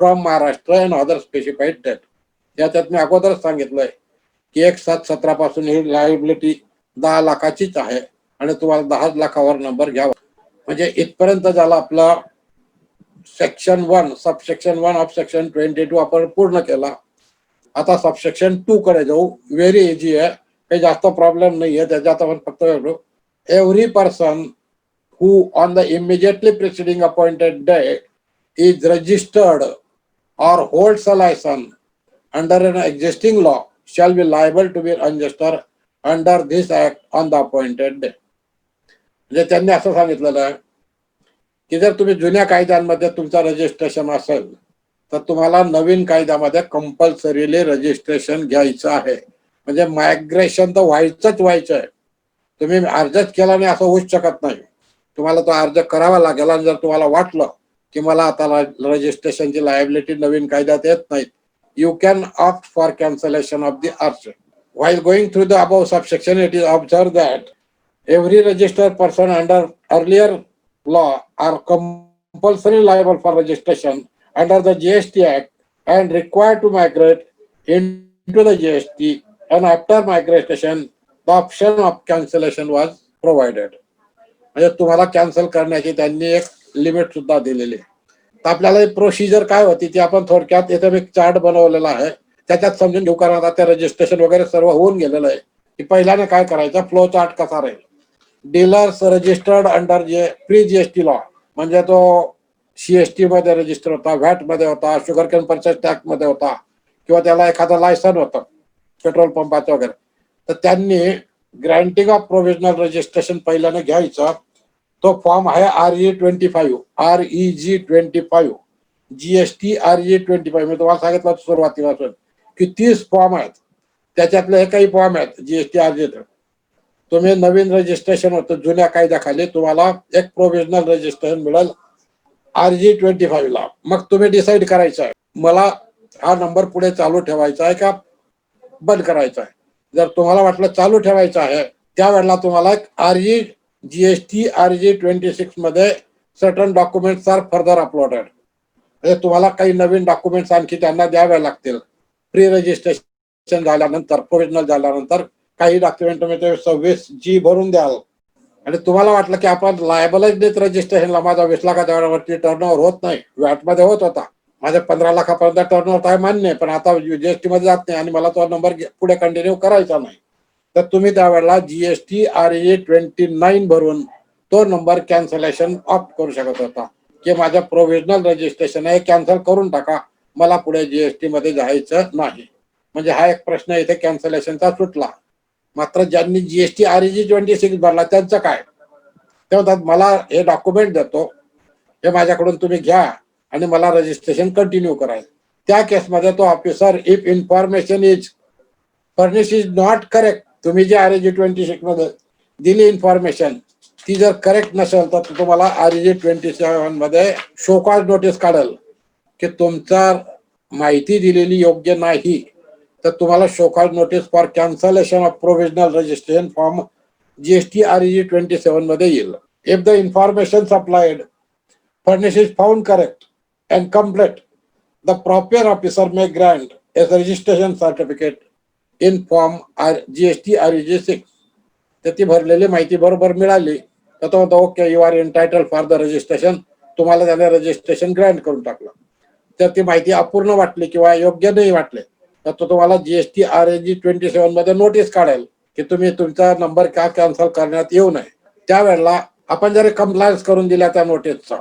from Maharashtra and other specified date. याच्यात मी अगोदरच सांगितलंय की 1/7/17 पासून ही लायबिलिटी 10 लाखाचीच आहे आणि तुम्हाला 10 लाखावर नंबर घ्यावा. म्हणजे इथपर्यंत झालं आपलं सेक्शन 1, सबसेक्शन 1 ऑफ सेक्शन 22 आपण पूर्ण केला. आता सबसेक्शन 2 कडे जाऊ. व्हेरी इझी आहे, काही जास्त प्रॉब्लेम नाही आहे त्याच्यात. आपण फक्त every person who on the immediately preceding appointed date is registered or holds a license under an existing law shall be liable to be unregistered under this act on the appointed day. म्हणजे त्यांनी असं सांगितलेलं आहे की जर तुम्ही जुन्या कायद्यांमध्ये तुमचं रजिस्ट्रेशन असेल तर तुम्हाला नवीन कायद्यामध्ये कंपल्सरीली रजिस्ट्रेशन घ्यायचं आहे. म्हणजे मायग्रेशन तर व्हायचं आहे. तुम्ही अर्जच केला नाही असं होऊच शकत नाही. तुम्हाला तो अर्ज करावा लागेल आणि जर तुम्हाला वाटलं की मला आता रजिस्ट्रेशनची लायबिलिटी नवीन कायद्यात येत नाहीत, you can opt for cancellation of the RC. While going through the above subsection, it is observed that every registered person under earlier law are compulsory liable for registration under the GST Act and required to migrate into the GST, and after migration, the option of cancellation was provided. म्हणजे तुम्हाला cancel करण्याची त्यांनी एक limit सुद्धा दिलेली आहे. तर आपल्याला प्रोसिजर काय होती ती आपण थोडक्यात इथे मी चार्ट बनवलेला आहे त्याच्यात समजून घेऊ. कारण आता ते रजिस्ट्रेशन वगैरे सर्व होऊन गेलेलं आहे की पहिल्याने काय करायचं, फ्लो चार्ट कसा राहील. Dealers registered under pre GST law म्हणजे तो सीएसटी मध्ये रजिस्टर होता, व्हॅट मध्ये होता, शुगर केन परचेस टॅक्स मध्ये होता किंवा त्याला एखादं लायसन होतं पेट्रोल पंपाचं वगैरे, तर त्यांनी ग्रँटिंग ऑफ प्रोव्हिजनल रजिस्ट्रेशन पहिल्याने घ्यायचं. तो फॉर्म आहे REG25 जीएसटी REG25. मी तुम्हाला सांगितलं सुरुवातीपासून की 30 फॉर्म आहेत, त्याच्यातले काही फॉर्म आहेत जीएसटी REG. तुम्ही नवीन रजिस्ट्रेशन होतं जुन्या कायद्याखाली तुम्हाला एक प्रोव्हिजनल रजिस्ट्रेशन मिळेल REG25 ला. मग तुम्ही डिसाईड करायचं आहे मला हा नंबर पुढे चालू ठेवायचा आहे का बंद करायचा आहे. जर तुम्हाला वाटलं चालू ठेवायचं आहे त्यावेळेला तुम्हाला GST REG26 मध्ये certain documents are further uploaded. म्हणजे तुम्हाला काही नवीन डॉक्युमेंट्स आणखी त्यांना द्यावे लागतील. प्री रजिस्ट्रेशन झाल्यानंतर, प्रोव्हिजनल झाल्यानंतर काही डॉक्युमेंट तुम्ही ते 26G भरून द्याल. आणि तुम्हाला वाटलं की आपण लायबलच देत रजिस्ट्रेशनला, माझा 20 लाखाच्या वरती टर्नओव्हर होत नाही, व्हॅट मध्ये होत होता, माझ्या 15 लाखापर्यंत टर्नओव्हर आहे मान्य, पण आता जीएसटी मध्ये जात नाही आणि मला तो नंबर पुढे कंटिन्यू करायचा नाही, तर तुम्ही त्यावेळेला GST REG29 भरून तो नंबर कॅन्सलेशन ऑप्ट करू शकत होता की माझं प्रोव्हिजनल रजिस्ट्रेशन आहे कॅन्सल करून टाका, मला पुढे जीएसटी मध्ये जायचं नाही. म्हणजे हा एक प्रश्न इथे कॅन्सलेशनचा सुटला. मात्र ज्यांनी GST REG26 भरला त्यांचं काय, ते म्हणतात मला हे डॉक्युमेंट देतो, हे माझ्याकडून तुम्ही घ्या आणि मला रजिस्ट्रेशन कंटिन्यू करायचं. त्या केसमध्ये तो officer if information is furnish is not correct, तुम्ही जे REG26 मध्ये दिली इन्फॉर्मेशन ती जर करेक्ट नसेल तर तुम्हाला REG27 मध्ये शोकॉज नोटीस काढेल की तुमचा माहिती दिलेली योग्य नाही, तर तुम्हाला show cause notice for cancellation of provisional registration form GST REG27 मध्ये येईल. If the information supplied furnish is found correct and complete, the proper officer may grant a registration certificate in form GST REG6. तर ती भरलेली माहिती बरोबर मिळाली तर तो म्हणतो okay you are entitled for the registration, तुम्हाला त्याने रजिस्ट्रेशन ग्रँट करून टाकलं. तर ती माहिती अपूर्ण वाटली किंवा योग्य नाही वाटले तर तो तुम्हाला GST REG27 मध्ये नोटीस काढेल की तुम्ही तुमचा नंबर का कॅन्सल करण्यात येऊ नये. त्यावेळेला आपण जर कंप्लायन्स करून दिल्या त्या नोटीसचा,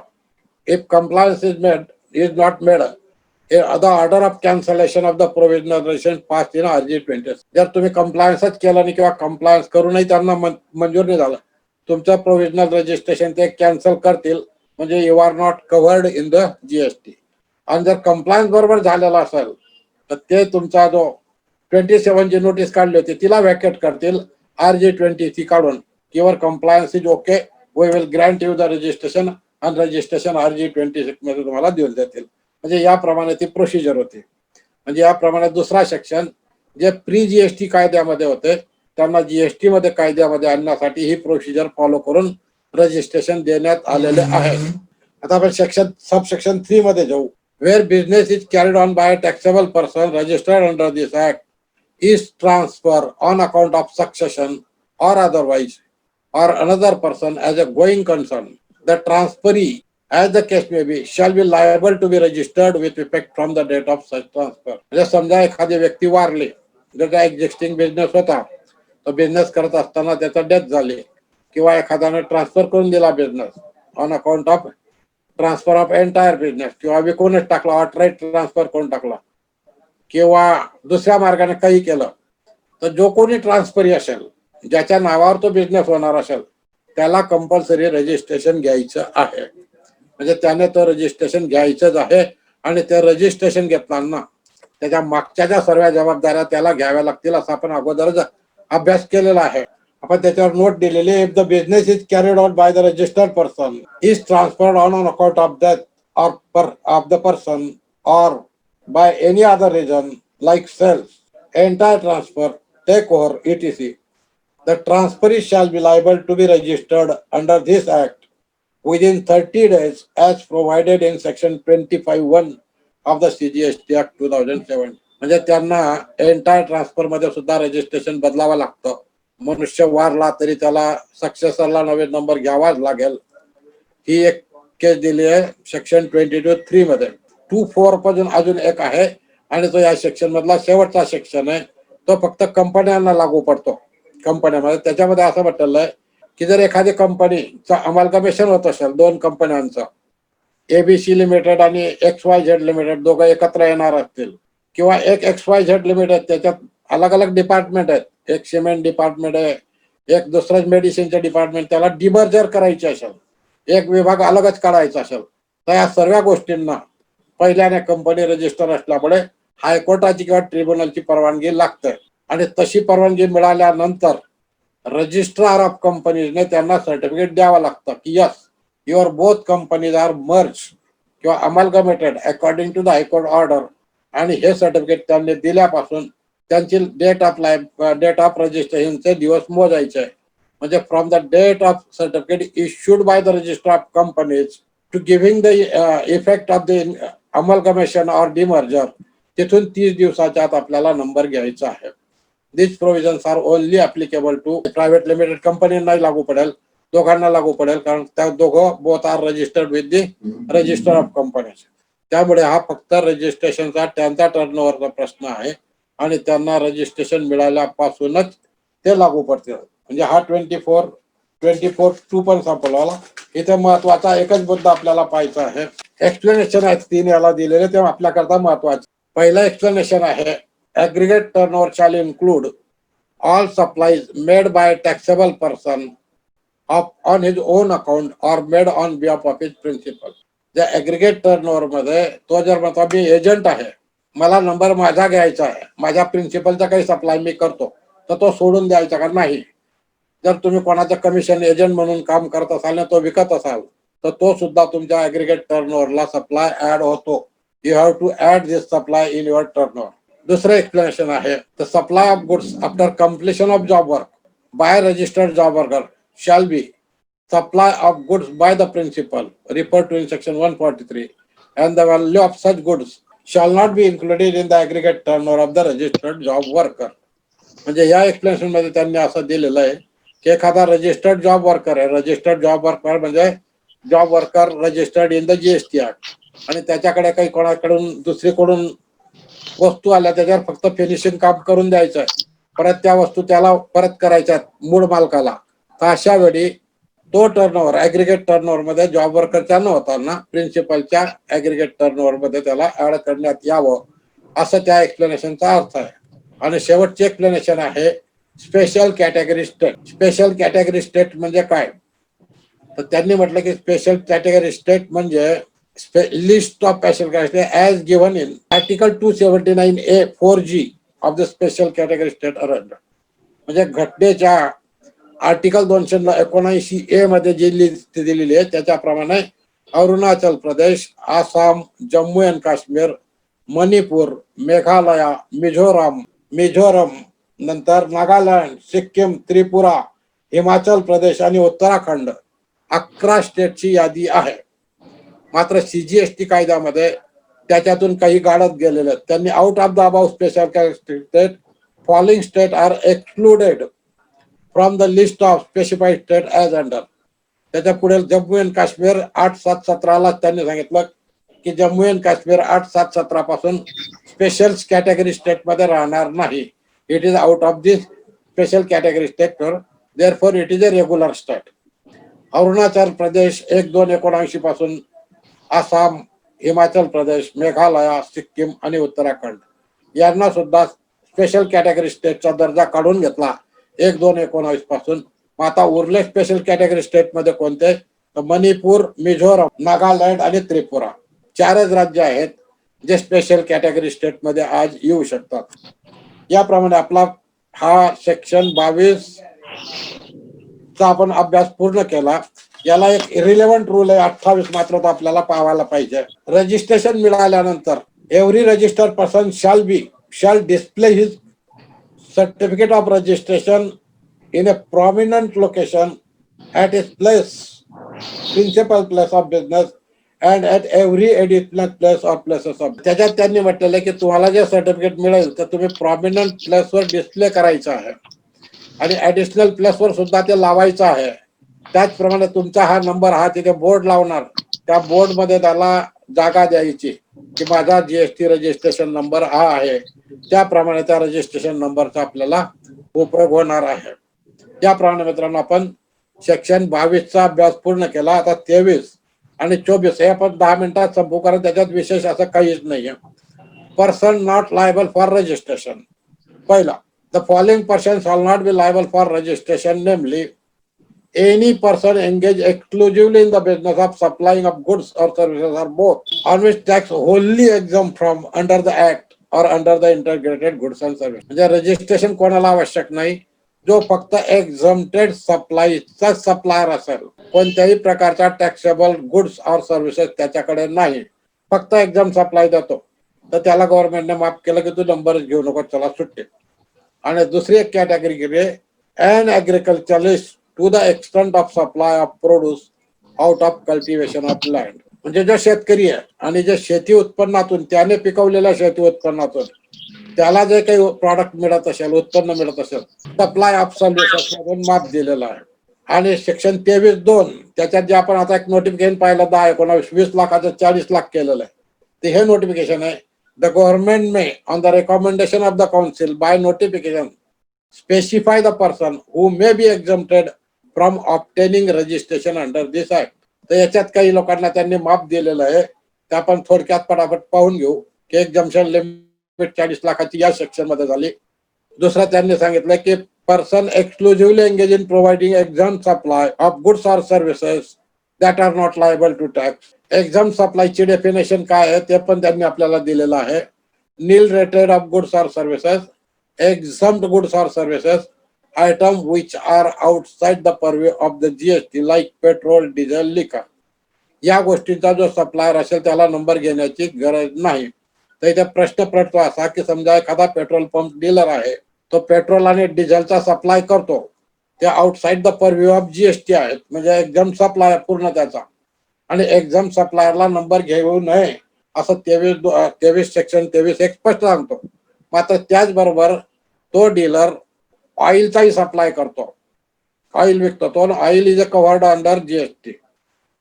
if compliance is not made, the order of cancellation of the provisional registration passed in REG20. जर तुम्ही कंप्लायन्सच केलं नाही किंवा कंप्लायन्स करूनही त्यांना मंजूर नाही झालं, तुमचं प्रोव्हिजनल रजिस्ट्रेशन ते कॅन्सल करतील, म्हणजे you are not covered in the GST. आणि जर कंप्लायन्स बरोबर झालेला असेल तर ते तुमचा जो 27 जी नोटीस काढली होती तिला व्हॅकेट करतील REG20 काढून, किंवा compliance is okay we will grant you the registration आणि रजिस्ट्रेशन REG26 मध्ये तुम्हाला देऊन देतील. म्हणजे याप्रमाणे ती प्रोसिजर होती. म्हणजे याप्रमाणे दुसरा सेक्शन जे प्री GST कायद्यामध्ये होते त्यांना GST मध्ये कायद्यामध्ये आणण्यासाठी ही प्रोसिजर फॉलो करून रजिस्ट्रेशन देण्यात आलेले आहे. आता आपण सबसेक्शन 3 मध्ये जाऊ. Where business is carried on by taxable person registered under this act is transfer on account of succession or otherwise or another person as a going concern, the transferee, as the case may be, shall be liable to be registered with effect from the date of such transfer. म्हणजे समजा एखादी व्यक्ती वारली, ज्याचा existing business होता, तो business करत असताना त्याचा डेथ झाली किंवा एखाद्याने ट्रान्सफर करून दिला business on account of transfer of entire business, किंवा विकूनच टाकला, ऑटराईट ट्रान्सफर करून टाकला, किंवा दुसऱ्या मार्गाने काही केलं, तर जो कोणी ट्रान्सफरी असेल, ज्याच्या नावावर तो बिझनेस होणार असेल, त्याला कंपल्सरी रजिस्ट्रेशन घ्यायचं आहे. म्हणजे त्याने तो रजिस्ट्रेशन घ्यायचंच आहे. आणि ते रजिस्ट्रेशन घेताना त्याच्या मागच्या ज्या सर्व जबाबदाऱ्या त्याला घ्याव्या लागतील असा आपण अगोदरच अभ्यास केलेला आहे. आपण त्याच्यावर नोट दिलेली आहे. If the business is carried out by the registered person is transferred on account of death of the person or by any other reason like sales, entire transfer, takeover, etc. The transferee shall be liable to be registered under this Act within 30 days as provided in Section 25(1) of the CGST Act 2007. म्हणजे त्यांना entire transfer मध्ये सुद्धा registration बदलावं लागतं. मनुष्य वारला तरी त्याला सक्सेसरला नवीन number घ्यावाच लागेल. ही एक केस दिली आहे सेक्शन 22(3) मध्ये. 2(4) पासून अजून एक आहे आणि तो या सेक्शन मधला शेवटचा सेक्शन आहे. तो फक्त कंपन्यांना लागू पडतो. कंपन्यामध्ये त्याच्यामध्ये असं म्हटलेलं की जर एखादी कंपनीचं अमाल्गमेशन होत असेल दोन कंपन्यांचं, एबीसी लिमिटेड आणि XYZ लिमिटेड दोघं एकत्र येणार असतील, किंवा एक XYZ लिमिटेड त्याच्यात अलग अलग डिपार्टमेंट आहेत, एक सिमेंट डिपार्टमेंट आहे, एक दुसरंच मेडिसिनचं डिपार्टमेंट, त्याला डिमर्जर करायचे असेल, एक विभाग अलगच काढायचा असेल, तर या सर्व गोष्टींना पहिल्याने कंपनी रजिस्टर असल्यामुळे हायकोर्टाची किंवा ट्रिब्युनलची परवानगी लागते. आणि तशी परवानगी मिळाल्यानंतर रजिस्ट्रार ऑफ कंपनीजने त्यांना सर्टिफिकेट द्यावं लागतं की yes your both companies are merge किंवा amalgamated according to the high court order. आणि हे सर्टिफिकेट त्यांनी दिल्यापासून त्यांची डेट ऑफ रजिस्ट्रेशनचे दिवस मोजायचे. म्हणजे from the date of certificate issued by the register of companies to giving the effect of the amalgamation or demerger, तिथून 30 दिवसाच्या आत आपल्याला नंबर घ्यायचा आहे. This provisions are only applicable to private limited कंपनींना लागू पडेल, दोघांना लागू पडेल, कारण त्या दोघं both are registered with the register of companies. त्यामुळे हा फक्त रजिस्ट्रेशनचा त्यांचा टर्नओव्हरचा प्रश्न आहे आणि त्यांना रजिस्ट्रेशन मिळाल्यापासूनच ते लागू पडतील. म्हणजे हा 24(2) पण संपवला. इथे महत्वाचा एकच मुद्दा आपल्याला पाहायचा आहे. एक्सप्लेनेशन आहेत 3 याला दिलेले, ते आपल्याकरता महत्वाचे. पहिला एक्सप्लेनेशन आहे aggregate turnover shall include all supplies made by taxable person on his own account or made on behalf of his principal. ज्या ऍग्रीगेट टर्नओव्हर मध्ये तो जर म्हणतो मी एजंट आहे, मला नंबर माझा घ्यायचा आहे, माझ्या प्रिन्सिपलचा काही सप्लाय मी करतो, तर तो सोडून द्यायचा का नाही. जर तुम्ही कोणाचं कमिशन एजंट म्हणून काम करत असाल ना, तो विकत असाल, तर तो सुद्धा तुमच्या ऍग्रीगेट टर्नओव्हरला सप्लाय ऍड होतो. You have to add this supply in your turnover. दुसरं एक्सप्लेनेशन आहे the supply of goods after completion of job work by registered job worker shall be supply of goods by the principal referred to in section 143 and the value of such goods shall not be included in the aggregate turnover of the registered job worker. म्हणजे या explanation मध्ये त्यांनी असं दिलेलं आहे की एखादा registered job worker आहे, रजिस्टर्ड जॉब वर्कर म्हणजे job worker registered in the GST act, आणि त्याच्याकडे काही कोणाकडून दुसरीकडून वस्तू आल्या, त्याच्यावर फक्त फिनिशिंग काम करून द्यायचं आहे, परत त्या वस्तू त्याला परत करायच्या मूळ मालकाला. तर अशा वेळी तो टर्नओव्हर ऍग्रीगेट टर्नओव्हर मध्ये जॉब वर्करच्या न होताना प्रिन्सिपलच्या ऍग्रीगेट टर्नओव्हर मध्ये त्याला ऍड करण्यात यावं, असं त्या एक्सप्लेनेशनचा अर्थ आहे. आणि शेवटचे एक्सप्लेनेशन आहे special category state. Special category state म्हणजे काय, तर त्यांनी म्हटलं की स्पेशल कॅटेगरी स्टेट म्हणजे list of special category as given in article 279A(4)G of the special category state arrangement. म्हणजे घटनेच्या आर्टिकल 279A मध्ये जी लिस्ट दिलेली आहे त्याच्याप्रमाणे अरुणाचल प्रदेश, आसाम, जम्मू अँड काश्मीर, मणिपूर, मेघालय, मिझोरम, नंतर नागालँड, सिक्कीम, त्रिपुरा, हिमाचल प्रदेश आणि उत्तराखंड 11 स्टेटची यादी आहे. मात्र सीजीएसटी कायद्यामध्ये त्याच्यातून काही गाडत गेलेले आहेत. त्यांनी out of the above special state following state are excluded from the list of specified state as under. त्याच्या पुढे जम्मू अँड काश्मीर 8-7-17 त्यांनी सांगितलं की जम्मू अँड काश्मीर 8-7-17 पासून स्पेशल कॅटेगरी स्टेट मध्ये राहणार नाही. It is out of this special category state, therefore it is a regular state. Arunachal Pradesh 1-2-79 पासून आसाम, हिमाचल प्रदेश, मेघालय, सिक्कीम आणि उत्तराखंड यांना सुद्धा स्पेशल कॅटेगरी स्टेटचा दर्जा काढून घेतला 1/2/19 पासून. मग आता उरले स्पेशल कॅटेगरी स्टेटमध्ये कोणते, तर मणिपूर, मिझोरम, नागालँड आणि त्रिपुरा 4च राज्य आहेत जे स्पेशल कॅटेगरी स्टेटमध्ये आज येऊ शकतात. याप्रमाणे आपला हा सेक्शन 22 चा आपण अभ्यास पूर्ण केला. याला एक इरिलेव्हंट रूल आहे 28 मात्र तो आपल्याला पाहायला पाहिजे. रजिस्ट्रेशन मिळाल्यानंतर every registered person shall display his certificate of registration in a prominent location at his principal place of business and at every additional place or places of. त्याच्यात त्यांनी म्हटलेलं की तुम्हाला जे सर्टिफिकेट मिळेल तर तुम्ही प्रॉमिनंट प्लेसवर डिस्प्ले करायचं आहे आणि ऍडिशनल प्लेसवर सुद्धा ते लावायचं आहे. त्याचप्रमाणे तुमचा हा नंबर हा तिथे बोर्ड लावणार, त्या बोर्डमध्ये त्याला जागा द्यायची की माझा जीएसटी रजिस्ट्रेशन नंबर हा आहे. त्याप्रमाणे त्या रजिस्ट्रेशन नंबरचा आपल्याला उपयोग होणार आहे. याप्रमाणे मित्रांनो आपण सेक्शन 22चा अभ्यास पूर्ण केला. आता 23 आणि 24 हे आपण 10 मिनिटात संपू, कारण त्याच्यात विशेष असं काहीच नाहीये. Person not liable for registration. पहिला, the following persons shall not be liable for registration, namely any person engaged exclusively in the business of supplying of goods or services or both, on which tax wholly exempt from under the act or under the integrated goods and services. म्हणजे registration कोणाला आवश्यक नाही, जो फक्त exempted सप्लायचा supplier असेल, कोणत्याही प्रकारचा taxable goods और सर्व्हिसेस त्याच्याकडे नाही, फक्त एक्झाम सप्लाय देतो, तर त्याला गव्हर्नमेंटने माफ केलं की तू नंबर घेऊ नको, चला सुट्टी. आणि दुसरी एक कॅटेगरी केली, an agriculturist to the extent of supply of produce out of cultivation of land. म्हणजे जो शेतकरी आहे आणि जे शेती उत्पन्नातून, त्याने पिकवलेल्या शेती उत्पन्नातून त्याला जे काही प्रॉडक्ट मिळत असेल, उत्पन्न मिळत असेल, सप्लाय ऑफ सर्व्हिसेस मधून माफ दिलेला आहे. आणि सेक्शन 23(2) त्याच्यात जे आपण आता एक नोटिफिकेशन पाहिलं 10/19 20 लाखाचं 40 लाख केलेलं आहे, ते हे नोटिफिकेशन आहे. The government may, on the recommendation of the council by notification, specify the person who may be exempted from obtaining registration under this act. तर याच्यात काही लोकांना त्यांनी माफ दिलेलं आहे, ते आपण थोडक्यात पटापट पाहून घेऊ की एक्झम्पशन लिमिट 40 लाखाची या सेक्शन मध्ये झाली. दुसरा त्यांनी सांगितलं की person exclusively engage in providing exam supply of goods or services that are not liable to tax. Exam सप्लायची डेफिनेशन काय आहे ते पण त्यांनी आपल्याला दिलेलं आहे. Nil rated of goods or services, exempt goods or services, item which are outside the purview of the GST like petrol, diesel, liquor. या गोष्टींचा जो सप्लायर असेल त्याला नंबर घेण्याची गरज नाही. तर इथे प्रश्न पडतो असा की समजा एखादा पेट्रोल पंप डीलर आहे, तो पेट्रोल आणि डिझेलचा सप्लाय करतो, ते outside the purview of GST आहेत, म्हणजे एक्झाम सप्लाय पूर्ण त्याचा, आणि एक्झाम सप्लायरला नंबर घेऊ नये असं 23 सेक्शन 23(1) स्पष्ट सांगतो. मात्र त्याचबरोबर तो डीलर ऑइलचाही सप्लाय करतो, ऑइल विकतो, तो oil is a covered under GST,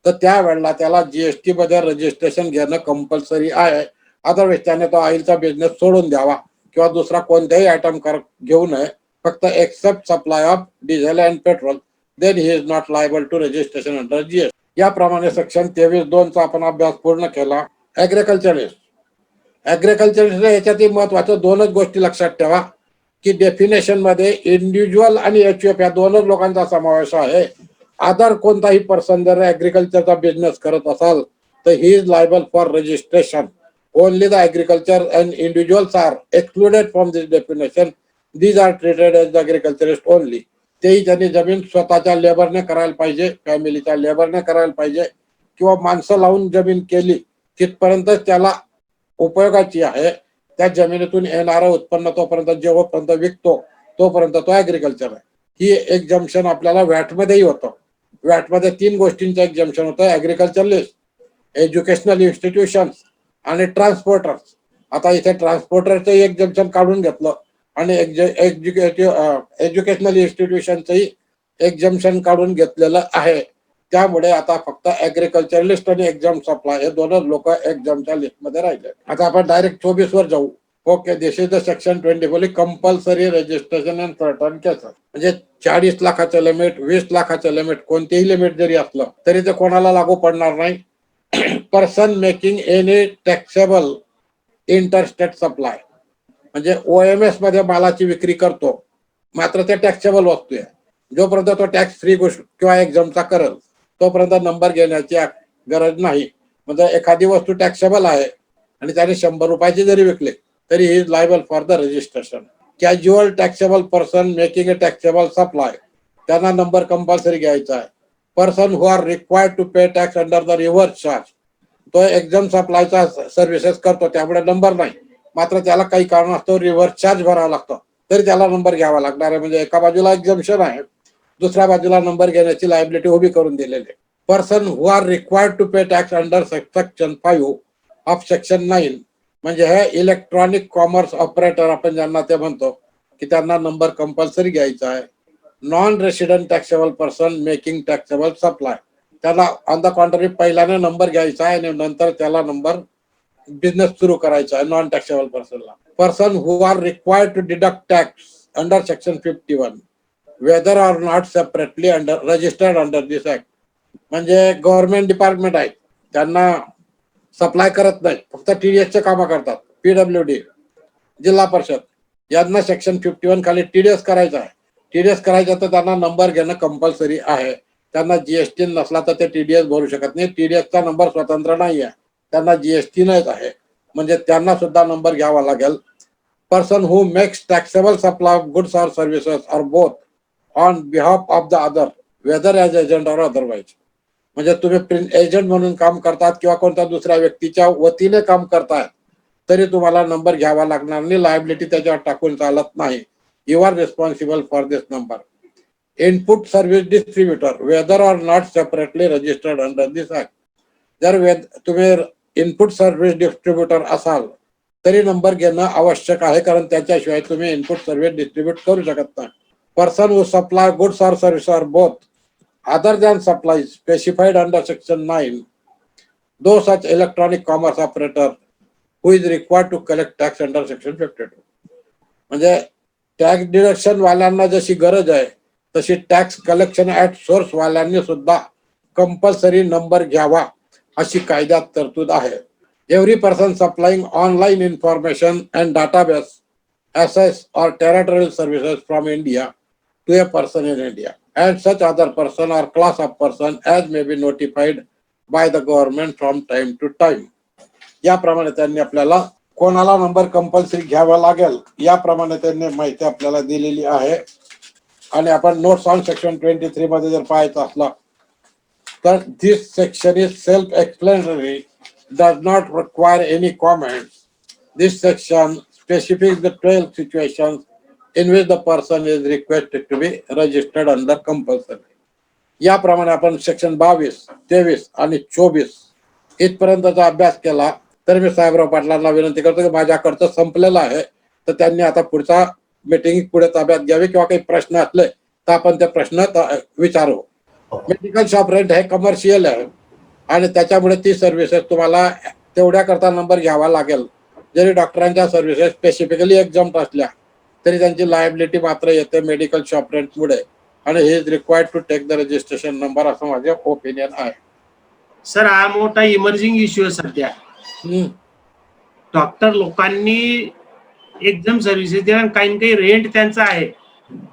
तर त्यावेळेला त्याला जीएसटी मध्ये रजिस्ट्रेशन घेणं कंपल्सरी आहे. अदरवाईज त्याने तो ऑइलचा बिझनेस सोडून द्यावा किंवा दुसरा कोणत्याही आयटम घेऊ नये, फक्त except supply of diesel and petrol, then he is not liable to registration under GST. याप्रमाणे सेक्शन 23(2) चा आपण अभ्यास पूर्ण केला. ऍग्रिकल्चरिस्ट याच्यातही महत्वाचं 2च गोष्टी लक्षात ठेवा की डेफिनेशन मध्ये इंडिव्हिज्युअल आणि एचयूएफ या 2च लोकांचा समावेश आहे. अदर कोणताही पर्सन जर ऍग्रिकल्चरचा बिझनेस करत असाल तर he is liable for registration. Only the agriculture and individuals are excluded from this definition. These are treated as agriculturist only. तेही त्यांनी जमीन स्वतःच्या लेबरने करायला पाहिजे, फॅमिलीच्या लेबरने करायला पाहिजे, किंवा माणसं लावून जमीन केली तिथपर्यंत त्याला उपयोगाची आहे. त्या जमिनीतून येणारं उत्पन्न तोपर्यंत, जेव्हापर्यंत विकतो तोपर्यंत तो ऍग्रिकल्चर आहे. ही एक्झम्पशन आपल्याला व्हॅटमध्येही होतं. व्हॅटमध्ये 3 गोष्टींचं एक्झम्पशन होतं, ऍग्रिकल्चरलिस्ट, एज्युकेशनल इन्स्टिट्यूशन्स आणि ट्रान्सपोर्टर्स. आता इथे ट्रान्सपोर्टरचं एक्झम्पशन काढून घेतलं आणि एज्युकेशनल इन्स्टिट्यूशनचंही एक्झम्पशन काढून घेतलेलं आहे. त्यामुळे आता फक्त ऍग्रिकल्चरलिस्ट आणि एक्झाम सप्लाय हे 2च लोक एक्झामच्या लिस्टमध्ये राहिले. आता आपण डायरेक्ट 24 वर जाऊ. Okay, this is the section 24 compulsory registration and certain cases. म्हणजे 40 लाखाचं लिमिट, 20 लाखाचं लिमिट, कोणतेही लिमिट जरी असलं तरी ते कोणाला लागू पडणार नाही. Person making any taxable interstate supply, म्हणजे OMS मध्ये मालाची विक्री करतो, मात्र ते टॅक्सेबल वस्तू आहे. जोपर्यंत तो टॅक्स फ्री गोष्ट किंवा एक्झामचा करेल तोपर्यंत नंबर घेण्याची गरज नाही. म्हणजे एखादी वस्तू टॅक्सेबल आहे आणि त्याने 100 रुपयाची जरी विकली तरी he is liable for the registration. Casual taxable person making a taxable supply, त्यांना नंबर कंपल्सरी घ्यायचा आहे. Person who are required to pay tax under the reverse charge, तो एक्झाम सप्लायचा सर्व्हिसेस करतो त्यामुळे नंबर नाही, मात्र त्याला काही कारणास्तव रिव्हर्स चार्ज भरावा लागतो तरी त्याला नंबर घ्यावा लागणार आहे. म्हणजे एका बाजूला एक्झम्पशन आहे, दुसऱ्या बाजूला नंबर घेण्याची लायबिलिटी उभी करून दिलेली आहे. Person who are required to pay tax under section 5 of section 9, म्हणजे हे इलेक्ट्रॉनिक कॉमर्स ऑपरेटर आपण ज्यांना ते म्हणतो की त्यांना नंबर कंपल्सरी घ्यायचा आहे. Non resident taxable person making taxable supply, त्याला ऑन द कॉन्ट्ररी पहिल्याने नंबर घ्यायचा आहे आणि नंतर त्याला नंबर बिझनेस सुरू करायचा आहे नॉन टॅक्सेबल पर्सनला. Person who are required to deduct tax under section 51 whether R not separately under registered under this act, म्हणजे गव्हर्नमेंट डिपार्टमेंट आहे त्यांना सप्लाय करत नाही, फक्त TDSचे कामं करतात. PWD, जिल्हा परिषद यांना सेक्शन 51 खाली TDS करायचं आहे. TDS करायचं तर त्यांना नंबर घेणं कंपल्सरी आहे. त्यांना GST नसला तर ते TDS भरू शकत नाही. TDSचा नंबर स्वतंत्र नाही आहे, त्यांना GST नाहीच आहे, म्हणजे त्यांना सुद्धा नंबर घ्यावा लागेल. Person who makes taxable supply of goods or services or both on behalf of the other whether as agent or otherwise, म्हणजे तुम्ही एजंट म्हणून काम करतात किंवा कोणत्या दुसऱ्या व्यक्तीच्या वतीने काम करतायत तरी तुम्हाला नंबर घ्यावा लागणार नाही. लायबिलिटी त्याच्यावर टाकून चालत नाही. You are responsible for this number. Input service distributor whether R not separately registered under this act, जर तुम्ही इनपुट सर्व्हिस डिस्ट्रीब्युटर असाल तरी नंबर घेणं आवश्यक आहे, कारण त्याच्याशिवाय तुम्ही इनपुट सर्व्हिस डिस्ट्रीब्यूट करू शकत नाही. Person who supply goods or service or both other than supplies specified under section 9, though such electronic commerce operator who is required to collect tax under section 52, म्हणजे टॅक्स डिडक्शन वाल्यांना जशी गरज आहे तशी tax collection at source वाल्यांनी सुद्धा compulsory number घ्यावा अशी कायद्यात तरतूद आहे. Every person supplying online information and database access or territorial services from India to a person in India and such other person or class of person as may be notified by the government from time to time. याप्रमाणे त्यांनी आपल्याला कोणाला number compulsory घ्यावा लागेल याप्रमाणे त्यांनी माहिती आपल्याला दिलेली आहे. आणि आपण नोट्स ऑन सेक्शन 23 मध्ये जर पाहायचं असला तर this section is self explanatory, does not require any comments. This section specifies the 12 situations in which the person is requested to be registered under compulsory. याप्रमाणे आपण सेक्शन 22, 23 आणि 24 इथपर्यंतचा अभ्यास केला. तर मी साहेबराव पाटलांना विनंती करतो की माझ्याकडचं संपलेलं आहे, तर त्यांनी आता पुढचा मीटिंग पुढे ताब्यात घ्यावी किंवा काही प्रश्न असले तर आपण ते प्रश्न विचारू. मेडिकल शॉप रेंट हे कमर्शियल आहे आणि त्याच्यामुळे ती सर्व्हिसेस तुम्हाला तेवढ्या करता नंबर घ्यावा लागेल. जरी डॉक्टरांच्या सर्व्हिसेस स्पेसिफिकली एक्झाम्प्ट असल्या तरी त्यांची लायबिलिटी मात्र येते मेडिकल शॉप रेंटमुळे, आणि हे is required to take the registration number असं माझे ओपिनियन आहे. सर हा मोठा इमर्जिंग इश्यू आहे सध्या. डॉक्टर लोकांनी एक्झाम सर्व्हिसेस दिला, काही रेंट त्यांचा आहे.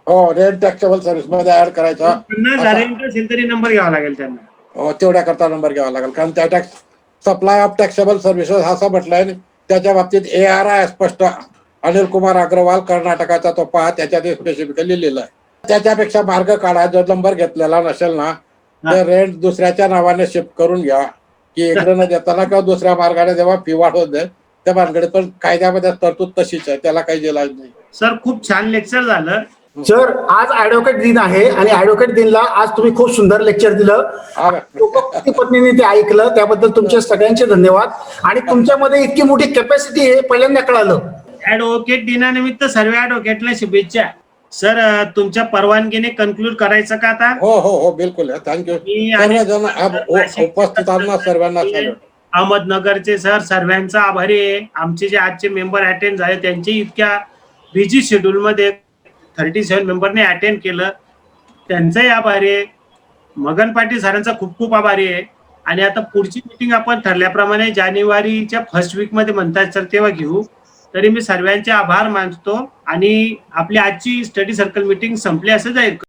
हो, रेंट टॅक्सेबल सर्व्हिस मध्ये ऍड करायचा. 50,000 रेंट असेल तरी नंबर घ्यावा लागेल त्यांना. हो, तेवढ्या करता नंबर घ्यावा लागेल, कारण त्या tax supply of taxable services असं म्हटलंय. त्याच्या बाबतीत ARI स्पष्ट, अनिल कुमार अग्रवाल कर्नाटकाचा तो पहा, त्याच्यात स्पेसिफिकली लिहिलं आहे. त्याच्यापेक्षा मार्ग काढा, जो नंबर घेतलेला नसेल ना तर रेंट दुसऱ्याच्या नावाने शिफ्ट करून घ्या, की इकडे न देताना किंवा दुसऱ्या मार्गाने जेव्हा फी वाढवत दे त्या मार्गाने. पण कायद्यामध्ये तरतूद तशीच आहे, त्याला काही इलाज नाही. सर खूप छान लेक्चर झालं. सर आज ऍडव्होकेट दिन आहे आणि ऍडव्होकेट दिनला आज तुम्ही खूप सुंदर लेक्चर दिलं. पत्नीने ते ऐकलं, त्याबद्दल तुमचे सगळ्यांचे धन्यवाद. आणि तुमच्यामध्ये इतकी मोठी कॅपॅसिटी हे पहिल्यांदा कळालं. ऍडव्होकेट दिनानिमित्त सर्व ऍडव्होकेटला शुभेच्छा. सर तुमच्या परवानगीने कन्क्लूड करायचं का आता? हो हो हो, बिलकुल. थँक्यू सर्वजण उपस्थितांना सर्वांना. अहमदनगरचे सर सर्वांचा आभारी आहे. आमचे जे आजचे मेंबर अटेंड झाले त्यांचे इतक्या बिझी शेड्यूल मध्ये 37 मेंबरने अटेंड केलं, त्यांचाही आभारी आहे. मगन पाटील सरांचा खूप खूप आभारी आहे. आणि आता पुढची मीटिंग आपण ठरल्याप्रमाणे जानेवारीच्या फर्स्ट वीक मध्ये म्हणतात सर, तेव्हा घेऊ. तरी मी सर्वांचे आभार मानतो आणि आपली आजची स्टडी सर्कल मीटिंग संपली असं जाहीर करतो.